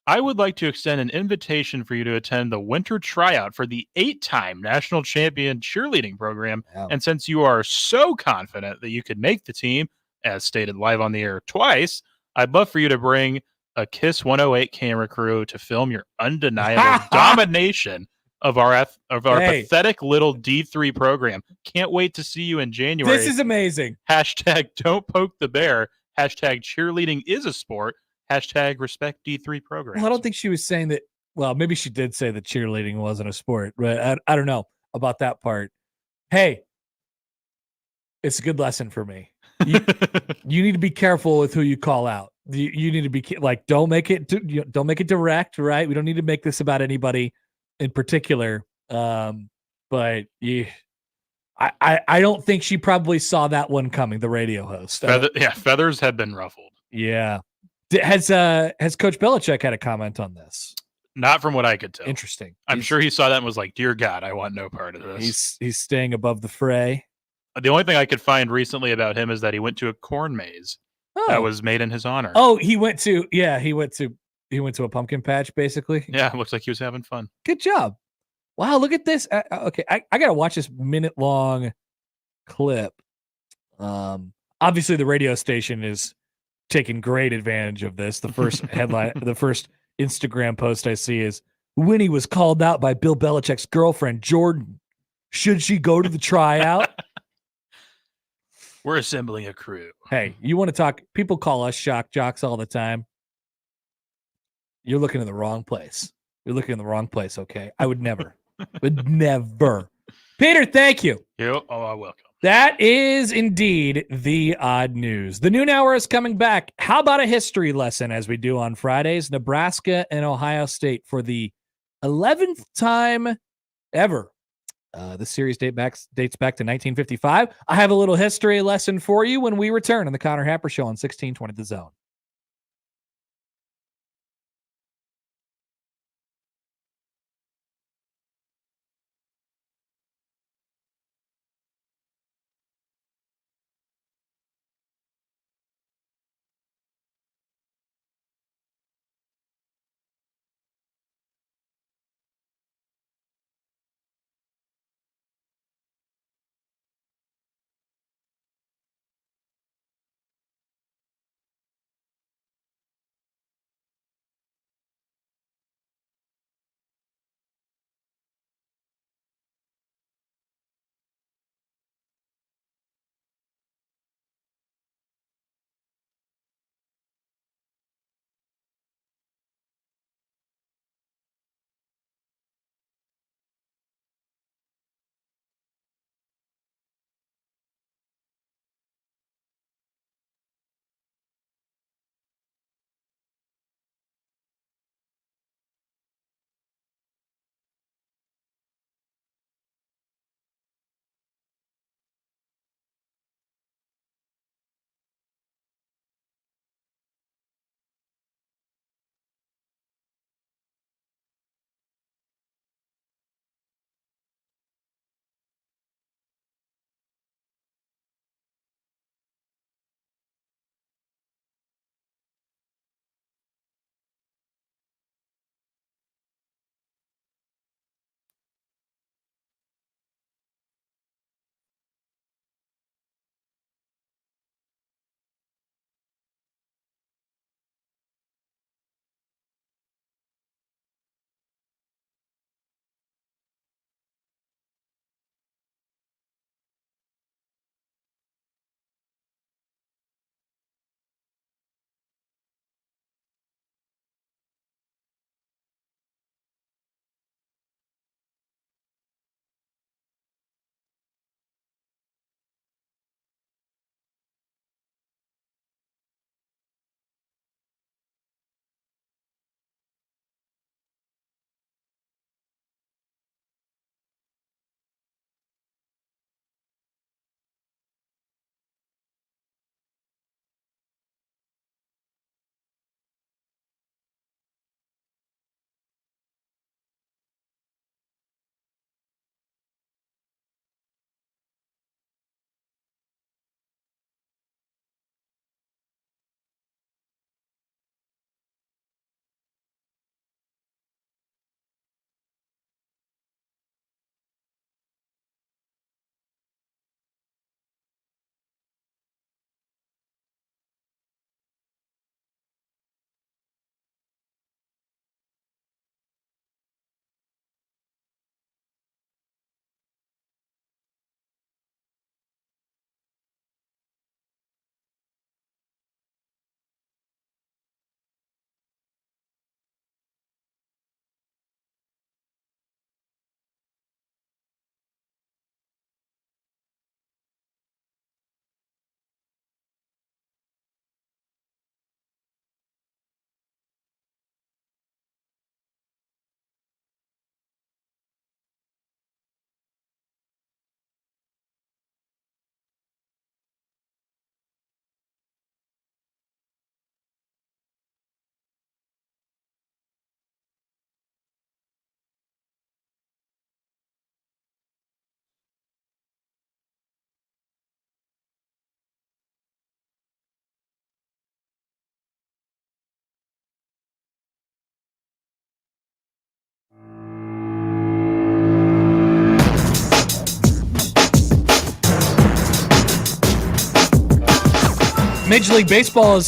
I would like to extend an invitation for you to attend the winter tryout for the 8-time national champion cheerleading program. Wow. And since you are so confident that you could make the team, as stated live on the air twice, I'd love for you to bring a KISS 108 camera crew to film your undeniable domination of our pathetic little D3 program. Can't wait to see you in January. This is amazing. Hashtag don't poke the bear. Hashtag cheerleading is a sport. Hashtag respect D3 program. Well, I don't think she was saying that. Well, maybe she did say that cheerleading wasn't a sport, but I don't know about that part. Hey, it's a good lesson for me. You need to be careful with who you call out. You need to be like, don't make it direct, right? We don't need to make this about anybody in particular. But I don't think she probably saw that one coming. The radio host, feathers have been ruffled. Yeah. Has Coach Belichick had a comment on this? Not from what I could tell. Interesting. I'm sure he saw that and was like, "Dear God, I want no part of this." He's staying above the fray. The only thing I could find recently about him is that he went to a corn maze that was made in his honor. Oh, he went to a pumpkin patch, basically. Yeah, looks like he was having fun. Good job. Wow, look at this. Okay, I gotta watch this minute-long clip. Obviously, the radio station is taking great advantage of this. The first headline, the first Instagram post I see is, Winnie was called out by Bill Belichick's girlfriend, Jordan. Should she go to the tryout? We're assembling a crew. Hey, you want to talk? People call us shock jocks all the time. You're looking in the wrong place. You're looking in the wrong place, okay? I would never. would never. Peter, thank you. Oh, welcome. That is indeed the odd news. The noon hour is coming back. How about a history lesson as we do on Fridays? Nebraska and Ohio State for the 11th time ever. The series dates back to 1955. I have a little history lesson for you when we return on the Connor Happer Show on 1620 The Zone. Major League Baseball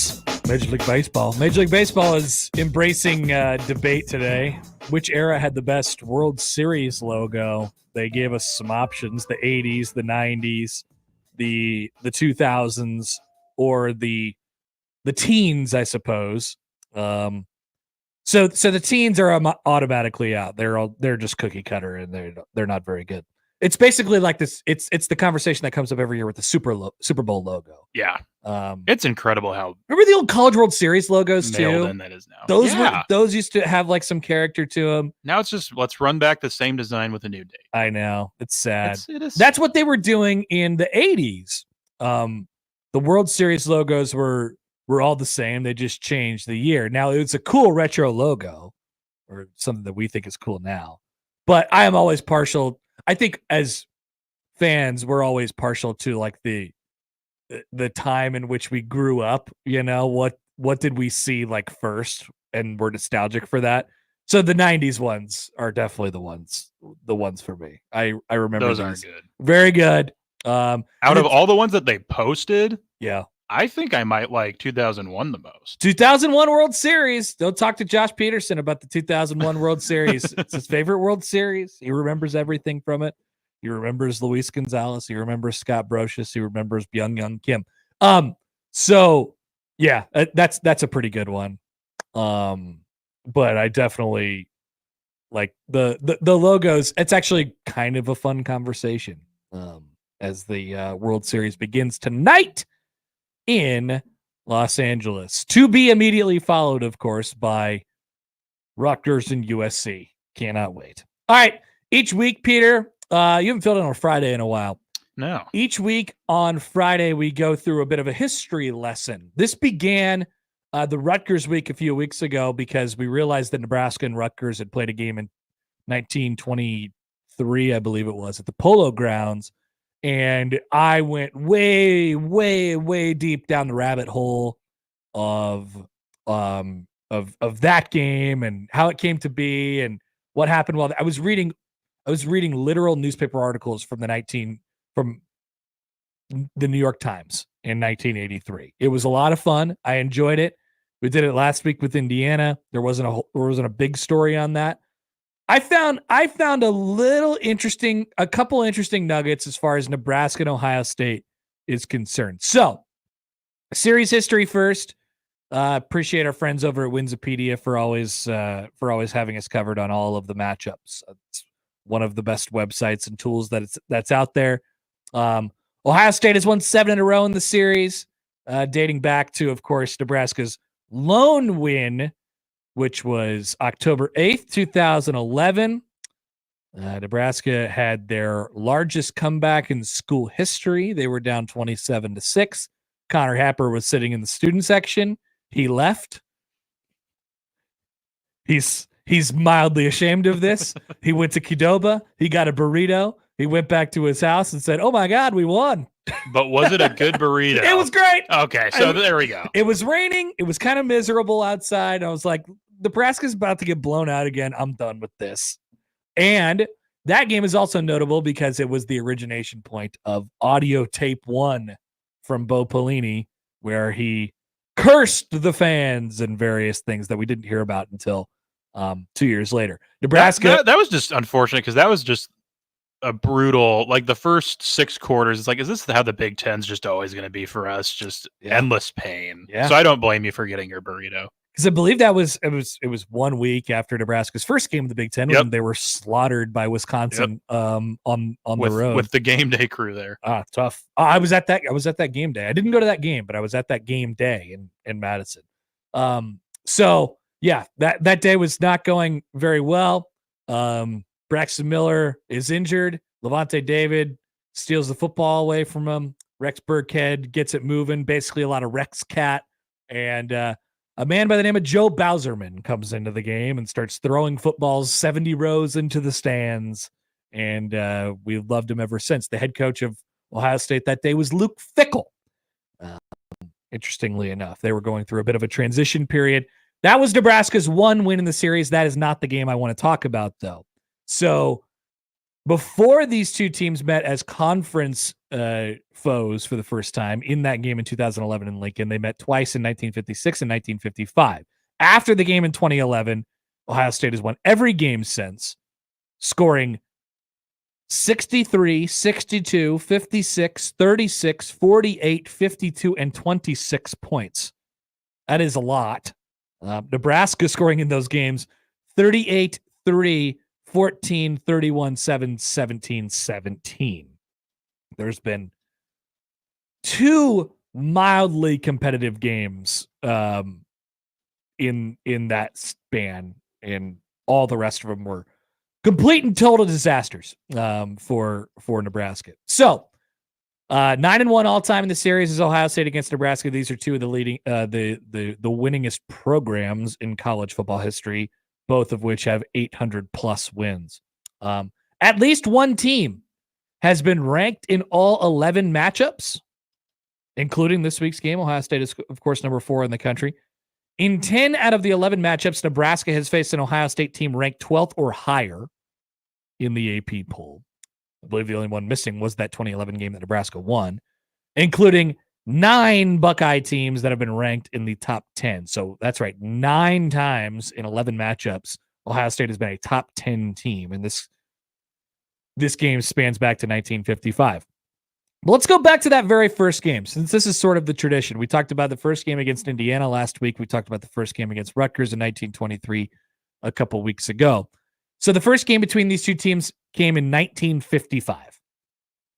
is embracing debate today. Which era had the best World Series logo? They gave us some options: the 80s, the 90s, the 2000s, or the teens, I suppose. So the teens are automatically out. They're just cookie cutter, and they're not very good. It's basically like this. It's the conversation that comes up every year with the Super Bowl logo. Yeah, it's incredible how remember the old College World Series logos too. In that is now. Those used to have like some character to them. Now it's just let's run back the same design with a new date. I know, it's sad. It is. That's what they were doing in the 80s. The World Series logos were all the same. They just changed the year. Now it's a cool retro logo, or something that we think is cool now. But I am always partial. I think as fans, we're always partial to like the time in which we grew up. You know, what did we see like first, and we're nostalgic for that. So the 90s ones are definitely the ones for me. I remember those these. are good. Very good. Out of all the ones that they posted, yeah, I think I might like 2001 the most. 2001 World Series. Don't talk to Josh Peterson about the 2001 World Series. It's his favorite World Series. He remembers everything from it. He remembers Luis Gonzalez. He remembers Scott Brocious. He remembers Byung-Young Kim. So yeah, that's a pretty good one. But I definitely like the logos. It's actually kind of a fun conversation. As the World Series begins tonight in Los Angeles, to be immediately followed, of course, by Rutgers and USC. Cannot wait. All right. Each week, Peter, you haven't filled in on Friday in a while. No. Each week on Friday, we go through a bit of a history lesson. This began the Rutgers week a few weeks ago because we realized that Nebraska and Rutgers had played a game in 1923, I believe it was, at the Polo Grounds. And I went way, way, way deep down the rabbit hole of that game and how it came to be and what happened while I was reading literal newspaper articles from from the New York Times in 1983. It was a lot of fun. I enjoyed it. We did it last week with Indiana. There wasn't a big story on that. I found a couple interesting nuggets as far as Nebraska and Ohio State is concerned. So, series history first. Appreciate our friends over at Winsipedia for always having us covered on all of the matchups. It's one of the best websites and tools that's out there. Ohio State has won 7 in a row in the series, dating back to, of course, Nebraska's lone win, which was October 8th, 2011. Nebraska had their largest comeback in school history. They were down 27-6. Connor Happer was sitting in the student section. He left. He's mildly ashamed of this. He went to Qdoba. He got a burrito. He went back to his house and said, "Oh my God, we won." But was it a good burrito? It was great. Okay, so there we go. It was raining. It was kind of miserable outside. I was like, Nebraska's about to get blown out again. I'm done with this. And that game is also notable because it was the origination point of audio tape 1 from Bo Pelini, where he cursed the fans and various things that we didn't hear about until 2 years later. Nebraska. That was just unfortunate because that was just a brutal, like the first 6 quarters. It's like, is this how the Big Ten's just always going to be for us? Just endless pain. Yeah. So I don't blame you for getting your burrito. Because I believe it was 1 week after Nebraska's first game of the Big Ten when they were slaughtered by Wisconsin on the road with the game day crew there. Tough. I was at that game day. I didn't go to that game, but I was at that game day in Madison. So yeah, that day was not going very well. Braxton Miller is injured. Levante David steals the football away from him. Rex Burkhead gets it moving. Basically a lot of Rex cat and a man by the name of Joe Bowserman comes into the game and starts throwing footballs 70 rows into the stands. And we've loved him ever since. The head coach of Ohio State that day was Luke Fickell. Interestingly enough, they were going through a bit of a transition period. That was Nebraska's 1 win in the series. That is not the game I want to talk about, though. So before these two teams met as conference foes for the first time in that game in 2011 in Lincoln, they met twice in 1956 and 1955. After the game in 2011, Ohio State has won every game since, scoring 63, 62, 56, 36, 48, 52, and 26 points. That is a lot. Nebraska scoring in those games 38-3, 14, 31, 7, 17, 17. There's been 2 mildly competitive games in that span, and all the rest of them were complete and total disasters for Nebraska. So 9-1 all time in the series is Ohio State against Nebraska. These are 2 of the leading the winningest programs in college football history, both of which have 800 plus wins. At least one team has been ranked in all 11 matchups, including this week's game. Ohio State is, of course, number 4 in the country. In 10 out of the 11 matchups, Nebraska has faced an Ohio State team ranked 12th or higher in the AP poll. I believe the only one missing was that 2011 game that Nebraska won, including 9 Buckeye teams that have been ranked in the top 10. So that's right, 9 times in 11 matchups, Ohio State has been a top 10 team, and this game spans back to 1955. But let's go back to that very first game, since this is sort of the tradition. We talked about the first game against Indiana last week. We talked about the first game against Rutgers in 1923 a couple weeks ago. So the first game between these 2 teams came in 1955.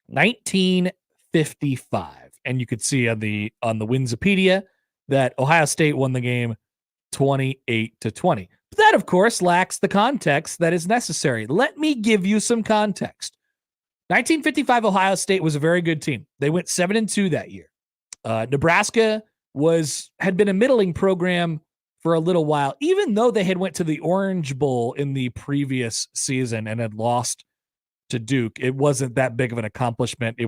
1955. And you could see on the Winsipedia that Ohio State won the game 28-20. But that, of course, lacks the context that is necessary. Let me give you some context. 1955 Ohio State was a very good team. They went 7-2 that year. Nebraska had been a middling program for a little while, even though they had went to the Orange Bowl in the previous season and had lost to Duke. It wasn't that big of an accomplishment.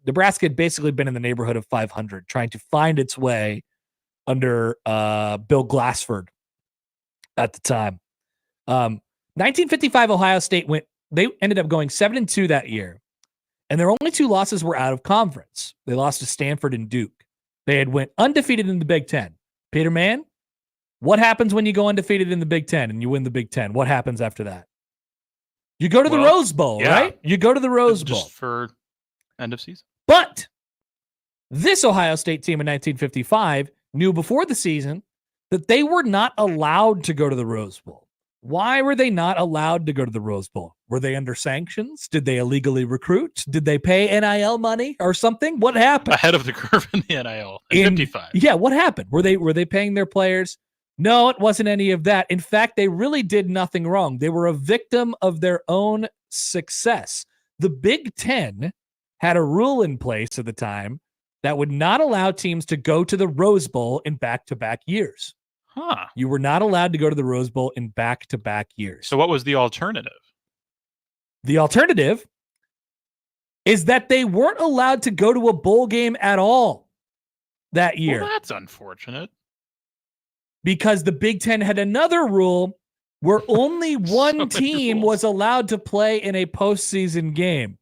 Nebraska had basically been in the neighborhood of 500, trying to find its way under Bill Glassford at the time. 1955 Ohio State they ended up going 7-2 that year. And their only 2 losses were out of conference. They lost to Stanford and Duke. They had went undefeated in the Big Ten. Peter Mann, what happens when you go undefeated in the Big Ten and you win the Big Ten? What happens after that? You go to the Rose Bowl, right? You go to the Rose Bowl. Just for end of season. But this Ohio State team in 1955 knew before the season that they were not allowed to go to the Rose Bowl. Why were they not allowed to go to the Rose Bowl? Were they under sanctions? Did they illegally recruit? Did they pay NIL money or something? What happened? Ahead of the curve in the NIL in 55. Yeah, what happened? Were they paying their players? No, it wasn't any of that. In fact, they really did nothing wrong. They were a victim of their own success. The Big Ten had a rule in place at the time that would not allow teams to go to the Rose Bowl in back-to-back years. Huh. You were not allowed to go to the Rose Bowl in back-to-back years. So what was the alternative? The alternative is that they weren't allowed to go to a bowl game at all that year. Well, that's unfortunate. Because the Big Ten had another rule where only one team was allowed to play in a postseason game.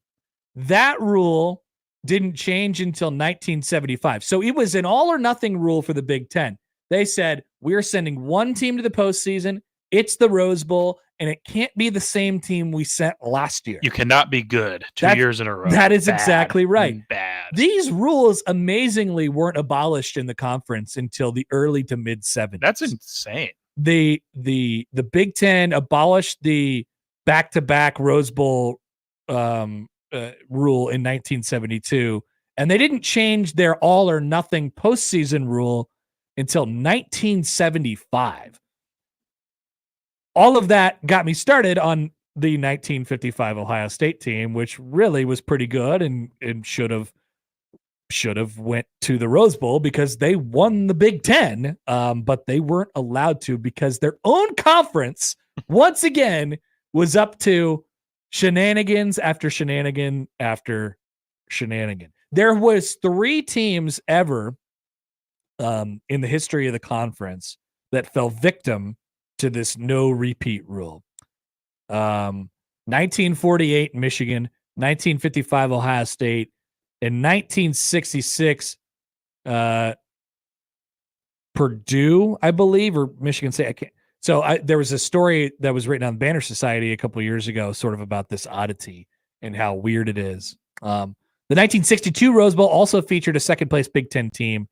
That rule didn't change until 1975. So it was an all-or-nothing rule for the Big Ten. They said, we're sending one team to the postseason. It's the Rose Bowl, and it can't be the same team we sent last year. You cannot be good 2 years in a row. That is exactly right. Bad. These rules amazingly weren't abolished in the conference until the early to mid 70s. That's insane. The Big Ten abolished the back-to-back Rose Bowl rule in 1972, and they didn't change their all-or-nothing postseason rule until 1975. All of that got me started on the 1955 Ohio State team, which really was pretty good and should have went to the Rose Bowl because they won the Big Ten, but they weren't allowed to because their own conference, once again, was up to shenanigans after shenanigan after shenanigan. There was 3 teams ever in the history of the conference that fell victim to this no repeat rule. 1948 Michigan, 1955 Ohio State, and 1966 Purdue, I believe, or Michigan State. I can't. So there was a story that was written on Banner Society a couple of years ago, sort of about this oddity and how weird it is. The 1962 Rose Bowl also featured a second place Big Ten team,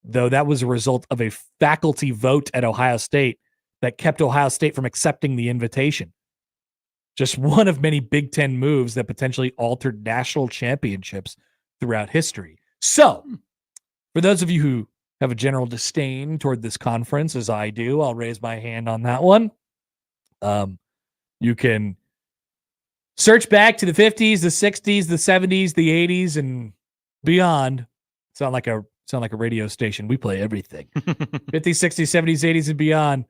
though that was a result of a faculty vote at Ohio State that kept Ohio State from accepting the invitation. Just one of many Big Ten moves that potentially altered national championships throughout history. So, for those of you who have a general disdain toward this conference, as I do, I'll raise my hand on that one. You can search back to the 50s, the 60s, the 70s, the 80s, and beyond. Sound like a radio station. We play everything. 50s, 60s, 70s, 80s, and beyond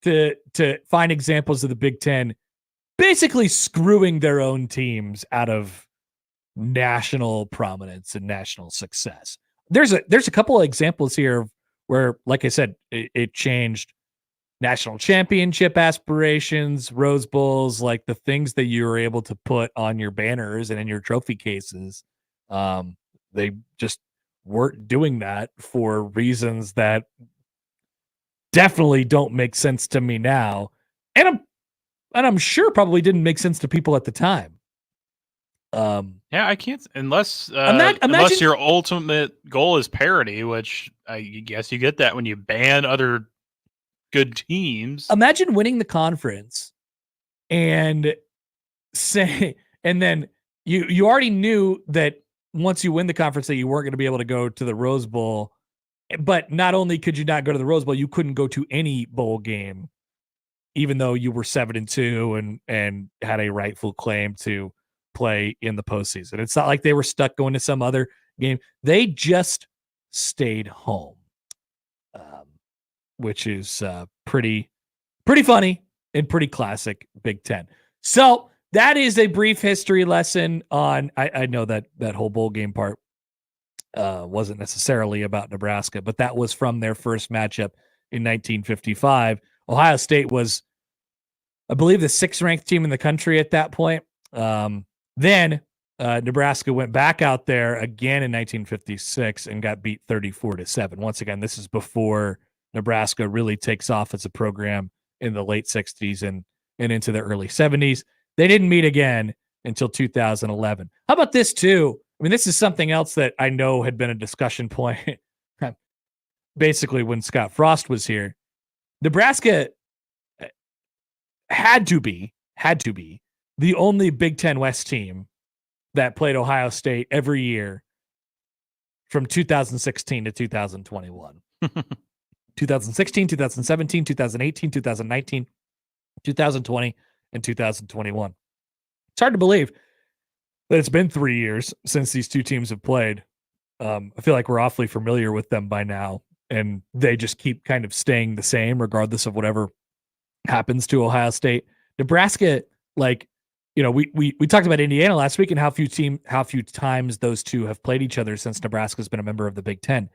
to find examples of the Big Ten basically screwing their own teams out of national prominence and national success. There's a couple of examples here where, like I said, it changed national championship aspirations, Rose Bowls, like the things that you were able to put on your banners and in your trophy cases. They just weren't doing that for reasons that definitely don't make sense to me now. And I'm sure probably didn't make sense to people at the time. Yeah, I can't unless unless your ultimate goal is parity, which I guess you get that when you ban other good teams. Imagine winning the conference and then you already knew that once you win the conference that you weren't going to be able to go to the Rose Bowl. But not only could you not go to the Rose Bowl, you couldn't go to any bowl game, even though you were 7-2 and had a rightful claim to play in the postseason. It's not like they were stuck going to some other game. They just stayed home, which is pretty funny and pretty classic Big Ten. So that is a brief history lesson on. I know that whole bowl game part wasn't necessarily about Nebraska, but that was from their first matchup in 1955. Ohio State was, I believe, the 6th ranked team in the country at that point. Then Nebraska went back out there again in 1956 and got beat 34-7. Once again, this is before Nebraska really takes off as a program in the late 60s and into the early 70s. They didn't meet again until 2011. How about this too? I mean, this is something else that I know had been a discussion point basically when Scott Frost was here. Nebraska had to be the only Big Ten West team that played Ohio State every year from 2016 to 2021. 2016, 2017, 2018, 2019, 2020, and 2021. It's hard to believe that it's been 3 years since these two teams have played. I feel like we're awfully familiar with them by now, and they just keep kind of staying the same regardless of whatever happens to Ohio State. Nebraska, like, you know, we talked about Indiana last week and how few times those two have played each other since Nebraska's been a member of the Big Ten.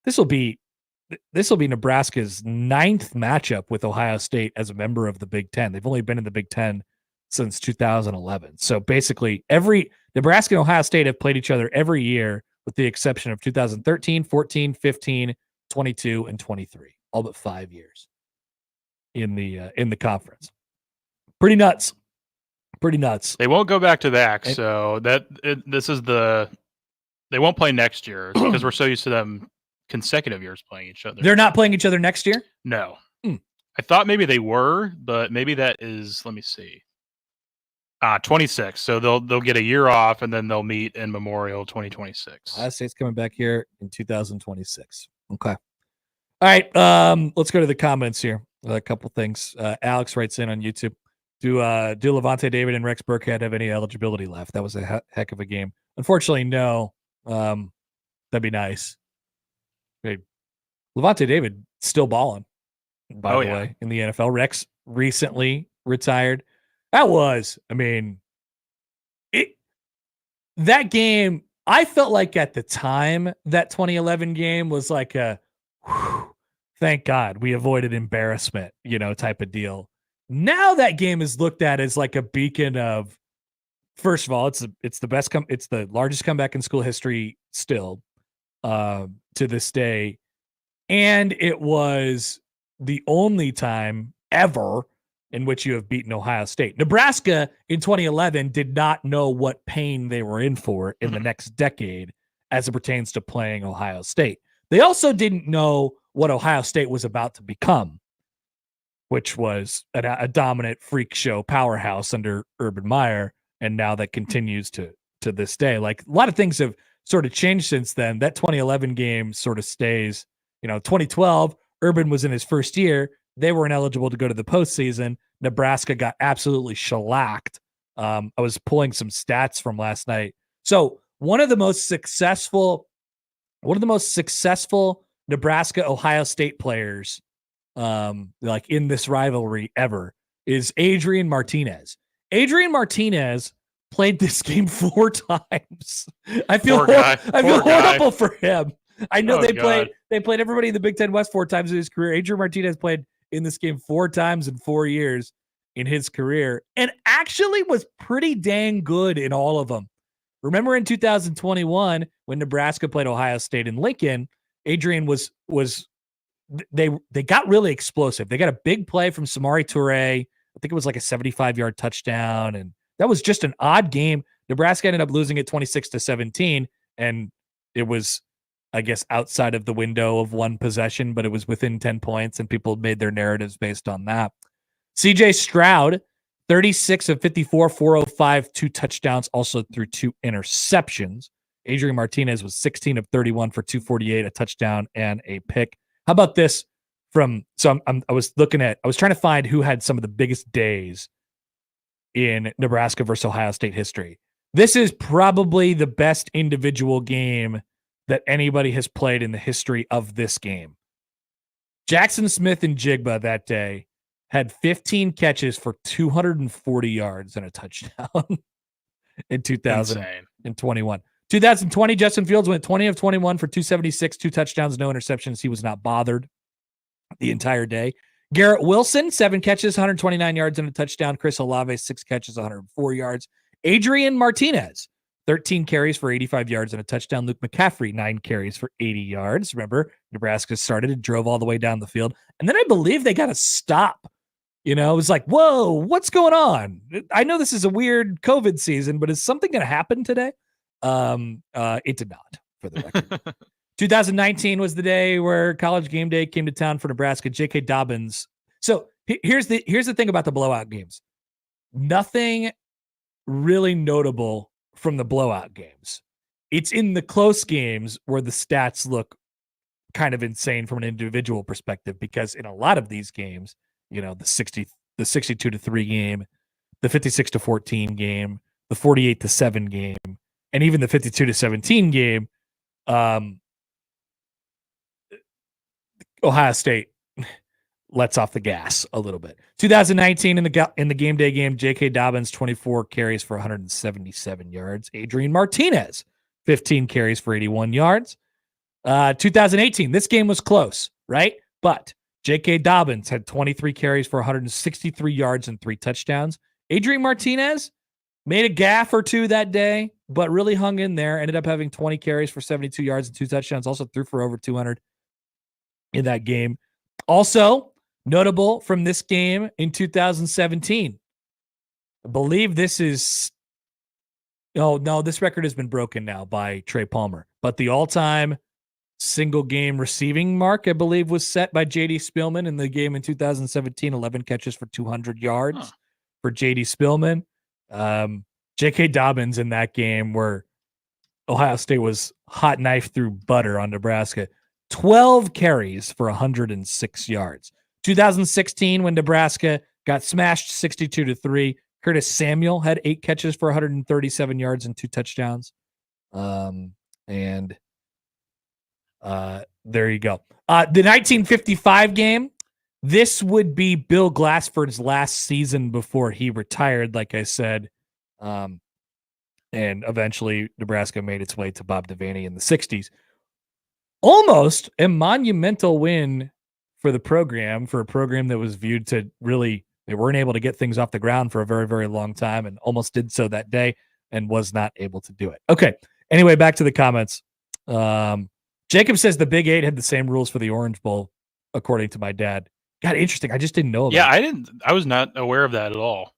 This will be Nebraska's 9th matchup with Ohio State as a member of the Big Ten. They've only been in the Big Ten since 2011. So basically every Nebraska and Ohio State have played each other every year with the exception of 2013, 14, 15, 22, and 23. All but 5 years in the conference. Pretty nuts. They won't go back to that. So they won't play next year because we're so used to them consecutive years playing each other. They're not playing each other next year? No. I thought maybe they were, but maybe that is, let me see. 26. So they'll get a year off and then they'll meet in Memorial 2026. Ohio State's coming back here in 2026. Okay. All right. Let's go to the comments here. A couple things. Alex writes in on YouTube. Do Levante David and Rex Burkhead have any eligibility left? That was a heck of a game. Unfortunately, no. That'd be nice. Great. Levante David still balling, by the way, in the NFL. Rex recently retired. That game, I felt like at the time, that 2011 game was like a, thank God we avoided embarrassment, type of deal. Now that game is looked at as like a beacon of, first of all, it's the largest comeback in school history still to this day. And it was the only time ever in which you have beaten Ohio State. Nebraska in 2011 did not know what pain they were in for in the next decade as it pertains to playing Ohio State. They also didn't know what Ohio State was about to become, which was a dominant freak show powerhouse under Urban Meyer, and now that continues to this day. Like, a lot of things have sort of changed since then. That 2011 game sort of stays. 2012, Urban was in his first year. They were ineligible to go to the postseason. Nebraska got absolutely shellacked. I was pulling some stats from last night. So one of the most successful Nebraska Ohio State players, like in this rivalry ever, is Adrian Martinez. Adrian Martinez played this game 4 times. I feel horrible for him. I know they played everybody in the Big Ten West 4 times in his career. Adrian Martinez played in this game 4 times in 4 years in his career, and actually was pretty dang good in all of them. Remember in 2021 when Nebraska played Ohio State in Lincoln, Adrian was they got really explosive. They got a big play from Samori Toure. I think it was like a 75-yard touchdown, and that was just an odd game. Nebraska ended up losing it 26-17, and it was, I guess, outside of the window of one possession, but it was within 10 points, and people made their narratives based on that. CJ Stroud, 36 of 54, 405, 2 touchdowns, also threw 2 interceptions. Adrian Martinez was 16 of 31 for 248, a touchdown and a pick. How about this I was trying to find who had some of the biggest days in Nebraska versus Ohio State history. This is probably the best individual game that anybody has played in the history of this game. Jackson Smith and Jigba that day had 15 catches for 240 yards and a touchdown in 2021. 2020, Justin Fields went 20 of 21 for 276, 2 touchdowns, no interceptions. He was not bothered the entire day. Garrett Wilson, 7 catches, 129 yards and a touchdown. Chris Olave, 6 catches, 104 yards. Adrian Martinez, 13 carries for 85 yards and a touchdown. Luke McCaffrey, 9 carries for 80 yards. Remember, Nebraska started and drove all the way down the field. And then I believe they got a stop. It was like, whoa, what's going on? I know this is a weird COVID season, but is something going to happen today? It did not, for the record. 2019 was the day where College Game Day came to town for Nebraska. J.K. Dobbins. So here's the thing about the blowout games. Nothing really notable from the blowout games. It's in the close games where the stats look kind of insane from an individual perspective, because in a lot of these games, the 62-3 game, the 56-14 game, the 48-7 game, and even the 52-17 game, Ohio State lets off the gas a little bit. 2019 in the game day game, J.K. Dobbins, 24 carries for 177 yards. Adrian Martinez, 15 carries for 81 yards. 2018, this game was close, right? But J.K. Dobbins had 23 carries for 163 yards and 3 touchdowns. Adrian Martinez made a gaffe or 2 that day, but really hung in there. Ended up having 20 carries for 72 yards and 2 touchdowns. Also threw for over 200 in that game. Also notable from this game in 2017. I believe this is... Oh, no, this record has been broken now by Trey Palmer. But the all-time single game receiving mark, I believe, was set by J.D. Spielman in the game in 2017. 11 catches for 200 yards for J.D. Spielman. J.K. Dobbins in that game where Ohio State was hot knife through butter on Nebraska. 12 carries for 106 yards. 2016, when Nebraska got smashed 62-3, Curtis Samuel had 8 catches for 137 yards and 2 touchdowns. There you go. The 1955 game, this would be Bill Glassford's last season before he retired, like I said. And eventually Nebraska made its way to Bob Devaney in the 60s. Almost a monumental win for the program, for a program that was viewed to really, they weren't able to get things off the ground for a very, very long time, and almost did so that day and was not able to do it. Okay. Anyway, back to the comments. Jacob says the Big 8 had the same rules for the Orange Bowl, according to my dad. God, interesting. I just didn't know about it. I was not aware of that at all.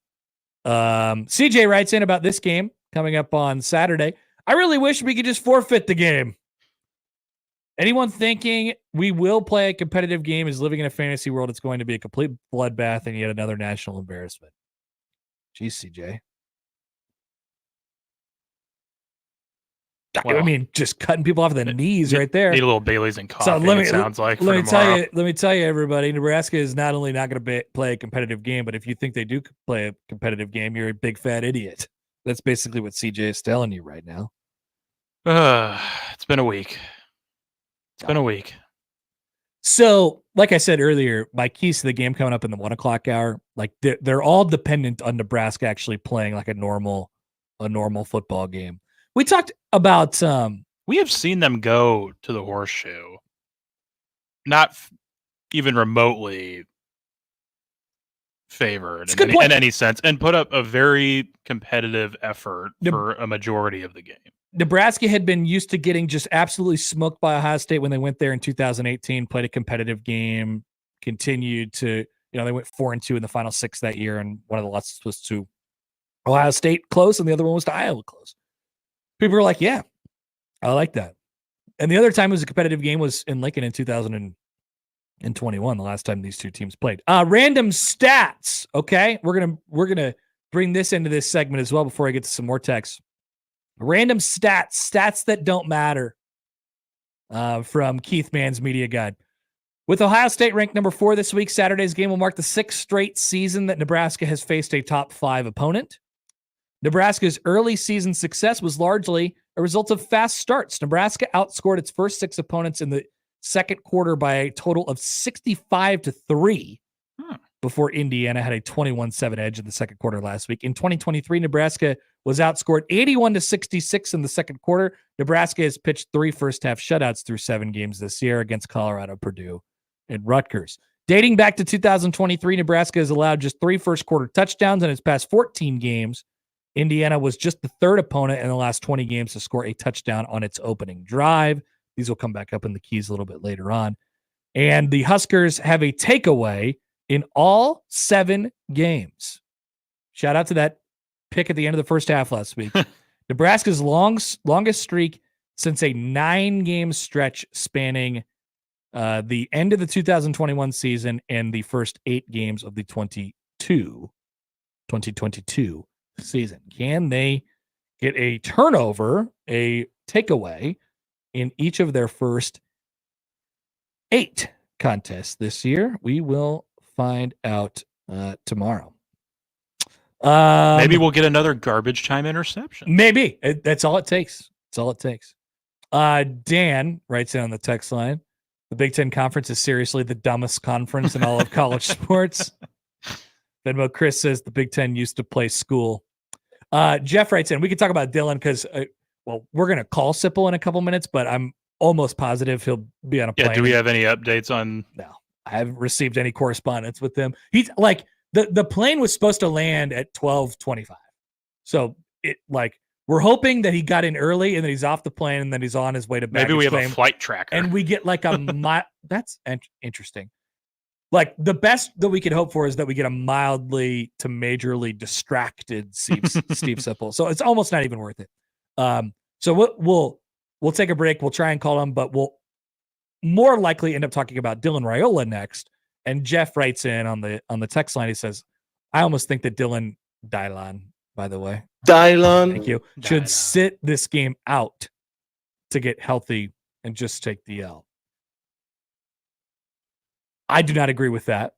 CJ writes in about this game coming up on Saturday. I really wish we could just forfeit the game. Anyone thinking we will play a competitive game is living in a fantasy world. It's going to be a complete bloodbath and yet another national embarrassment. Jeez, CJ. Well, I mean, just cutting people off at the knees right there. Need a little Bailey's and coffee. So It sounds like let tomorrow. me tell you, everybody. Nebraska is not only not going to play a competitive game, but if you think they do play a competitive game, you're a big fat idiot. That's basically what CJ is telling you right now. It's been a week. It's been a week. So, like I said earlier, my keys to the game coming up in the 1 o'clock hour, like they're all dependent on Nebraska actually playing like a normal football game. We talked about we have seen them go to the horseshoe, not even remotely favored in any sense, and put up a very competitive effort for a majority of the game. Nebraska had been used to getting just absolutely smoked by Ohio State when they went there in 2018, played a competitive game, continued to, they went 4-2 in the final 6 that year, and one of the losses was to Ohio State close, and the other one was to Iowa close. People were like, yeah, I like that. And the other time it was a competitive game was in Lincoln in 2021, the last time these two teams played. Random stats, okay? We're gonna bring this into this segment as well before I get to some more texts. Random stats that don't matter from Keith Mann's Media Guide. With Ohio State ranked number 4 this week, Saturday's game will mark the 6th straight season that Nebraska has faced a top 5 opponent. Nebraska's early season success was largely a result of fast starts. Nebraska outscored its first 6 opponents in the second quarter by a total of 65-3 before Indiana had a 21-7 edge in the second quarter last week. In 2023, Nebraska was outscored 81-66 in the second quarter. Nebraska has pitched 3 first-half shutouts through 7 games this year against Colorado, Purdue, and Rutgers. Dating back to 2023, Nebraska has allowed just 3 first-quarter touchdowns in its past 14 games. Indiana was just the 3rd opponent in the last 20 games to score a touchdown on its opening drive. These will come back up in the keys a little bit later on. And the Huskers have a takeaway in all 7 games. Shout out to that pick at the end of the first half last week. Nebraska's longest streak since a 9-game stretch spanning the end of the 2021 season and the first 8 games of the 2022 season. Can they get a turnover, a takeaway in each of their first 8 contests this year? We will find out tomorrow. Maybe we'll get another garbage time interception. Maybe. That's all it takes. That's all it takes. Dan writes in on the text line, the Big Ten Conference is seriously the dumbest conference in all of college sports. Venmo Chris says the Big Ten used to play school. Jeff writes in, we can talk about Dylan because, we're going to call Sipple in a couple minutes, but I'm almost positive he'll be on a plane. Yeah, do we have any updates on? No, I haven't received any correspondence with them. He's like, the plane was supposed to land at 12:25. So we're hoping that he got in early and that he's off the plane and that he's on his way to baggage Maybe we have claim. a flight tracker. And we get like that's interesting. Like the best that we could hope for is that we get a mildly to majorly distracted Steve Sipple. So it's almost not even worth it. So we'll take a break. We'll try and call him, but we'll more likely end up talking about Dylan Raiola next. And Jeff writes in on the text line. He says, "I almost think that Dylan Dylon, by the way, thank you, should sit this game out to get healthy and just take the L." I do not agree with that,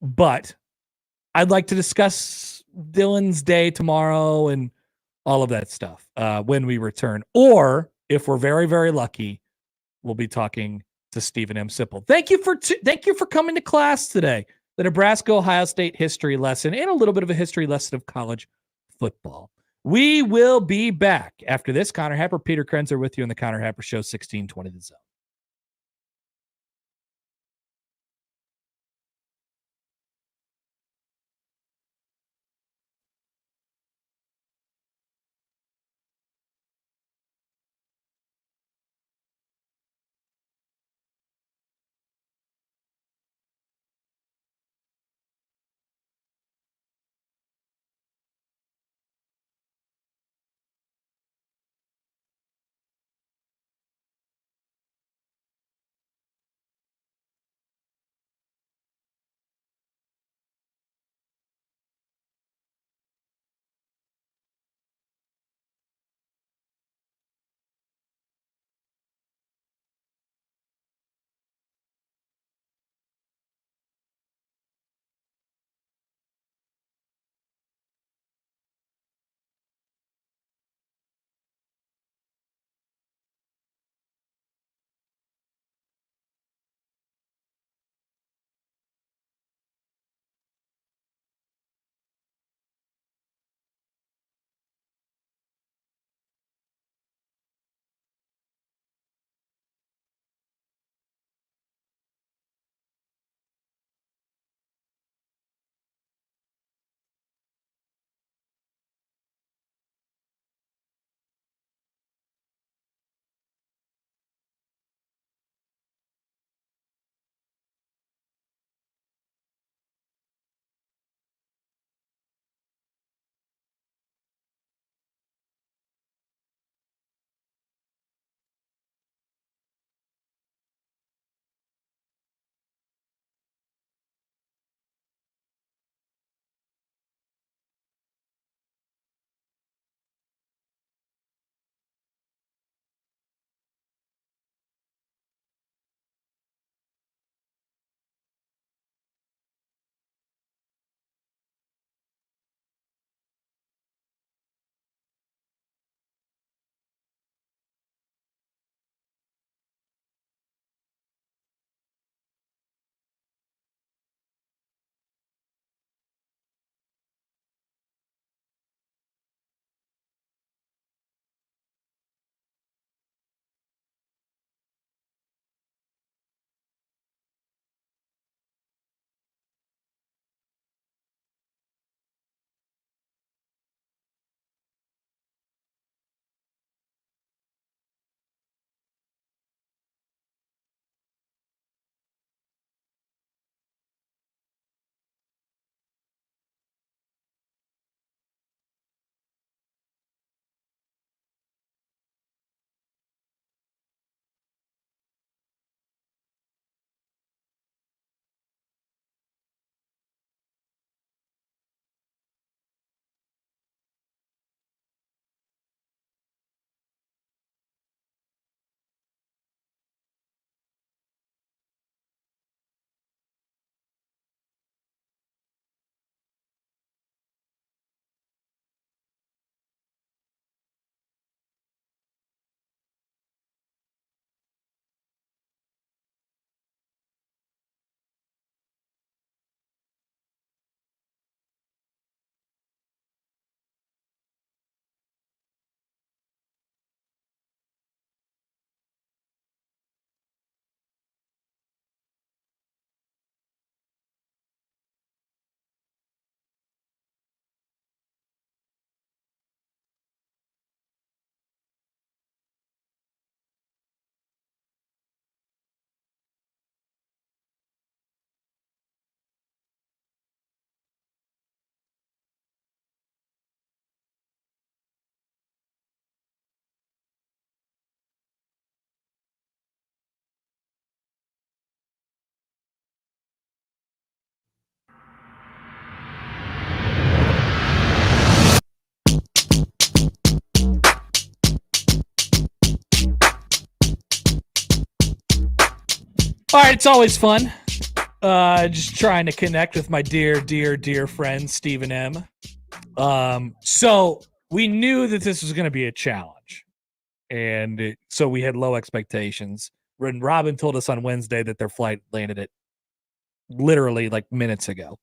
but I'd like to discuss Dylan's day tomorrow and all of that stuff when we return. Or if we're very, very lucky, we'll be talking to Stephen M. Sipple. Thank you for coming to class today. The Nebraska-Ohio State history lesson and a little bit of a history lesson of college football. We will be back after this. Connor Happer, Peter Krenzer with you on the Connor Happer Show, 1620 The Zone. All right, it's always fun. Just trying to connect with my dear friend Stephen M. So we knew that this was going to be a challenge, and so we had low expectations. When Robin told us on Wednesday that their flight landed at literally like minutes ago.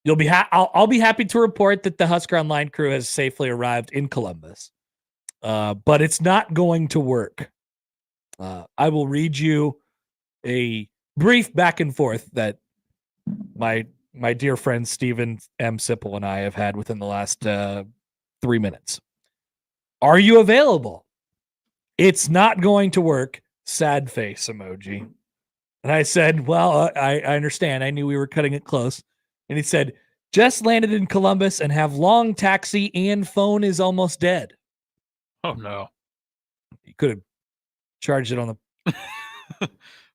You'll be I'll be happy to report that the Husker Online crew has safely arrived in Columbus, but it's not going to work. I will read you a brief back and forth that my dear friend Stephen M. Sipple and I have had within the last 3 minutes. Are you available? It's not going to work. Sad face emoji. And I said, well, I understand. I knew we were cutting it close. And he said, just landed in Columbus and have long taxi and phone is almost dead. Oh, no. You could have charged it on the...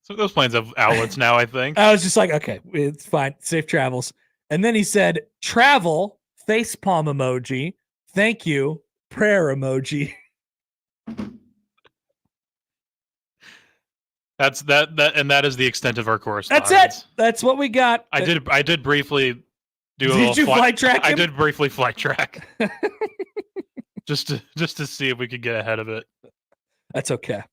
So those planes have outlets now, I think. I was just like, okay, it's fine. Safe travels. And then he said, travel, facepalm emoji, thank you, prayer emoji. That's and that is the extent of our correspondence. That's it. That's what we got. I did briefly do a Did little you flight track him? I did briefly flight track. just to see if we could get ahead of it. That's okay.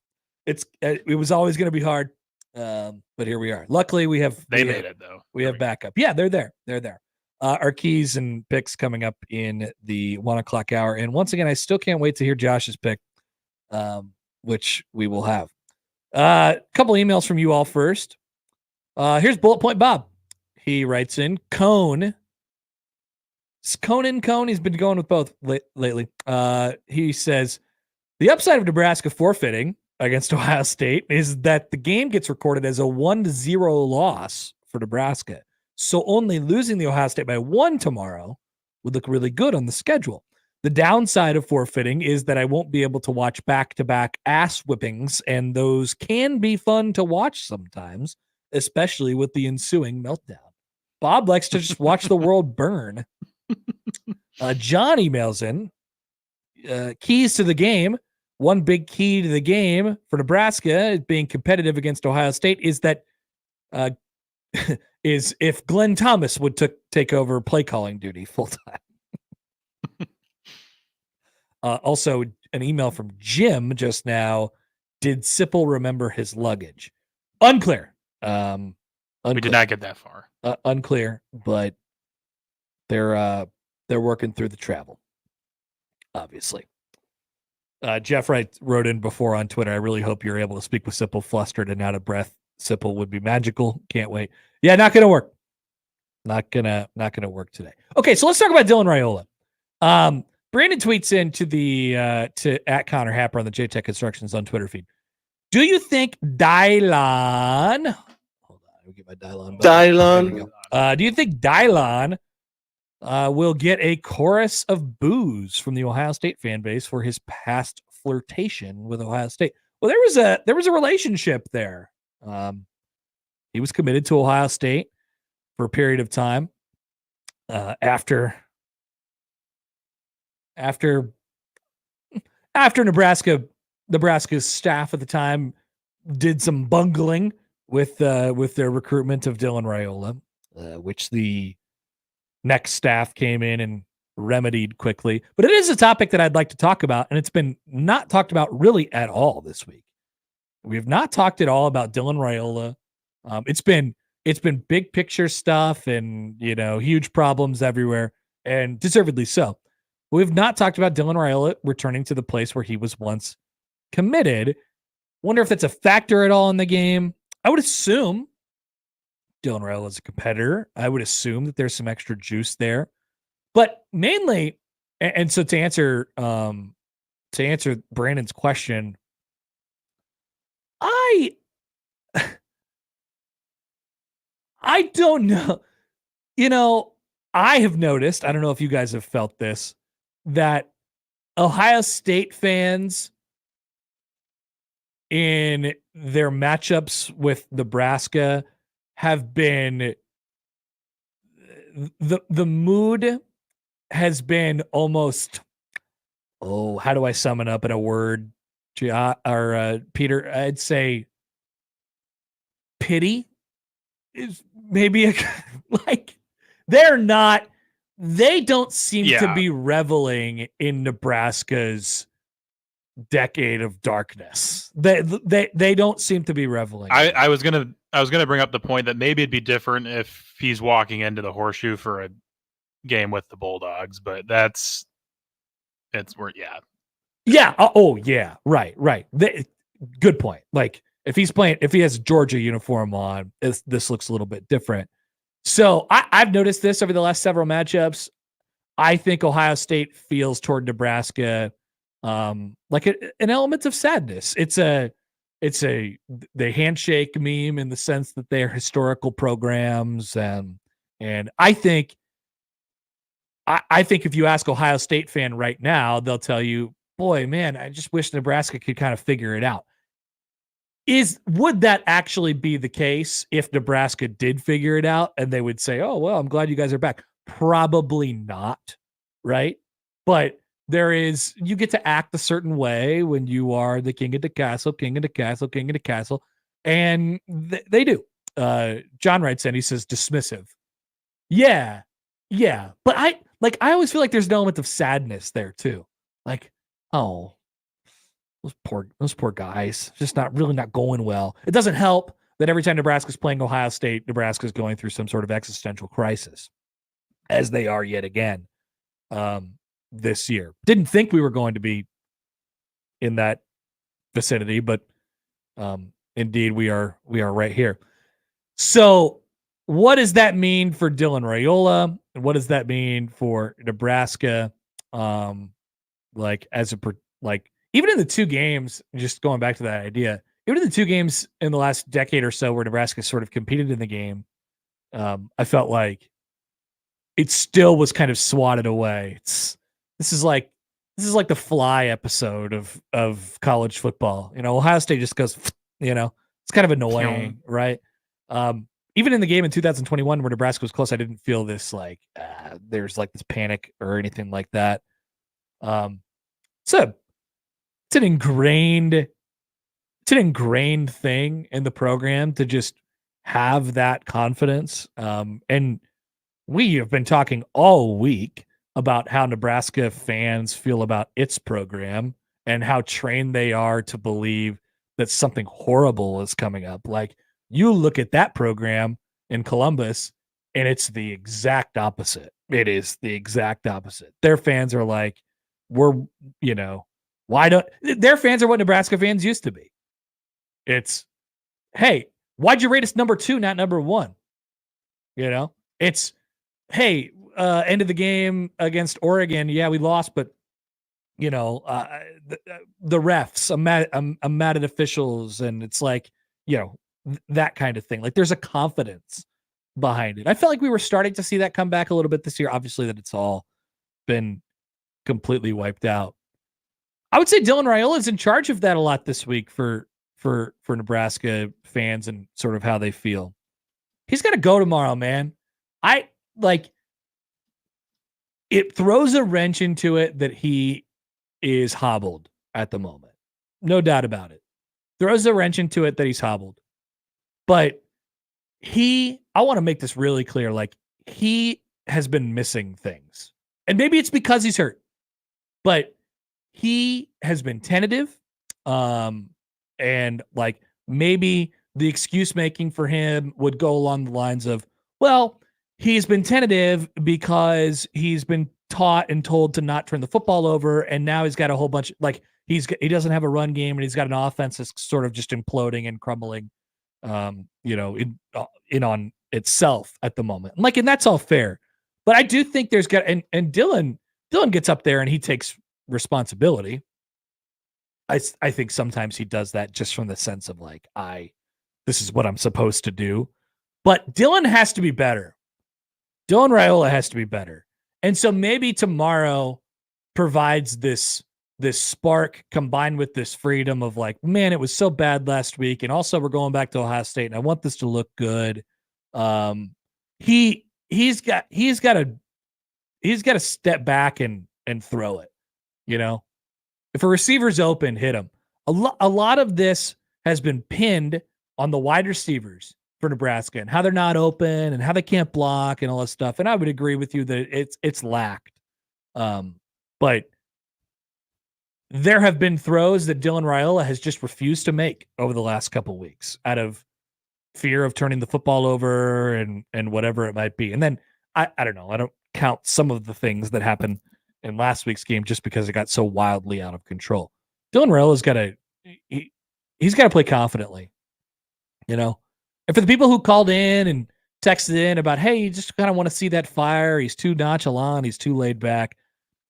It was always going to be hard. But here we are. Luckily, we have made it though. We have backup. Yeah, they're there. They're there. Our keys and picks coming up in the 1:00 hour. And once again, I still can't wait to hear Josh's pick, which we will have. A couple emails from you all first. Here's Bullet Point Bob. He writes in Cone. It's Cone. He's been going with both lately. He says the upside of Nebraska forfeiting against Ohio State is that the game gets recorded as a 1-0 loss for Nebraska. So only losing the Ohio State by 1 tomorrow would look really good on the schedule. The downside of forfeiting is that I won't be able to watch back-to-back ass whippings, and those can be fun to watch sometimes, especially with the ensuing meltdown. Bob likes to just watch the world burn. John emails in, keys to the game. One big key to the game for Nebraska being competitive against Ohio State is that is if Glenn Thomas would take over play calling duty full time. Also, an email from Jim just now. Did Sipple remember his luggage? Unclear. We did not get that far. Unclear, but they're working through the travel. Obviously. Jeff Wright wrote in before on Twitter. I really hope you're able to speak with Sipple flustered and out of breath. Sipple would be magical. Can't wait. Yeah, not gonna work. Not gonna work today. Okay, so let's talk about Dylan Raiola. Brandon tweets into the to at Connor Happer on the JTech Constructions on Twitter feed. Do you think Dylon? Hold on, I'll get my Dylon. Do you think Dylon will get a chorus of boos from the Ohio State fan base for his past flirtation with Ohio State? Well, there was a relationship there. He was committed to Ohio State for a period of time after Nebraska's staff at the time did some bungling with their recruitment of Dylan Raiola, which the next staff came in and remedied quickly. But it is a topic that I'd like to talk about, and it's been not talked about really at all this week. We have not talked at all about Dylan Raiola. It's been big picture stuff and, huge problems everywhere, and deservedly so. We've not talked about Dylan Raiola returning to the place where he was once committed. Wonder if that's a factor at all in the game. I would assume Dylan Raiola is a competitor. I would assume that there's some extra juice there. But mainly, and so to answer Brandon's question, I don't know. I have noticed, I don't know if you guys have felt this, that Ohio State fans in their matchups with Nebraska have been, the mood has been almost, how do I sum it up in a word? Peter, I'd say pity is maybe like they don't seem to be reveling in Nebraska's decade of darkness. They don't seem to be reveling. I was gonna bring up the point that maybe it'd be different if he's walking into the Horseshoe for a game with the Bulldogs, but right. Good point. Like if he has a Georgia uniform on, this looks a little bit different. So I've noticed this over the last several matchups. I think Ohio State feels toward Nebraska like an element of sadness. It's the handshake meme in the sense that they're historical programs, and I think if you ask Ohio State fan right now, they'll tell you, boy, man, I just wish Nebraska could kind of figure it out. Would that actually be the case if Nebraska did figure it out and they would say, oh, well, I'm glad you guys are back? Probably not, right? But you get to act a certain way when you are the king of the castle, and they do. John writes in, he says dismissive. Yeah. But I always feel like there's an element of sadness there too. Like, oh, those poor guys, just not going well. It doesn't help that every time Nebraska's playing Ohio State, Nebraska's going through some sort of existential crisis, as they are yet again this year. Didn't think we were going to be in that vicinity, but indeed we are right here. So what does that mean for Dylan Raiola? And what does that mean for Nebraska? Even in the two games, just going back to that idea, even in the two games in the last decade or so where Nebraska sort of competed in the game, I felt like it still was kind of swatted away. This is like the Fly episode of college football. Ohio State just goes, it's kind of annoying, right? Even in the game in 2021 where Nebraska was close, I didn't feel this there's like this panic or anything like that. It's an ingrained thing in the program to just have that confidence. And we have been talking all week about how Nebraska fans feel about its program and how trained they are to believe that something horrible is coming up. Like, you look at that program in Columbus and it's the exact opposite. It is the exact opposite. Their fans are like, their fans are what Nebraska fans used to be. It's, hey, why'd you rate us number 2, not number 1? It's, hey, end of the game against Oregon. Yeah, we lost, but the refs, I'm mad at officials. And it's like, that kind of thing. Like, there's a confidence behind it. I felt like we were starting to see that come back a little bit this year. Obviously that it's all been completely wiped out. I would say Dylan Raiola is in charge of that a lot this week for Nebraska fans and sort of how they feel. He's got to go tomorrow, man. It throws a wrench into it that he is hobbled at the moment. No doubt about it. Throws a wrench into it that he's hobbled. But I want to make this really clear. Like, he has been missing things. And maybe it's because he's hurt. But he has been tentative. And maybe the excuse making for him would go along the lines of, well, he's been tentative because he's been taught and told to not turn the football over. And now he's got a whole bunch, he doesn't have a run game and he's got an offense that's sort of just imploding and crumbling, in on itself at the moment. And that's all fair. But I do think there's and Dylan gets up there and he takes responsibility. I think sometimes he does that just from the sense of this is what I'm supposed to do. But Dylan has to be better. Dylan Raiola has to be better. And so maybe tomorrow provides this spark combined with this freedom of man, it was so bad last week. And also we're going back to Ohio State and I want this to look good. He's got to step back and throw it. If a receiver's open, hit him. A lot of this has been pinned on the wide receivers for Nebraska and how they're not open and how they can't block and all this stuff. And I would agree with you that it's lacked. But there have been throws that Dylan Raiola has just refused to make over the last couple of weeks out of fear of turning the football over and whatever it might be. And then I don't know. I don't count some of the things that happened in last week's game just because it got so wildly out of control. Dylan Raiola's got to he's got to play confidently, you know. And for the people who called in and texted in about, hey, you just kind of want to see that fire. He's too nonchalant. He's too laid back.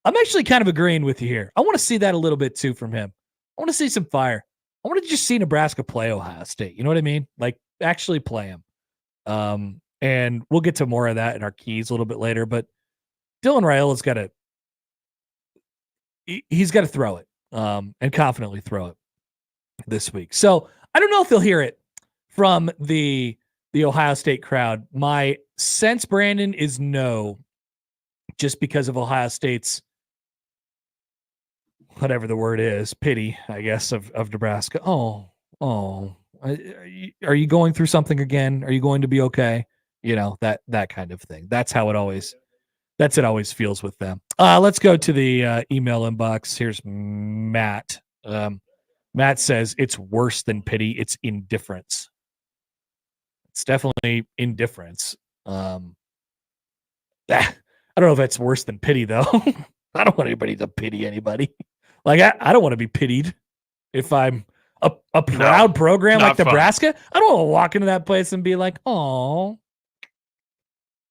I'm actually kind of agreeing with you here. I want to see that a little bit too from him. I want to see some fire. I want to just see Nebraska play Ohio State. You know what I mean? Like actually play him. And we'll get to more of that in our keys a little bit later. But Dylan Raiola's got to he's got to throw it and confidently throw it this week. So I don't know if they'll hear it from the Ohio State crowd. My sense, Brandon, is no, just because of Ohio State's whatever the word is, pity, I guess, of Nebraska. Are you going through something again? Are you going to be okay? You know, that kind of thing. That's how it always feels with them. Let's go to the email inbox. Here's Matt. Matt says it's worse than pity. It's indifference. It's definitely indifference. I don't know if that's worse than pity, though. I don't want anybody to pity anybody. Like, I don't want to be pitied if I'm a proud program like Nebraska. I don't want to walk into that place and be like, oh,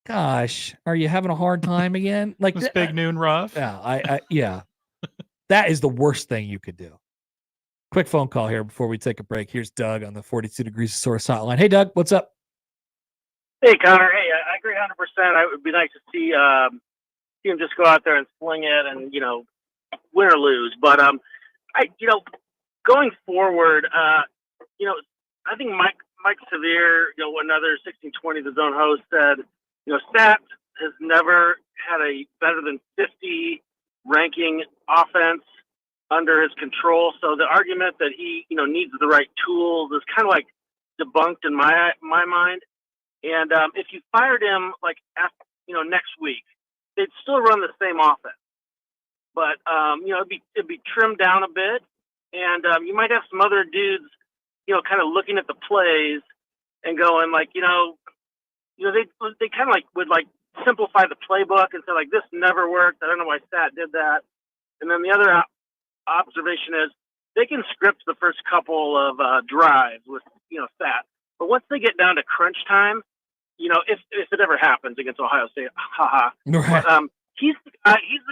gosh, are you having a hard time again? Like this big noon rough. Yeah, yeah. That is the worst thing you could do. Quick phone call here before we take a break. Here's Doug on the 42 Degrees Source hotline. Hey, Doug, what's up? Hey, Connor. Hey, I agree 100%. It would be nice to see him just go out there and sling it and, win or lose. But, going forward, I think Mike Sevier, another 1620, the Zone host, said, Stat has never had a better than 50 ranking offense under his control. So the argument that he, needs the right tools is kind of like debunked in my mind. And if you fired him next week, they'd still run the same offense, but it'd be trimmed down a bit, and you might have some other dudes, kind of looking at the plays and going they kind of would simplify the playbook and say this never worked. I don't know why Stat did that. And then the other observation is they can script the first couple of drives with Stat, but once they get down to crunch time, if it ever happens against Ohio State, haha. But he's the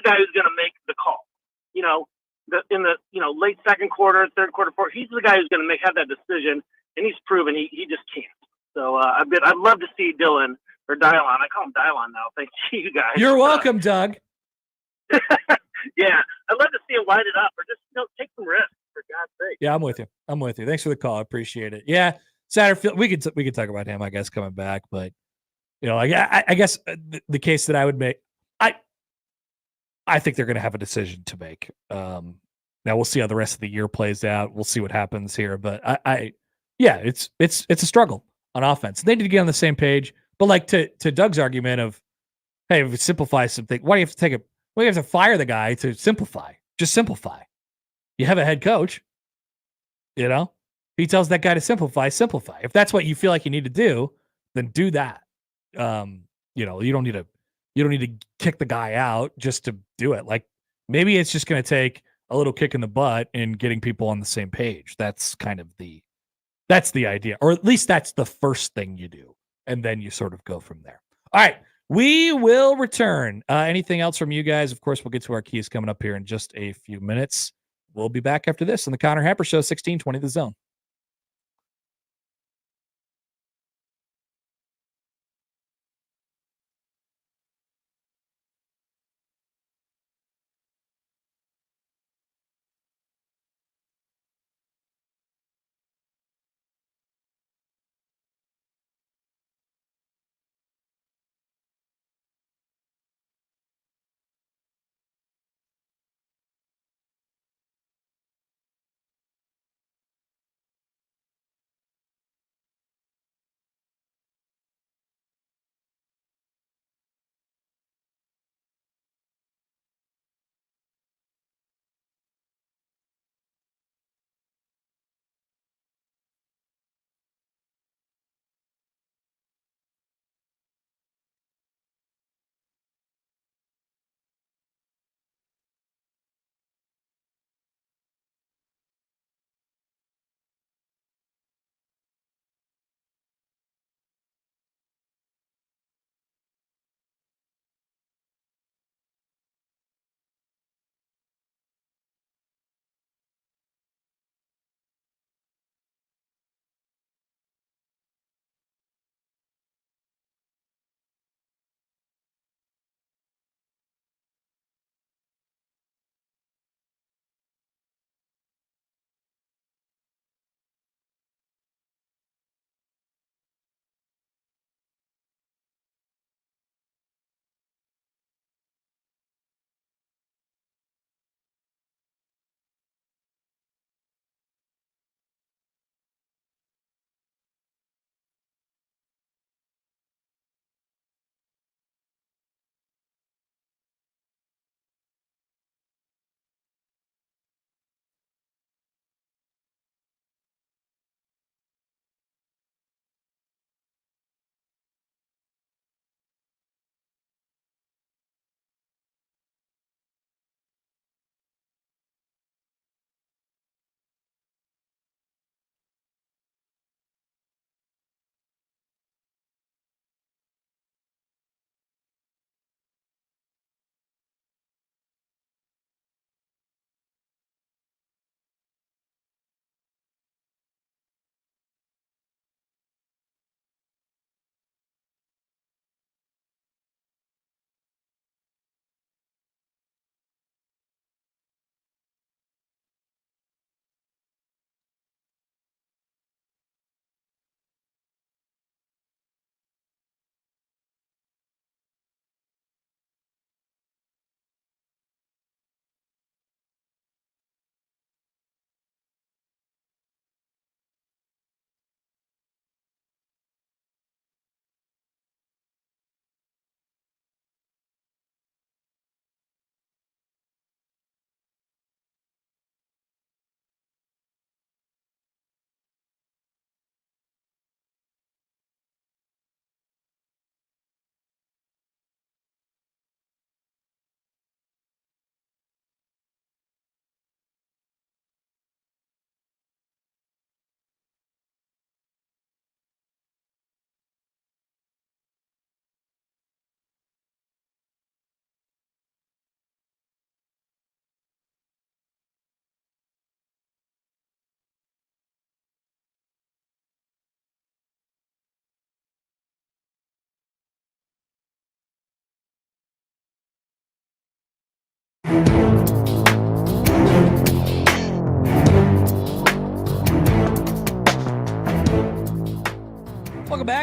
guy who's going to make the call. In the late second quarter, third quarter, fourth, he's the guy who's going to have that decision, and he's proven he just can't. So I'd love to see Dylan or Dylon. I call him Dylon now. Thank you guys. You're welcome, Doug. Yeah, I'd love to see him light it up or just take some risks for God's sake. Yeah, I'm with you. Thanks for the call. I appreciate it. Yeah, Satterfield. We could talk about him, I guess, coming back, but I guess the case that I would make, I think they're going to have a decision to make. Now we'll see how the rest of the year plays out. We'll see what happens here, but it's a struggle on offense. They need to get on the same page. But to Doug's argument of, hey, if we simplify something, why do you have to why do you have to fire the guy to simplify? Just simplify. You have a head coach, he tells that guy to simplify. If that's what you feel like you need to do, then do that. You don't need to kick the guy out just to do it. Maybe it's just going to take a little kick in the butt in getting people on the same page. That's kind of that's the idea, or at least that's the first thing you do. And then you sort of go from there. All right. We will return. Anything else from you guys? Of course, we'll get to our keys coming up here in just a few minutes. We'll be back after this on the Connor Happer Show, 1620 The Zone.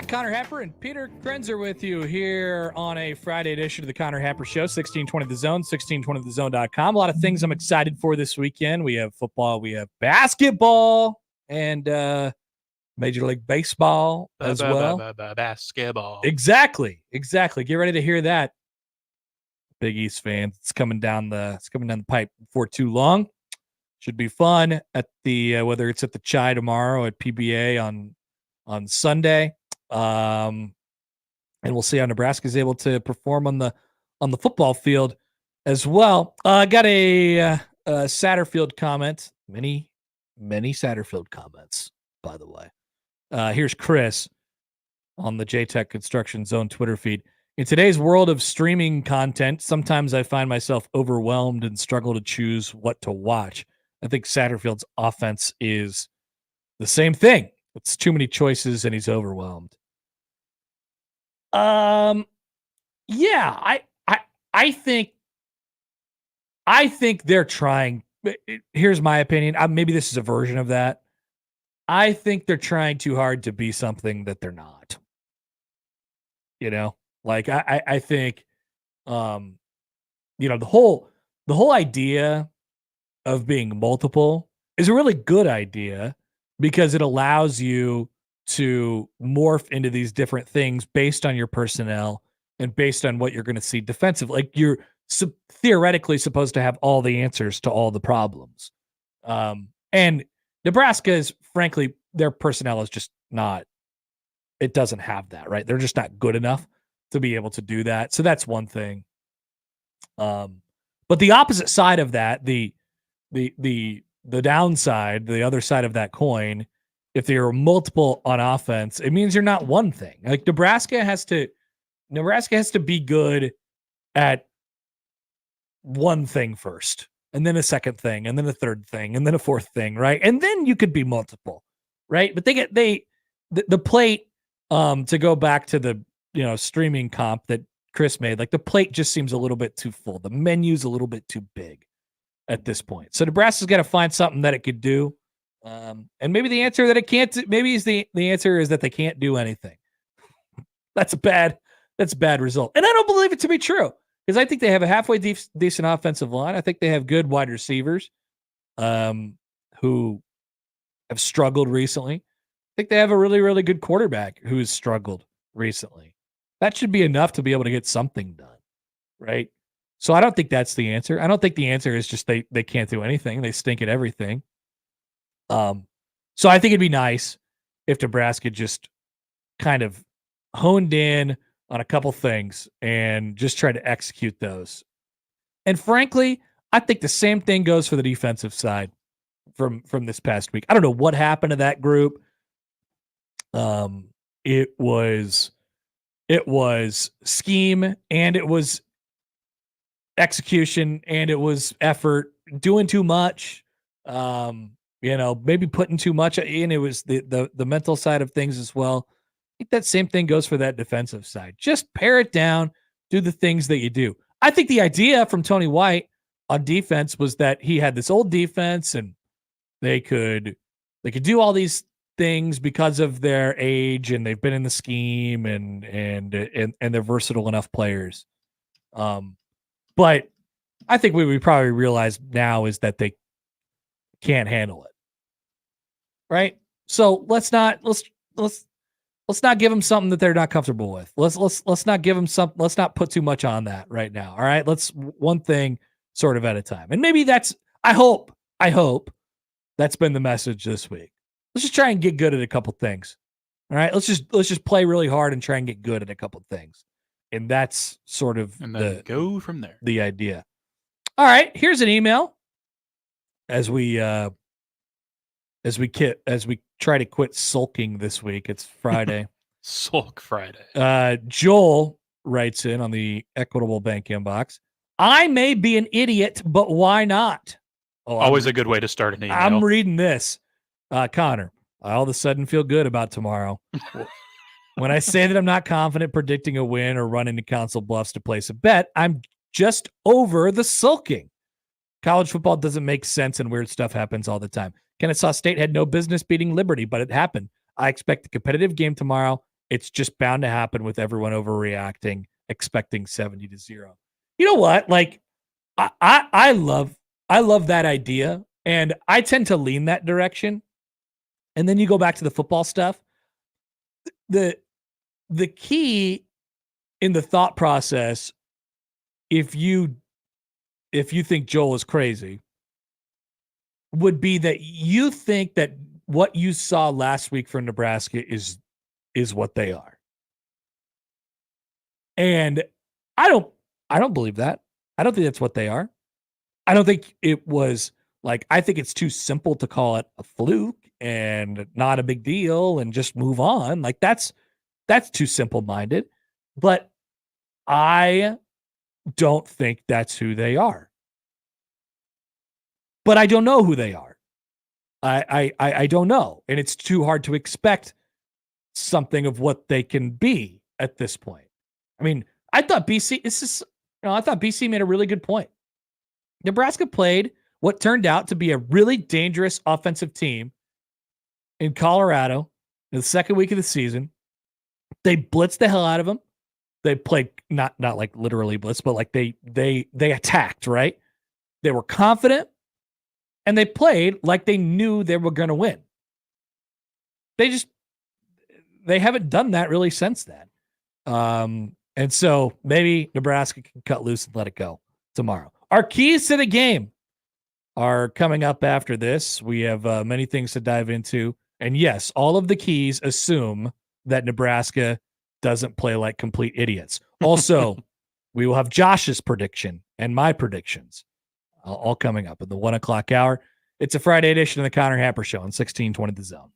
back. Connor Happer and Peter Krenzer with you here on a Friday edition of the Connor Happer Show, 1620 The Zone, 1620thezone.com. A lot of things I'm excited for this weekend. We have football, we have basketball, and Major League Baseball as well. Basketball. Exactly. Get ready to hear that, Big East fans. It's coming down the pipe before too long. Should be fun at the whether it's at the Chai tomorrow at PBA on Sunday, and we'll see how Nebraska is able to perform on the football field as well. I got a Satterfield comment. Many Satterfield comments, by the way. Here's Chris on the JTech Construction Zone Twitter feed. In today's world of streaming content, sometimes I find myself overwhelmed and struggle to choose what to watch. I think Satterfield's offense is the same thing. It's too many choices and he's overwhelmed. Yeah, I think they're trying. Here's my opinion. Maybe this is a version of that. I think they're trying too hard to be something that they're not. You know, like I think, the whole idea of being multiple is a really good idea because it allows you to morph into these different things based on your personnel and based on what you're going to see defensively. Like you're theoretically supposed to have all the answers to all the problems. And Nebraska is, frankly, their personnel is just not, it doesn't have that, right? They're just not good enough to be able to do that. So that's one thing. But the opposite side of that, the downside, the other side of that coin, if there are multiple on offense, it means you're not one thing. Like Nebraska has to be good at one thing first, and then a second thing, and then a third thing, and then a fourth thing, right? And then you could be multiple, right? But the plate, to go back to the streaming comp that Chris made, like the plate just seems a little bit too full. The menu's a little bit too big at this point. So Nebraska's got to find something that it could do. And maybe the answer that it can't, maybe the answer is that they can't do anything. That's a bad result. And I don't believe it to be true because I think they have a halfway decent offensive line. I think they have good wide receivers who have struggled recently. I think they have a really, really good quarterback who has struggled recently. That should be enough to be able to get something done, right? So I don't think that's the answer. I don't think the answer is just they can't do anything. They stink at everything. So I think it'd be nice if Nebraska just kind of honed in on a couple things and just tried to execute those. And frankly, I think the same thing goes for the defensive side from this past week. I don't know what happened to that group. It was scheme and it was execution and it was effort, doing too much, maybe putting too much in. It was the mental side of things as well. I think that same thing goes for that defensive side. Just pare it down, do the things that you do. I think the idea from Tony White on defense was that he had this old defense and they could do all these things because of their age and they've been in the scheme and they're versatile enough players. But I think what we probably realize now is that they can't handle it. Right? So let's not give them something that they're not comfortable with. Let's not give them something. Let's not put too much on that right now. All right. Let's one thing sort of at a time. And maybe I hope that's been the message this week. Let's just try and get good at a couple things. All right. Let's just play really hard and try and get good at a couple things. And that's sort of go from there. The idea. All right. Here's an email as we try to quit sulking this week. It's Friday. Sulk Friday. Joel writes in on the Equitable Bank inbox. I may be an idiot, but why not? Oh, always a good way to start an email. I'm reading this. Connor, I all of a sudden feel good about tomorrow. When I say that I'm not confident predicting a win or running to Council Bluffs to place a bet, I'm just over the sulking. College football doesn't make sense and weird stuff happens all the time. Kennesaw State had no business beating Liberty, but it happened. I expect a competitive game tomorrow It's just bound to happen with everyone overreacting, expecting 70-0. You know what? Like, I love that idea, and I tend to lean that direction. And then you go back to the football stuff. The key in the thought process, if you think Joel is crazy, would be that you think that what you saw last week from Nebraska is what they are. And I don't believe that. I don't think that's what they are. I don't think it was like, I think it's too simple to call it a fluke and not a big deal and just move on. Like that's too simple-minded. But I don't think that's who they are. But I don't know who they are. I don't know. And it's too hard to expect something of what they can be at this point. I mean, I thought BC made a really good point. Nebraska played what turned out to be a really dangerous offensive team in Colorado in the second week of the season. They blitzed the hell out of them. They played not like literally blitz, but like they attacked, right? They were confident and they played like they knew they were going to win. They haven't done that really since then. And so maybe Nebraska can cut loose and let it go tomorrow. Our keys to the game are coming up after this. We have many things to dive into. And yes, all of the keys assume that Nebraska doesn't play like complete idiots. Also, we will have Josh's prediction and my predictions all coming up in the 1 o'clock hour. It's a Friday edition of the Connor Happer Show on 1620 The Zone.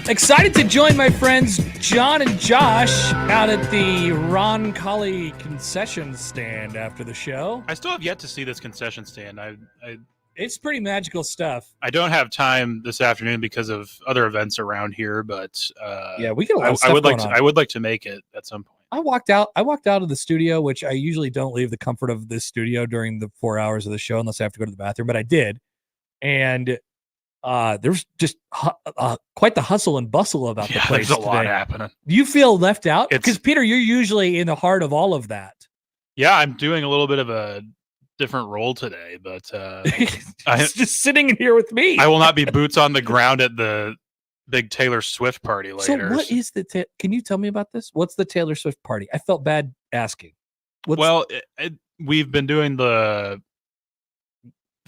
Excited to join my friends John and Josh out at the Ron Colley concession stand after the show. I still have yet to see this concession stand. It's pretty magical stuff. I don't have time this afternoon because of other events around here, but yeah, we get a lot of stuff I would like to make it at some point. I walked out of the studio, which I usually don't leave the comfort of this studio during the 4 hours of the show unless I have to go to the bathroom, but I did. And there's just quite the hustle and bustle about the place. There's a lot happening. Do you feel left out? Because Peter, you're usually in the heart of all of that. Yeah, I'm doing a little bit of a different role today, but I'm just sitting in here with me. I will not be boots on the ground at the big Taylor Swift party later. So what is the can you tell me about this? What's the Taylor Swift party? I felt bad asking. We've been doing the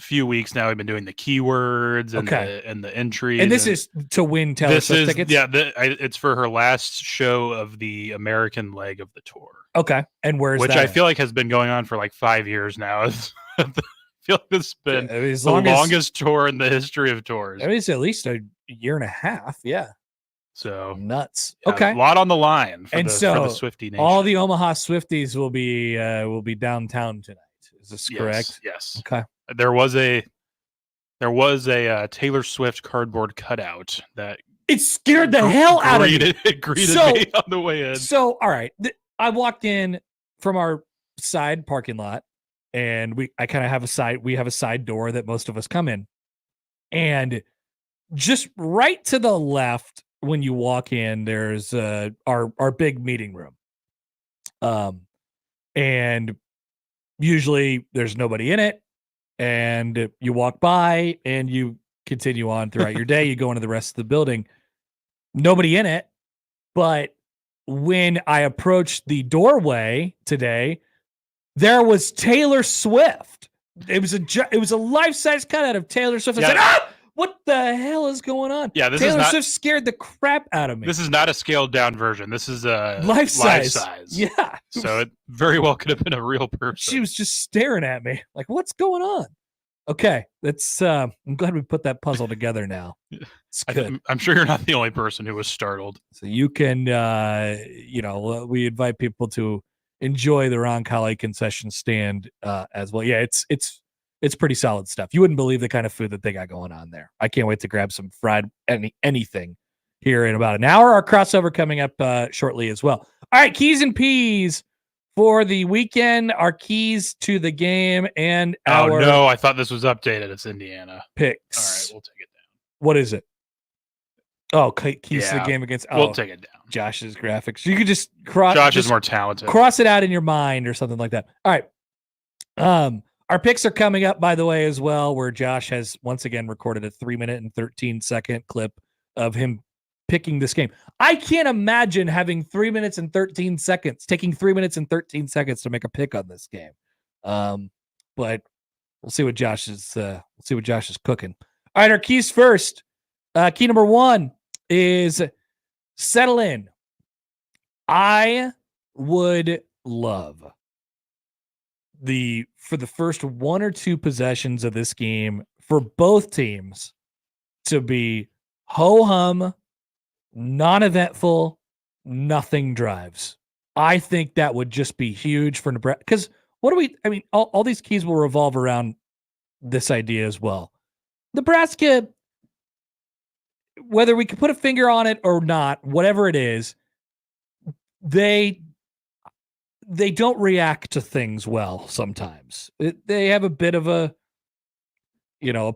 few weeks now. We've been doing the keywords and the entries, and this is to win Taylor Swift tickets. Yeah, it's for her last show of the American leg of the tour. Okay, and which I feel like has been going on for like 5 years now. I feel like this has been the longest tour in the history of tours. I mean, it's at least a year and a half. Yeah. So nuts. Yeah, okay, a lot on the line for the Swiftie Nation. All the Omaha Swifties will be downtown tonight. Is this correct? Yes. Okay. There was a Taylor Swift cardboard cutout that it scared the hell out of me. It greeted me on the way in. So all right, I walked in from our side parking lot, and we have a side door that most of us come in, and just right to the left when you walk in, there's our big meeting room, and usually there's nobody in it, and you walk by and you continue on throughout your day. You go into the rest of the building, nobody in it, but when I approached the doorway today, there was Taylor Swift. It was a life-size cutout of Taylor Swift. I said, what the hell is going on? Yeah, Taylor Swift scared the crap out of me. This is not a scaled down version. This is a life size. Yeah. So it very well could have been a real person. She was just staring at me like, what's going on? Okay, that's I'm glad we put that puzzle together now. It's good. I'm sure you're not the only person who was startled. So you can we invite people to enjoy the Ron Colley concession stand as well. Yeah, it's pretty solid stuff. You wouldn't believe the kind of food that they got going on there. I can't wait to grab some fried anything here in about an hour. Our crossover coming up shortly as well. All right, keys and peas for the weekend, our keys to the game, and our no, I thought this was updated. It's Indiana picks. All right, we'll take it down. What is it? Oh, keys to the game against. We'll take it down. Josh's graphics. You could just cross. Josh is more talented. Cross it out in your mind or something like that. All right. Our picks are coming up, by the way, as well, where Josh has once again recorded a 3-minute and 13-second clip of him picking this game. I can't imagine having 3 minutes and 13 seconds, taking 3 minutes and 13 seconds to make a pick on this game. But we'll see what Josh is cooking. All right, our keys first. Key number 1 is settle in. I would love for the first 1 or 2 possessions of this game for both teams to be ho-hum, non-eventful, nothing drives. I think that would just be huge for Nebraska. Because all these keys will revolve around this idea as well. Nebraska, whether we can put a finger on it or not, whatever it is, they don't react to things well sometimes. They have a bit of a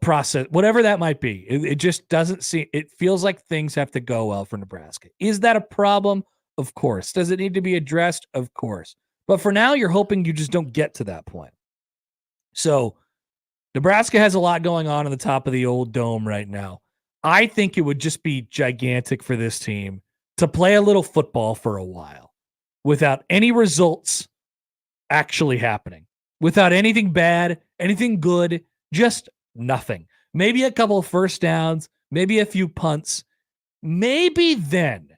process, whatever that might be. It just doesn't seem, it feels like things have to go well for Nebraska. Is that a problem? Of course. Does it need to be addressed? Of course. But for now, you're hoping you just don't get to that point. So Nebraska has a lot going on the top of the old dome right now. I think it would just be gigantic for this team to play a little football for a while without any results actually happening, without anything bad, anything good, just nothing. Maybe a couple of first downs, maybe a few punts. Maybe then,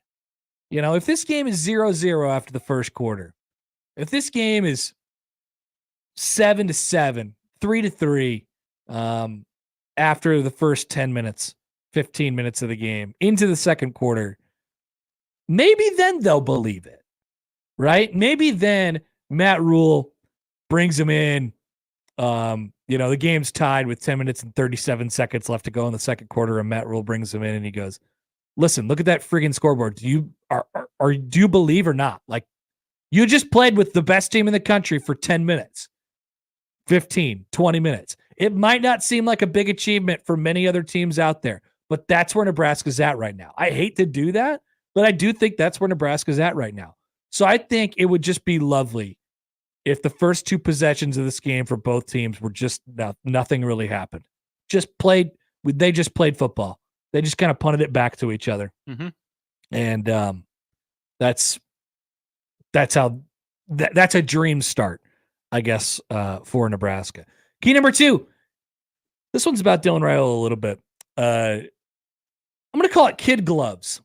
if this game is 0-0 after the first quarter, if this game is 7-7, 3-3 after the first 10 minutes, 15 minutes of the game into the second quarter, maybe then they'll believe it, right? Maybe then Matt Rule brings him in. The game's tied with 10 minutes and 37 seconds left to go in the second quarter, and Matt Rule brings him in and he goes, listen, look at that friggin' scoreboard. Do you believe or not? Like, you just played with the best team in the country for 10 minutes, 15, 20 minutes. It might not seem like a big achievement for many other teams out there, but that's where Nebraska's at right now. I hate to do that, but I do think that's where Nebraska's at right now. So I think it would just be lovely if the first two possessions of this game for both teams were just nothing really happened. They just played football. They just kind of punted it back to each other. Mm-hmm. And that's a dream start, I guess, for Nebraska. Key number 2. This one's about Dylan Raiola a little bit. I'm going to call it kid gloves.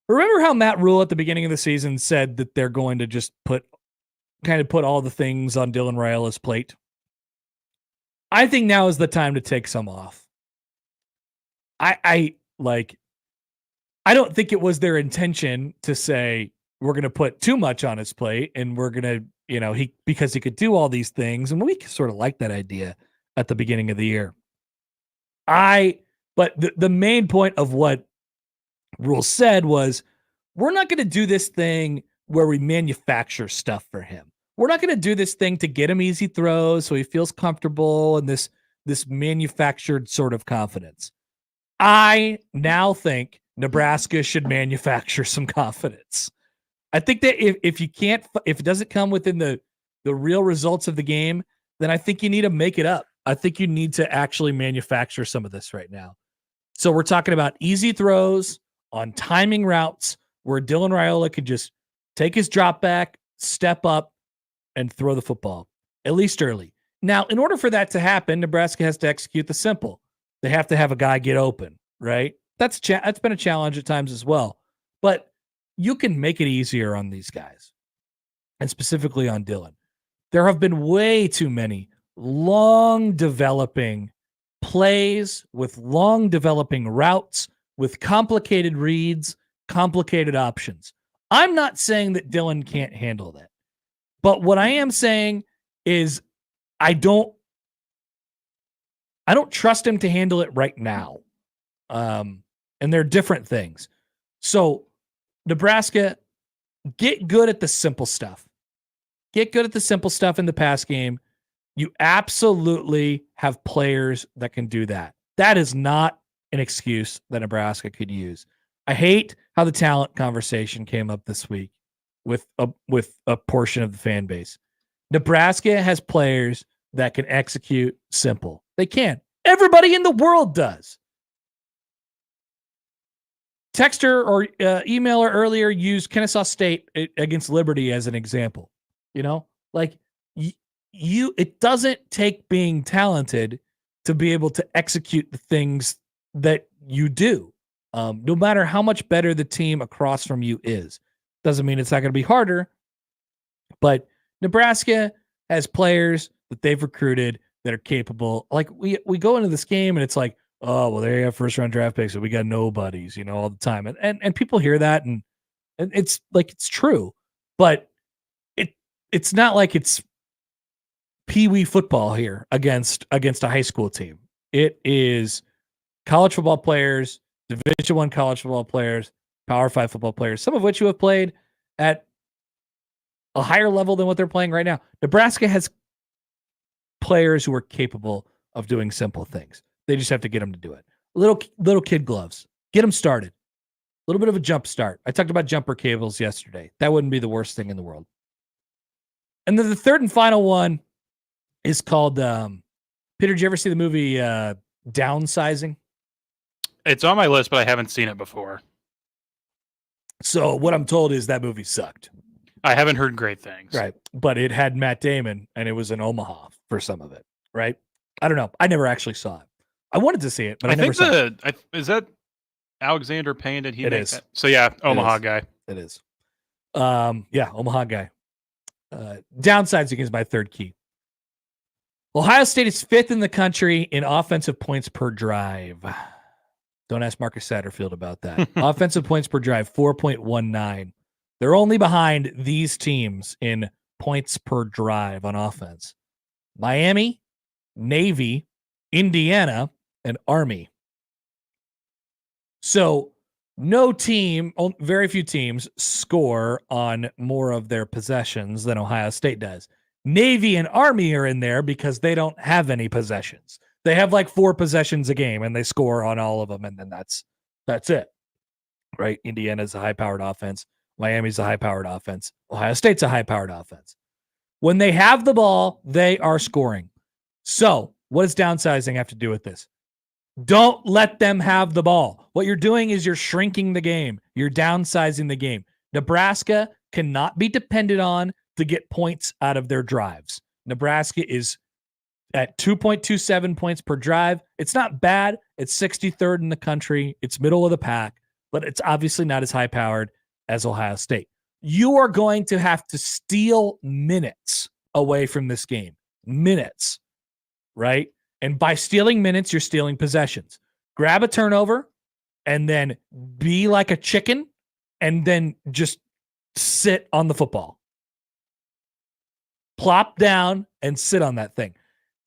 Remember how Matt Rule at the beginning of the season said that they're going to just put all the things on Dylan Raiola's plate? I think now is the time to take some off. I don't think it was their intention to say we're going to put too much on his plate and we're going to, because he could do all these things. And we sort of liked that idea at the beginning of the year. But the main point of what Rule said was, we're not going to do this thing where we manufacture stuff for him. We're not going to do this thing to get him easy throws so he feels comfortable and this manufactured sort of confidence. I now think Nebraska should manufacture some confidence. I think that if it doesn't come within the real results of the game, then I think you need to make it up. I think you need to actually manufacture some of this right now. So we're talking about easy throws on timing routes where Dylan Raiola could just take his drop back, step up, and throw the football, at least early. Now, in order for that to happen, Nebraska has to execute the simple. They have to have a guy get open, right? That's been a challenge at times as well. But you can make it easier on these guys, and specifically on Dylan. There have been way too many long developing plays with long developing routes, with complicated reads, complicated options. I'm not saying that Dylan can't handle that. But what I am saying is I don't trust him to handle it right now. And they're different things. So Nebraska, get good at the simple stuff. Get good at the simple stuff in the pass game. You absolutely have players that can do that. That is not an excuse that Nebraska could use. I hate how the talent conversation came up this week with a portion of the fan base. Nebraska has players that can execute simple. They can. Everybody in the world does. Texter or emailer earlier used Kennesaw State against Liberty as an example. It doesn't take being talented to be able to execute the things that you do. No matter how much better the team across from you is. Doesn't mean it's not going to be harder, but Nebraska has players that they've recruited that are capable. Like we go into this game and it's like, oh, well, there you have first round draft picks, so we got nobodies, all the time. And people hear that and it's like, it's true, but it's not like it's peewee football here against a high school team. It is college football players, Division I college football players, Power 5 football players, some of which who have played at a higher level than what they're playing right now. Nebraska has players who are capable of doing simple things. They just have to get them to do it. Little kid gloves. Get them started. A little bit of a jump start. I talked about jumper cables yesterday. That wouldn't be the worst thing in the world. And then the third and final one is called, Peter, did you ever see the movie Downsizing? It's on my list, but I haven't seen it before. So what I'm told is that movie sucked. I haven't heard great things. Right. But it had Matt Damon, and it was in Omaha for some of it, right? I don't know. I never actually saw it. I wanted to see it, but I never saw it. Is that Alexander Payne? Did he it make is. that? So yeah, Omaha guy. It is. Yeah, Omaha guy. Downsizing is my third key. Ohio State is 5th in the country in offensive points per drive. Don't ask Marcus Satterfield about that. Offensive points per drive, 4.19. They're only behind these teams in points per drive on offense: Miami, Navy, Indiana, and Army. So no team, very few teams score on more of their possessions than Ohio State does. Navy and Army are in there because they don't have any possessions. They have like 4 possessions a game and they score on all of them, and then that's it. Right? Indiana's a high-powered offense. Miami's a high-powered offense. Ohio State's a high-powered offense. When they have the ball, they are scoring. So, what does downsizing have to do with this? Don't let them have the ball. What you're doing is you're shrinking the game. You're downsizing the game. Nebraska cannot be depended on to get points out of their drives. Nebraska is at 2.27 points per drive. It's not bad. It's 63rd in the country. It's middle of the pack, but it's obviously not as high-powered as Ohio State. You are going to have to steal minutes away from this game. Minutes, right? And by stealing minutes, you're stealing possessions. Grab a turnover and then be like a chicken and then just sit on the football. Plop down and sit on that thing.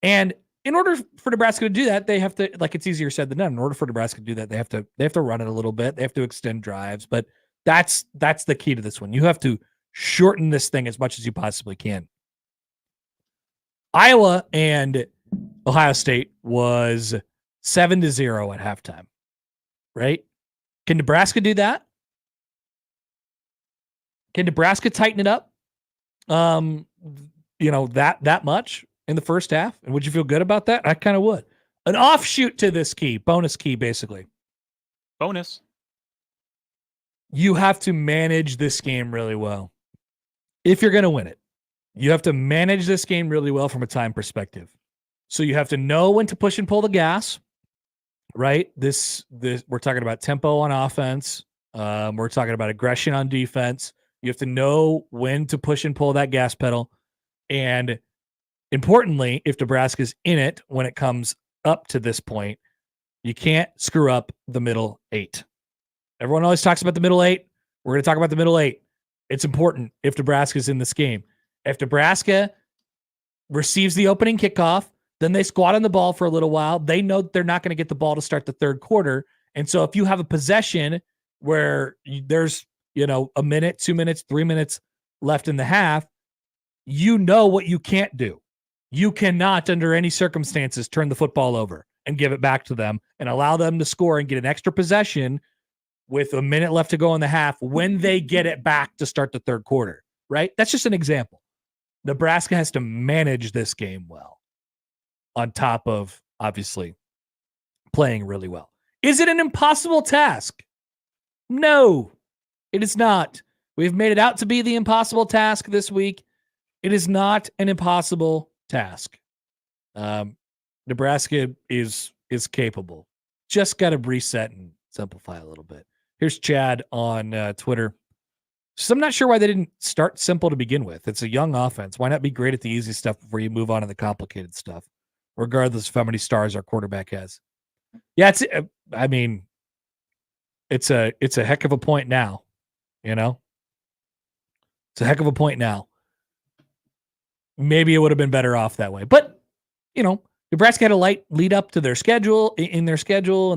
And in order for Nebraska to do that, they have to, like, it's easier said than done. In order for Nebraska to do that, they have to run it a little bit. They have to extend drives, but that's the key to this one. You have to shorten this thing as much as you possibly can. Iowa and Ohio State was 7-0 at halftime, right? Can Nebraska do that? Can Nebraska tighten it up? That much in the first half? And would you feel good about that? I kind of would. An offshoot to this key, bonus key, basically. Bonus. You have to manage this game really well. If you're going to win it, you have to manage this game really well from a time perspective. So you have to know when to push and pull the gas, right? This we're talking about tempo on offense. We're talking about aggression on defense. You have to know when to push and pull that gas pedal. And importantly, if Nebraska's in it when it comes up to this point, you can't screw up the middle 8. Everyone always talks about the middle 8. We're going to talk about the middle 8. It's important if Nebraska's in this game. If Nebraska receives the opening kickoff, then they squat on the ball for a little while. They know they're not going to get the ball to start the third quarter. And so if you have a possession where there's, a minute, 2 minutes, 3 minutes left in the half, you know what you can't do. You cannot, under any circumstances, turn the football over and give it back to them and allow them to score and get an extra possession with a minute left to go in the half when they get it back to start the third quarter, right? That's just an example. Nebraska has to manage this game well, on top of, obviously, playing really well. Is it an impossible task? No, it is not. We've made it out to be the impossible task this week. It is not an impossible task. Nebraska is capable. Just got to reset and simplify a little bit. Here's Chad on Twitter. So I'm not sure why they didn't start simple to begin with. It's a young offense. Why not be great at the easy stuff before you move on to the complicated stuff, regardless of how many stars our quarterback has? Yeah, it's a heck of a point now. It's a heck of a point now. Maybe it would have been better off that way. But, Nebraska had a light lead up to their schedule, and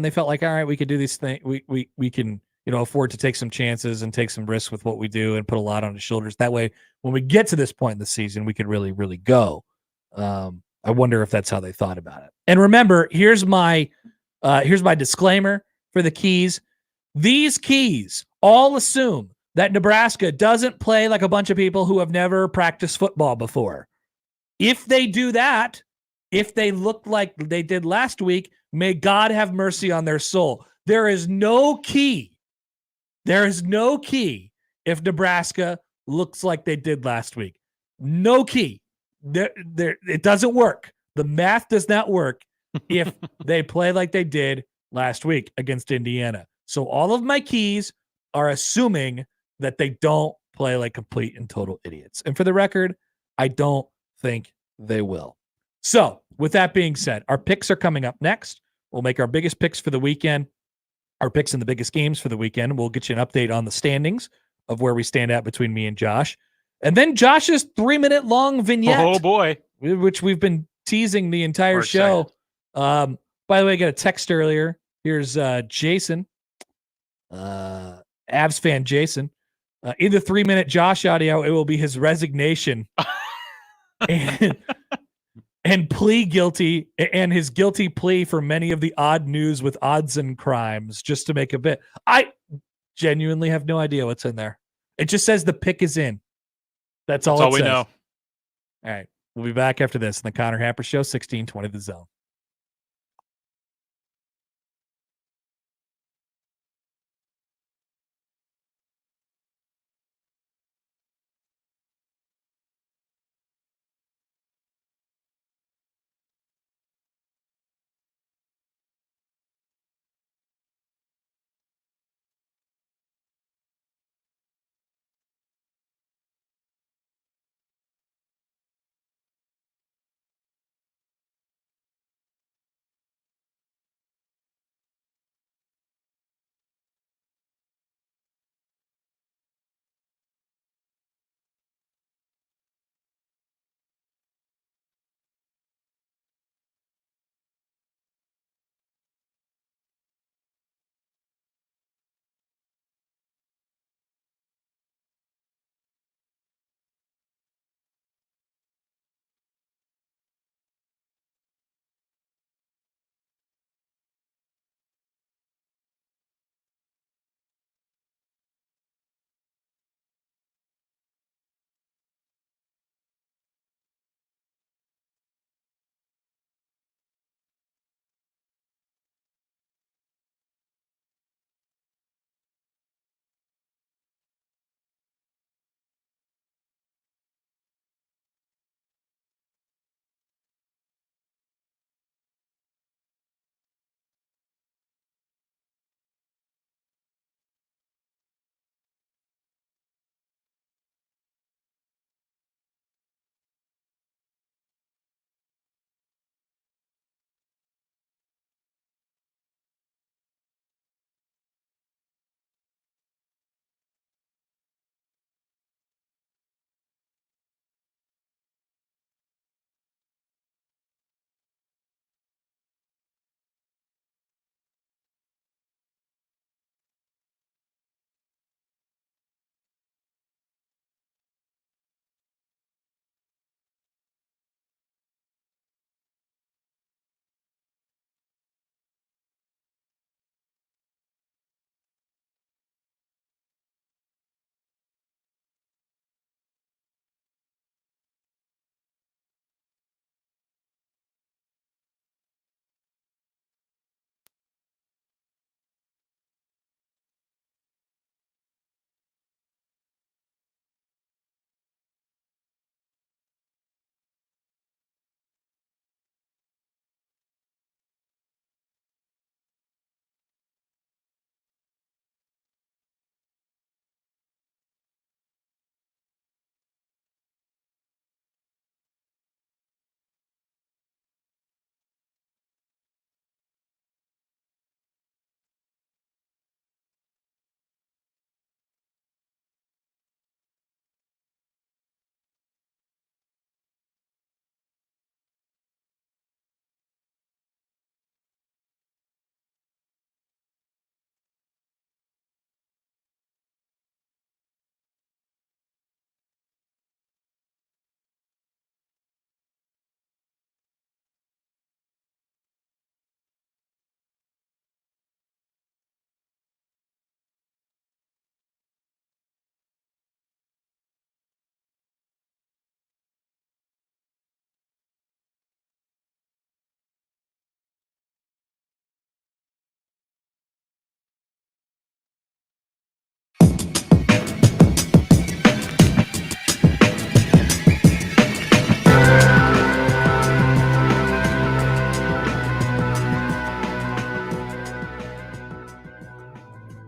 they felt like, all right, we could do these things. We can, afford to take some chances and take some risks with what we do and put a lot on his shoulders. That way, when we get to this point in the season, we could really, really go. I wonder if that's how they thought about it. And remember, here's my disclaimer for the keys. These keys all assume that Nebraska doesn't play like a bunch of people who have never practiced football before. If they do that, if they look like they did last week, may God have mercy on their soul. There is no key. There is no key if Nebraska looks like they did last week. No key. It doesn't work. The math does not work if they play like they did last week against Indiana. So all of my keys are assuming that they don't play like complete and total idiots. And for the record, I don't think they will. So, with that being said, our picks are coming up next. We'll make our biggest picks for the weekend, our picks in the biggest games for the weekend. We'll get you an update on the standings of where we stand at between me and Josh. And then Josh's 3-minute long vignette. Oh, boy. Which we've been teasing the entire show. By the way, I got a text earlier. Here's Jason, Avs fan Jason. In the 3-minute Josh audio, it will be his resignation and plea guilty, and his guilty plea for many of the odd news with odds and crimes, just to make a bit. I genuinely have no idea what's in there. It just says the pick is in. That's all we says. know. All right. We'll be back after this in the Connor Happer Show, 1620 The Zone.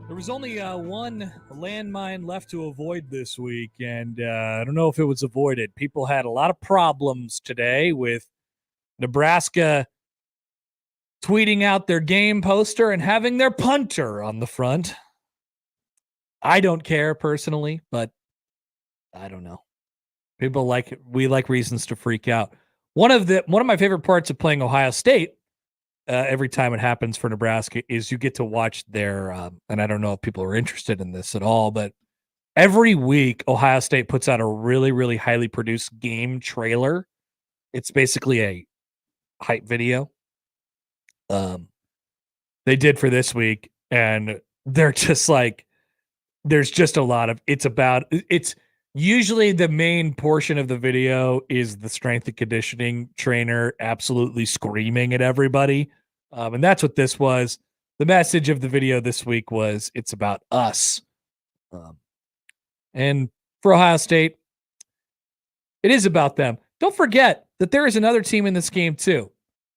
There's only one landmine left to avoid this week, and I don't know if it was avoided. People had a lot of problems today with Nebraska tweeting out their game poster and having their punter on the front. I don't care personally, but I don't know. We like reasons to freak out. One of my favorite parts of playing Ohio State every time it happens for Nebraska is you get to watch their and I don't know if people are interested in this at all, but every week Ohio State puts out a really, really highly produced game trailer. It's basically a hype video. They did for this week, and they're just like, there's just a lot of, it's usually the main portion of the video is the strength and conditioning trainer absolutely screaming at everybody. And that's what this was. The message of the video this week was, it's about us. And for Ohio State, it is about them. Don't forget that there is another team in this game too.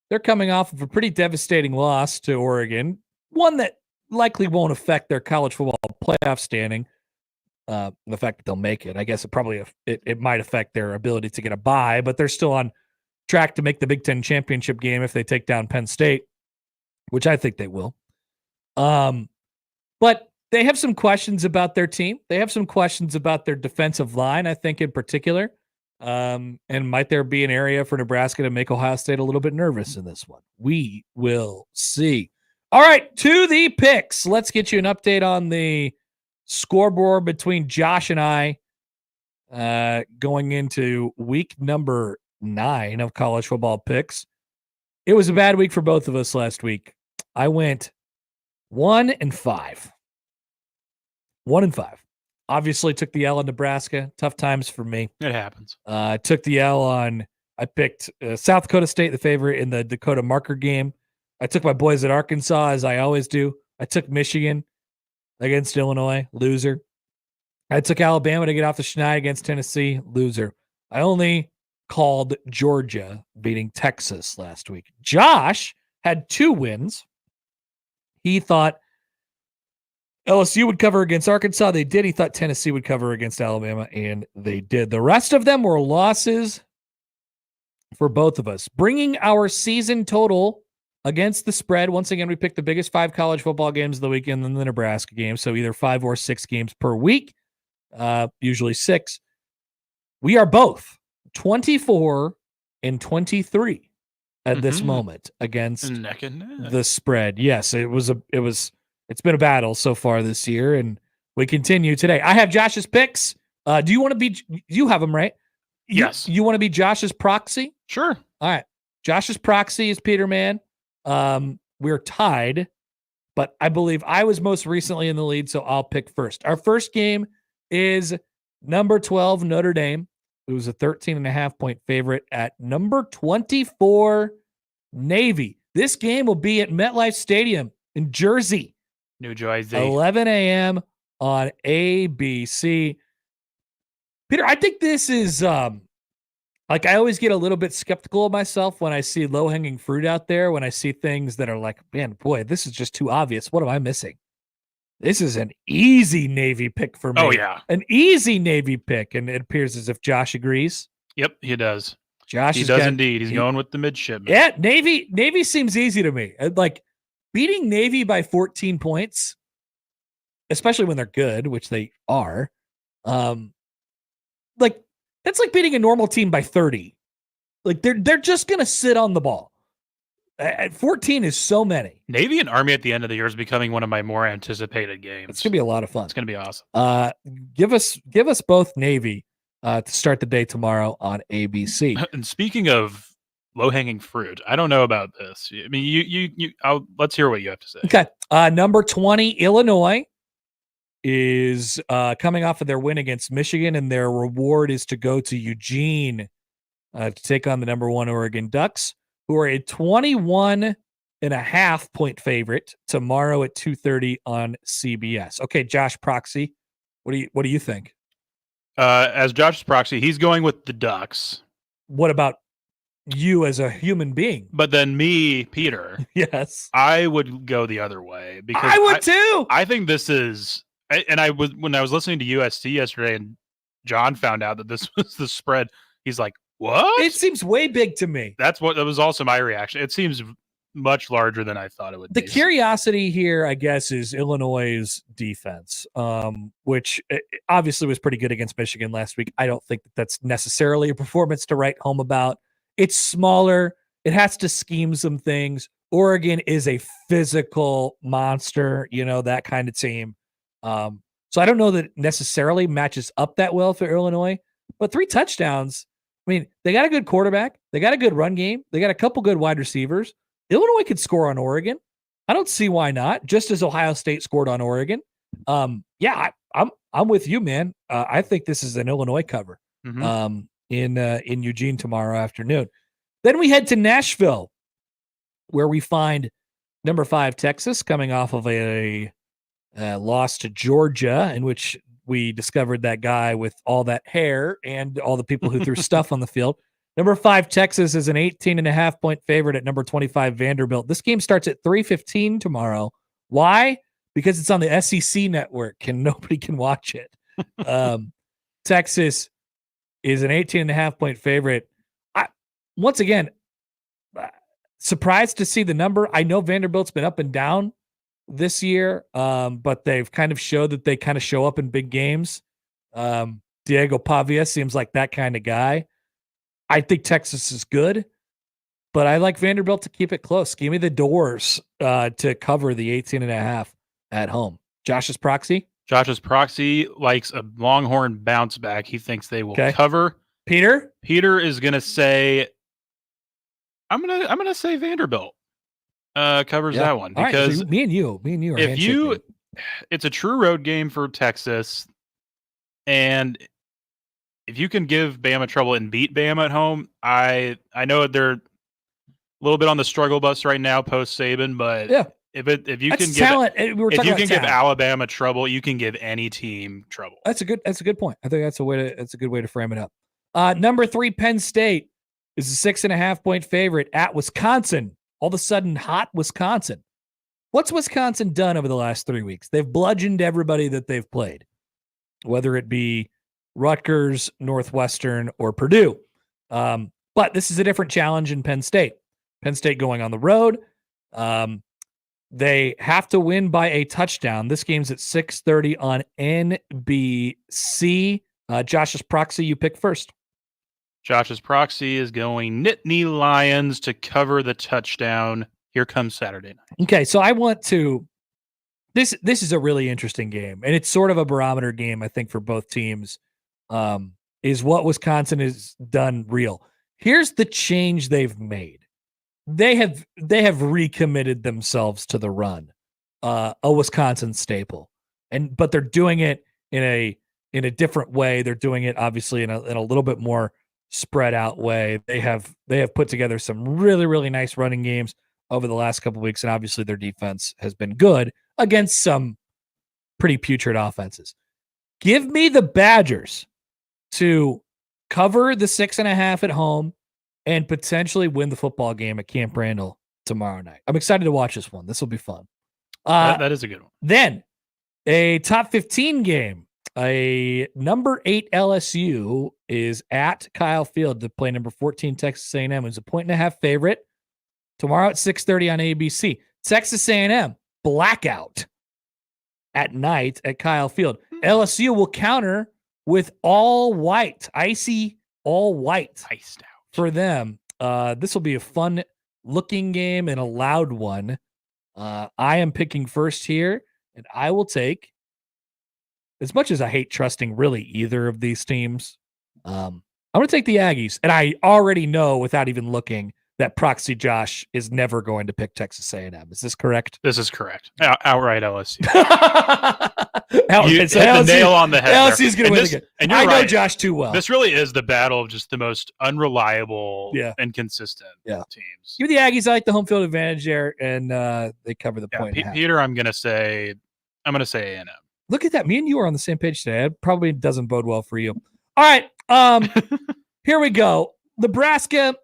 They're coming off of a pretty devastating loss to Oregon, one that likely won't affect their college football playoff standing. The fact that they'll make it, I guess it might affect their ability to get a bye, but they're still on track to make the Big Ten championship game if they take down Penn State, which I think they will. But they have some questions about their team. They have some questions about their defensive line, I think in particular. And might there be an area for Nebraska to make Ohio State a little bit nervous in this one? We will see. All right, to the picks. Let's get you an update on the scoreboard between Josh and I going into week number 9 of college football picks. It was a bad week for both of us last week. I went 1-5. 1-5. Obviously took the L on Nebraska. Tough times for me. It happens. Took the L on, I picked South Dakota State, the favorite in the Dakota Marker game. I took my boys at Arkansas, as I always do. I took Michigan against Illinois, loser. I took Alabama to get off the schneid against Tennessee, loser. I only called Georgia beating Texas last week. Josh had 2 wins. He thought LSU would cover against Arkansas. They did. He thought Tennessee would cover against Alabama, and they did. The rest of them were losses for both of us, bringing our season total against the spread. Once again, we picked the biggest 5 college football games of the weekend and the Nebraska game, so either 5 or 6 games per week, usually 6. We are both 24 and 23 at this moment against neck and neck. The spread. Yes, it's been a battle so far this year, and we continue today. I have Josh's picks. Do you want to be? You have them, right? Yes. You want to be Josh's proxy? Sure. All right. Josh's proxy is Peterman. We're tied, but I believe I was most recently in the lead, so I'll pick first. Our first game is number 12 Notre Dame, who's a 13.5-point favorite at number 24 Navy. This game will be at MetLife Stadium in Jersey. New Jersey. 11 a.m. on ABC. Peter, I think this is like, I always get a little bit skeptical of myself when I see low-hanging fruit out there, when I see things that are like, man, boy, this is just too obvious. What am I missing? This is an easy Navy pick for me. Oh, yeah. An easy Navy pick, and it appears as if Josh agrees. Yep, he does. Josh does indeed. He's going with the midshipman. Yeah, Navy seems easy to me. Like, beating Navy by 14 points, especially when they're good, which they are, like, that's like beating a normal team by 30. Like, they're just going to sit on the ball. At 14 is so many. Navy and Army at the end of the year is becoming one of my more anticipated games. It's going to be a lot of fun. It's going to be awesome. Give us both Navy to start the day tomorrow on ABC. And speaking of low-hanging fruit, I don't know about this. I mean, let's hear what you have to say. Okay. Number 20, Illinois, is coming off of their win against Michigan, and their reward is to go to Eugene to take on the number 1 Oregon Ducks, who are a 21.5-point favorite tomorrow at 2:30 on CBS. Okay, Josh Proxy, what do you think? As Josh's proxy, he's going with the Ducks. What about you as a human being? But then me, Peter. Yes. I would go the other way because I would too. I think this is, and when I was listening to USC yesterday and John found out that this was the spread, he's like, What? It seems way big to me. That was also my reaction. It seems much larger than I thought it would The be. curiosity here, I guess, is Illinois' defense, which obviously was pretty good against Michigan last week. I don't think that's necessarily a performance to write home about. It's smaller. It has to scheme some things. Oregon is a physical monster, that kind of team. So I don't know that it necessarily matches up that well for Illinois, but 3 touchdowns. I mean, they got a good quarterback. They got a good run game. They got a couple good wide receivers. Illinois could score on Oregon. I don't see why not. Just as Ohio State scored on Oregon. I'm with you, man. I think this is an Illinois cover in Eugene tomorrow afternoon. Then we head to Nashville, where we find number 5 Texas coming off of a loss to Georgia, in which we discovered that guy with all that hair and all the people who threw stuff on the field. Number 5 Texas is an 18.5-point favorite at number 25 Vanderbilt. This game starts at 3:15 tomorrow. Why? Because it's on the SEC network and nobody can watch it. Texas is an 18.5-point favorite. Once again, surprised to see the number. I know Vanderbilt's been up and down this year, but they've kind of showed that they kind of show up in big games. Diego Pavia seems like that kind of guy. I think Texas is good, but I like Vanderbilt to keep it close. Give me the doors to cover the 18.5 at home. Josh's proxy? Josh's proxy likes a Longhorn bounce back. He thinks they will cover. Peter is going to say, I'm gonna say Vanderbilt covers that one, because so me and you are it's a true road game for Texas, and if you can give Bama trouble and beat Bama at home, I know they're a little bit on the struggle bus right now post Saban, but if you can give Alabama trouble, you can give any team trouble. That's a good point. I think that's a good way to frame it up. Number 3 Penn State is a 6.5-point favorite at Wisconsin. All of a sudden, hot Wisconsin. What's Wisconsin done over the last 3 weeks? They've bludgeoned everybody that they've played, whether it be Rutgers, Northwestern, or Purdue. But this is a different challenge in Penn State. Penn State going on the road. They have to win by a touchdown. This game's at 6:30 on NBC. Josh's proxy, you pick first. Josh's proxy is going Nittany Lions to cover the touchdown. Here comes Saturday night. Okay, so I want to. This is a really interesting game, and it's sort of a barometer game, I think, for both teams. Is what Wisconsin has done real? Here's the change they've made. They have recommitted themselves to the run, a Wisconsin staple, but they're doing it in a different way. They're doing it obviously in a little bit more spread out way. They have put together some really, really nice running games over the last couple of weeks, and obviously their defense has been good against some pretty putrid offenses. Give me the Badgers to cover the 6.5 at home and potentially win the football game at Camp Randall tomorrow night. I'm excited to watch this one. This will be fun. That is a good one. Then a top 15 game. A number 8 LSU is at Kyle Field to play number 14 Texas A&M. It's a 1.5 favorite tomorrow at 6:30 on ABC. Texas A&M blackout at night at Kyle Field. LSU will counter with all white, icy all white, iced out for them. This will be a fun looking game and a loud one. I am picking first here, and I will take. As much as I hate trusting really either of these teams, I'm going to take the Aggies. And I already know without even looking that Proxy Josh is never going to pick Texas A&M. Is this correct? This is correct. Outright LSU. You hit the nail on the head. LSU is going to win again. And I know right. Josh too well. This really is the battle of just the most unreliable and consistent teams. Give the Aggies. I like the home field advantage there, and they cover the point. Peter, I'm going to say A&M. Look at that. Me and you are on the same page today. It probably doesn't bode well for you. All right. Here we go. Nebraska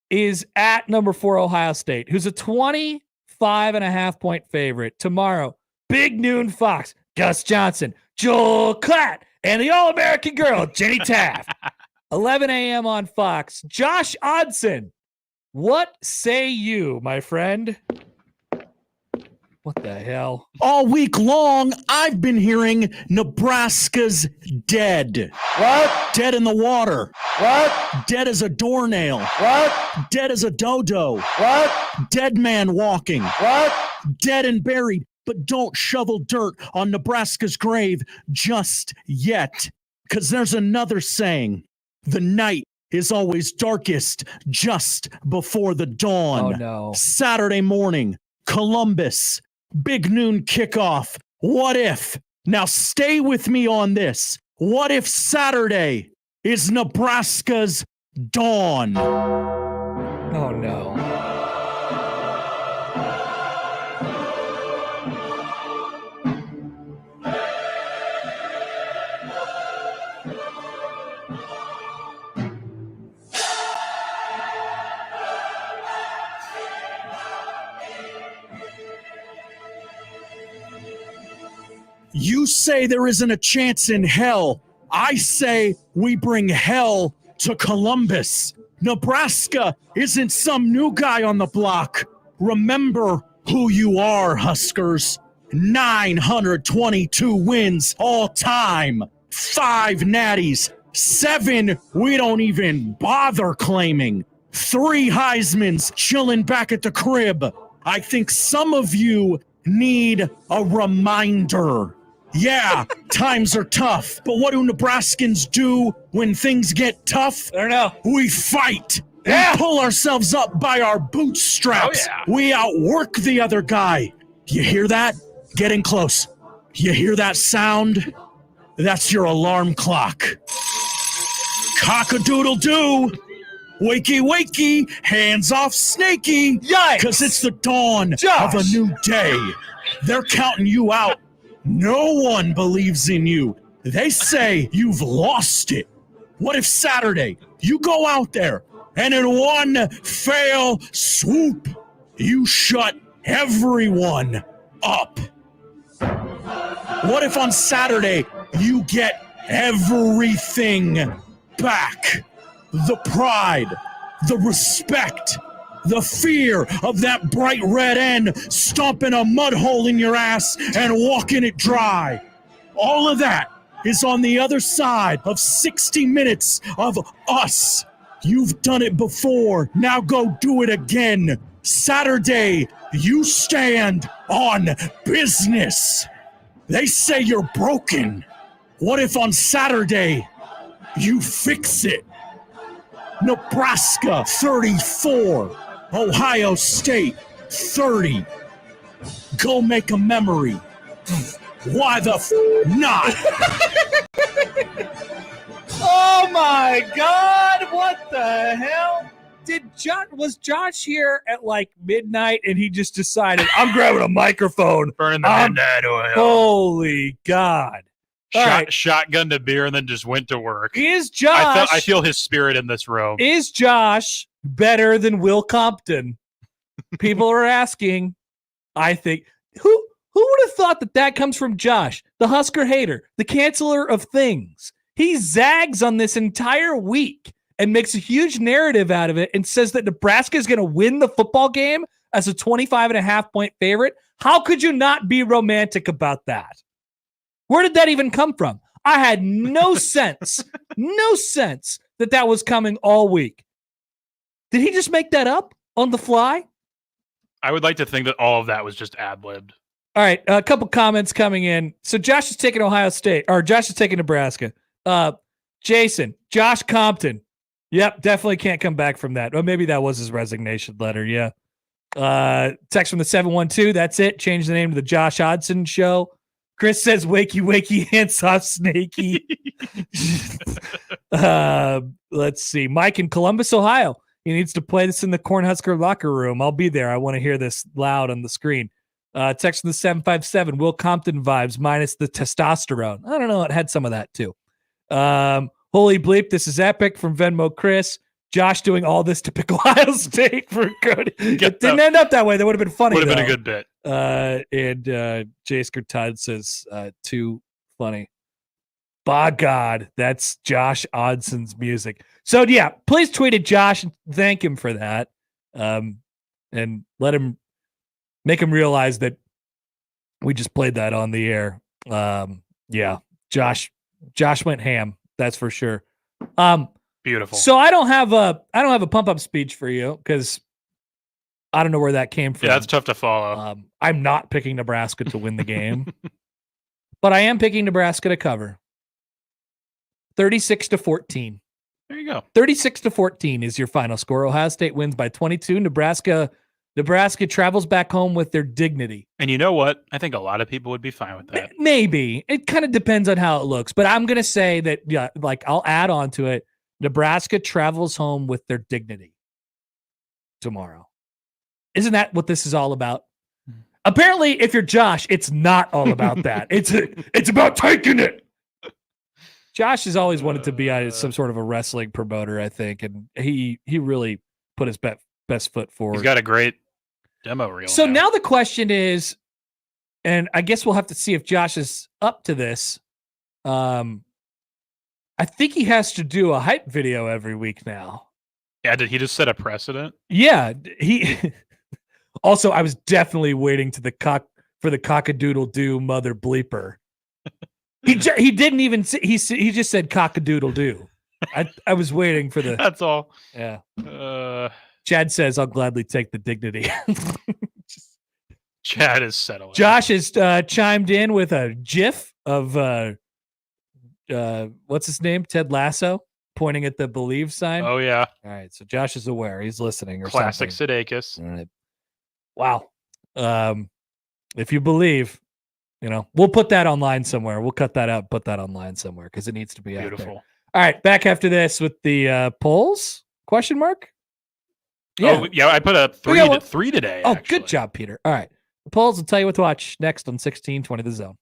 is at number 4 Ohio State, who's a 25.5-point favorite tomorrow. Big noon Fox, Gus Johnson, Joel Klatt, and the All-American girl, Jenny Taft. 11 a.m. on Fox. Josh Odson. What say you, my friend? What the hell? All week long, I've been hearing Nebraska's dead. What? Dead in the water. What? Dead as a doornail. What? Dead as a dodo. What? Dead man walking. What? Dead and buried, but don't shovel dirt on Nebraska's grave just yet. Because there's another saying. The night is always darkest just before the dawn. Oh, no. Saturday morning, Columbus, big noon kickoff. What if? Now stay with me on this. What if Saturday is Nebraska's dawn? Oh, no. You say there isn't a chance in hell. I say we bring hell to Columbus. Nebraska isn't some new guy on the block. Remember who you are, Huskers. 922 wins all time. 5 natties. 7 we don't even bother claiming. 3 Heismans chilling back at the crib. I think some of you need a reminder. Yeah, times are tough, but what do Nebraskans do when things get tough? I don't know. We fight. Yeah. We pull ourselves up by our bootstraps. Oh, yeah. We outwork the other guy. You hear that? Getting close. You hear that sound? That's your alarm clock. Cock-a-doodle-doo. Wakey, wakey, hands off snaky. Yikes! Because it's the dawn of a new day. They're counting you out. No one believes in you. They say you've lost it. What if Saturday you go out there and in one fell swoop, you shut everyone up? What if on Saturday you get everything back? The pride, the respect, the fear of that bright red end stomping a mud hole in your ass and walking it dry. All of that is on the other side of 60 minutes of us. You've done it before. Now go do it again. Saturday, you stand on business. They say you're broken. What if on Saturday you fix it? Nebraska 34. Ohio State, 30. Go make a memory. Why the not? Oh my God! What the hell? Was Josh here at like midnight and he just decided, I'm grabbing a microphone, burning the midnight oil? Holy God! Shotgun to beer and then just went to work. Is Josh? I feel his spirit in this room. Is Josh better than Will Compton? People are asking. I think who would have thought that comes from Josh, the Husker hater, the canceller of things. He zags on this entire week and makes a huge narrative out of it and says that Nebraska is going to win the football game as a 25.5-point favorite. How could you not be romantic about that? Where did that even come from? I had no sense that was coming all week. Did he just make that up on the fly? I would like to think that all of that was just ad-libbed. All right, a couple comments coming in. So Josh is taking Ohio State, or Josh is taking Nebraska. Jason, Josh Compton. Yep, definitely can't come back from that. Or maybe that was his resignation letter, yeah. Text from the 712, that's it. Change the name to the Josh Odson Show. Chris says, wakey, wakey, hands off, snaky. Let's see. Mike in Columbus, Ohio. He needs to play this in the Cornhusker locker room. I'll be there. I want to hear this loud on the screen. Text from the 757, Will Compton vibes minus the testosterone. I don't know. It had some of that too. Holy bleep, this is epic from Venmo Chris. Josh doing all this to pick Ohio State for good. It didn't end up that way. That would have been funny. Would have been a good bit. And Jasker Todd says, too funny. By God, that's Josh Odson's music. So yeah, please tweet at Josh and thank him for that. And make him realize that we just played that on the air. Yeah, Josh went ham. That's for sure. Beautiful. So I don't have a pump up speech for you because I don't know where that came from. Yeah, that's tough to follow. I'm not picking Nebraska to win the game, but I am picking Nebraska to cover. 36-14. There you go. 36-14 is your final score. Ohio State wins by 22. Nebraska travels back home with their dignity. And you know what? I think a lot of people would be fine with that. Maybe. It kind of depends on how it looks, but I'm going to say that, yeah, like I'll add on to it. Nebraska travels home with their dignity tomorrow. Isn't that what this is all about? Apparently, if you're Josh, it's not all about that. It's about taking it. Josh has always wanted to be some sort of a wrestling promoter, I think, and he really put his best foot forward. He's got a great demo reel. So now the question is, and I guess we'll have to see if Josh is up to this. I think he has to do a hype video every week now. Yeah, did he just set a precedent? Yeah, he. Also, I was definitely waiting for the cockadoodle-doo mother bleeper. He didn't even say, he just said cockadoodle-doo. I was waiting for the. That's all. Yeah. Chad says, "I'll gladly take the dignity." Chad is settling. Josh has chimed in with a GIF of what's his name? Ted Lasso pointing at the believe sign. Oh yeah. All right. So Josh is aware. He's listening. Or Classic something. Sudeikis. All right. Wow. If you believe, we'll put that online somewhere. We'll cut that out, put that online somewhere because it needs to be Beautiful. out there. All right, back after this with the polls? Question mark? Yeah. Oh, yeah, I put up three today. Oh, actually. good job, Peter. All right. The polls will tell you what to watch next on 1620 The Zone.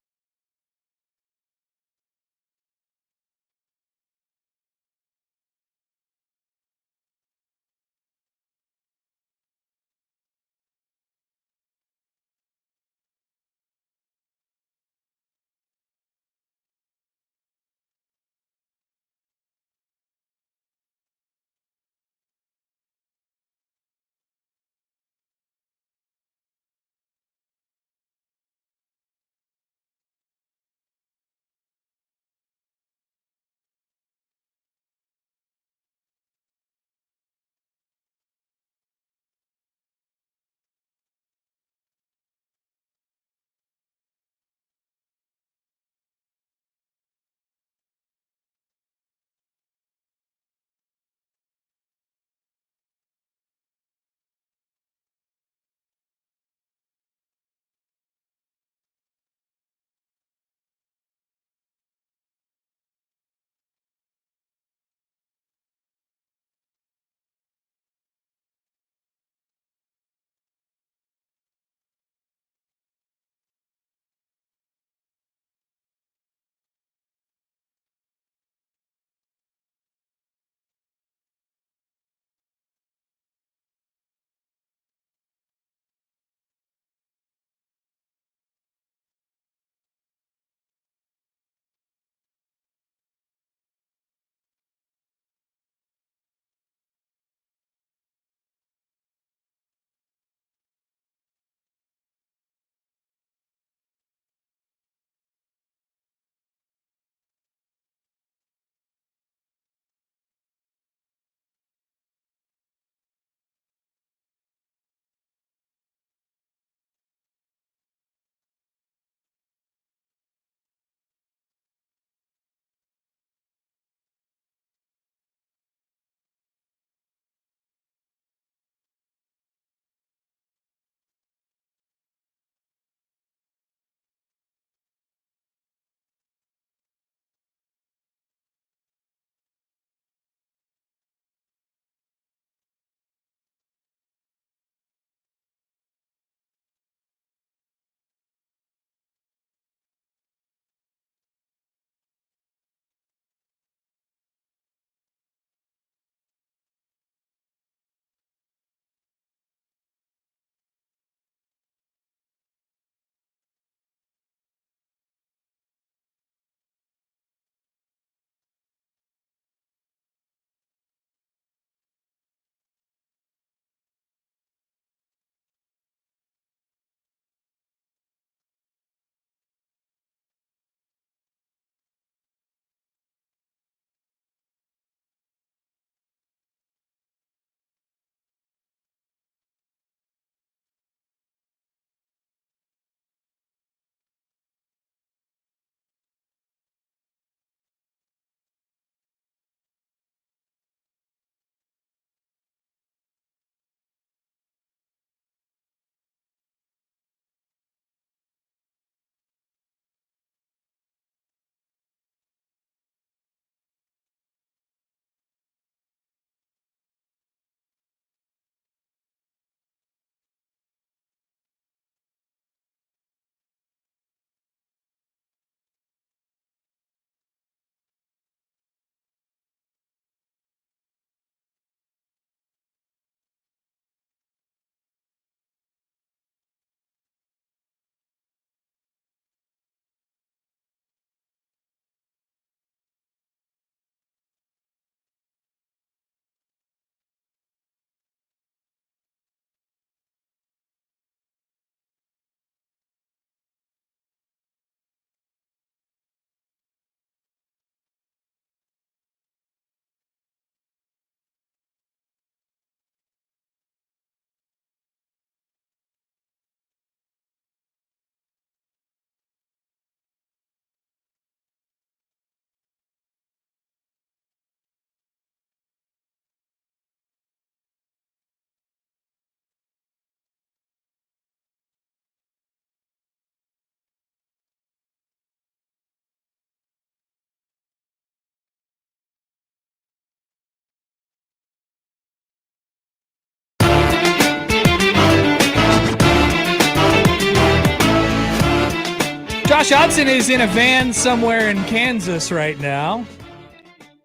Josh Hudson is in a van somewhere in Kansas right now.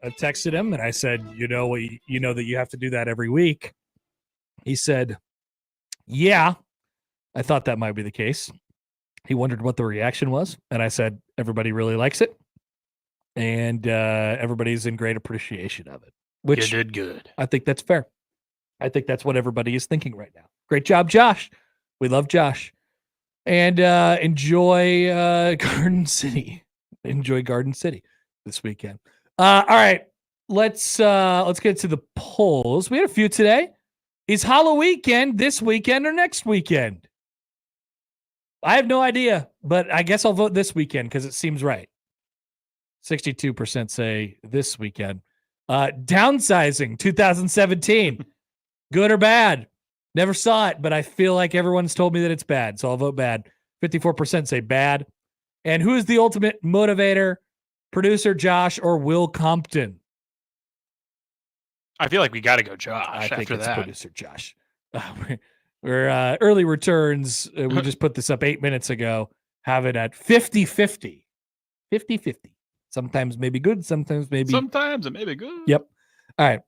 I texted him and I said, you know that you have to do that every week. He said, yeah, I thought that might be the case. He wondered what the reaction was. And I said, everybody really likes it. And everybody's in great appreciation of it. Which you did good. I think that's fair. I think that's what everybody is thinking right now. Great job, Josh. We love Josh. And enjoy Garden City. Enjoy Garden City this weekend. All right. Let's get to the polls. We had a few today. Is Halloween this weekend or next weekend? I have no idea, but I guess I'll vote this weekend because it seems right. 62% say this weekend. Downsizing 2017. Good or bad? Never saw it, but I feel like everyone's told me that it's bad, so I'll vote bad. 54% say bad. And who is the ultimate motivator? Producer Josh or Will Compton? I feel like we got to go Josh. I think it's that. Producer Josh. We're early returns. We just put this up 8 minutes ago. Have it at 50-50. 50-50. Sometimes maybe good. Sometimes it may be good. Yep. All right.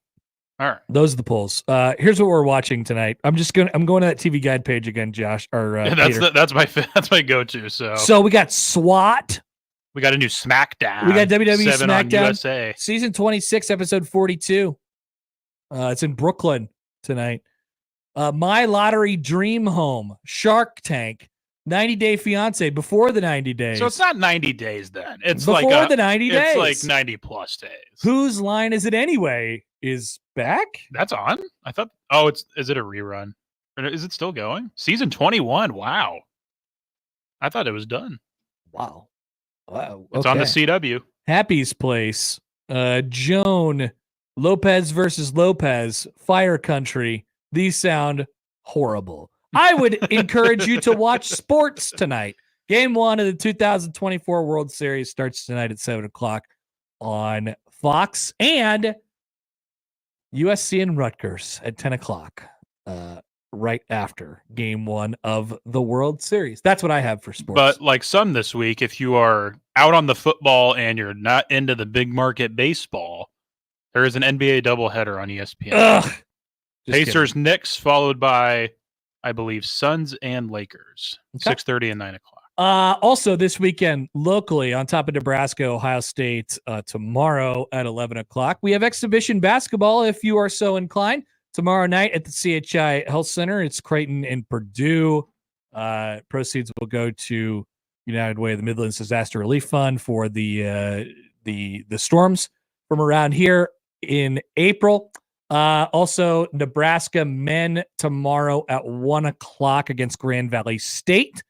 Those are the polls. Here's what we're watching tonight. I'm going to that TV guide page again, Josh. That's my go-to. So we got SWAT. We got a new SmackDown. We got WWE 7 on SmackDown. USA. Season 26, episode 42. It's in Brooklyn tonight. My Lottery Dream Home, Shark Tank, 90 Day Fiance, before the 90 days. So it's not 90 days then. It's before the 90 days. It's like 90 plus days. Whose line is it anyway? Is back? That's on? I thought, is it a rerun? Or is it still going? Season 21. Wow. I thought it was done. Wow. It's on the CW. Happy's Place. Joan, Lopez versus Lopez, Fire Country. These sound horrible. I would encourage you to watch sports tonight. Game 1 of the 2024 World Series starts tonight at 7 o'clock on Fox, and USC and Rutgers at 10 o'clock right after Game 1 of the World Series. That's what I have for sports. But like some this week, if you are out on the football and you're not into the big market baseball, there is an NBA doubleheader on ESPN. Ugh. Pacers, Knicks, followed by, I believe, Suns and Lakers. Okay. 6:30 and 9 o'clock. Also this weekend, locally, on top of Nebraska, Ohio State, tomorrow at 11 o'clock. We have exhibition basketball, if you are so inclined. Tomorrow night at the CHI Health Center. It's Creighton and Purdue. Proceeds will go to United Way of the Midlands Disaster Relief Fund for the storms from around here in April. Also, Nebraska men tomorrow at 1 o'clock against Grand Valley State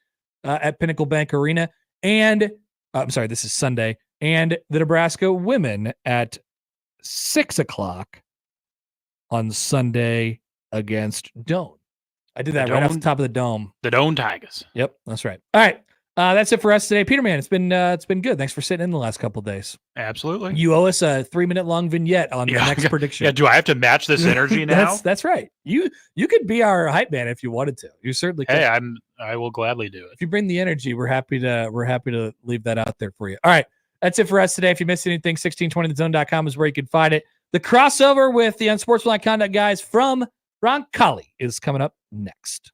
at Pinnacle Bank Arena. And I'm sorry, this is Sunday. And the Nebraska women at 6 o'clock on Sunday against Doane. I did that right off the top of the dome. The Doane Tigers. Yep, that's right. All right. That's it for us today. Peterman, it's been good. Thanks for sitting in the last couple of days. Absolutely. You owe us a 3-minute long vignette on the next prediction. Yeah, do I have to match this energy now? That's right. You could be our hype man if you wanted to. You certainly could. Hey, I will gladly do it. If you bring the energy, we're happy to leave that out there for you. All right. That's it for us today. If you missed anything, 1620thezone.com is where you can find it. The crossover with the Unsportsmanlike Conduct guys from Roncalli is coming up next.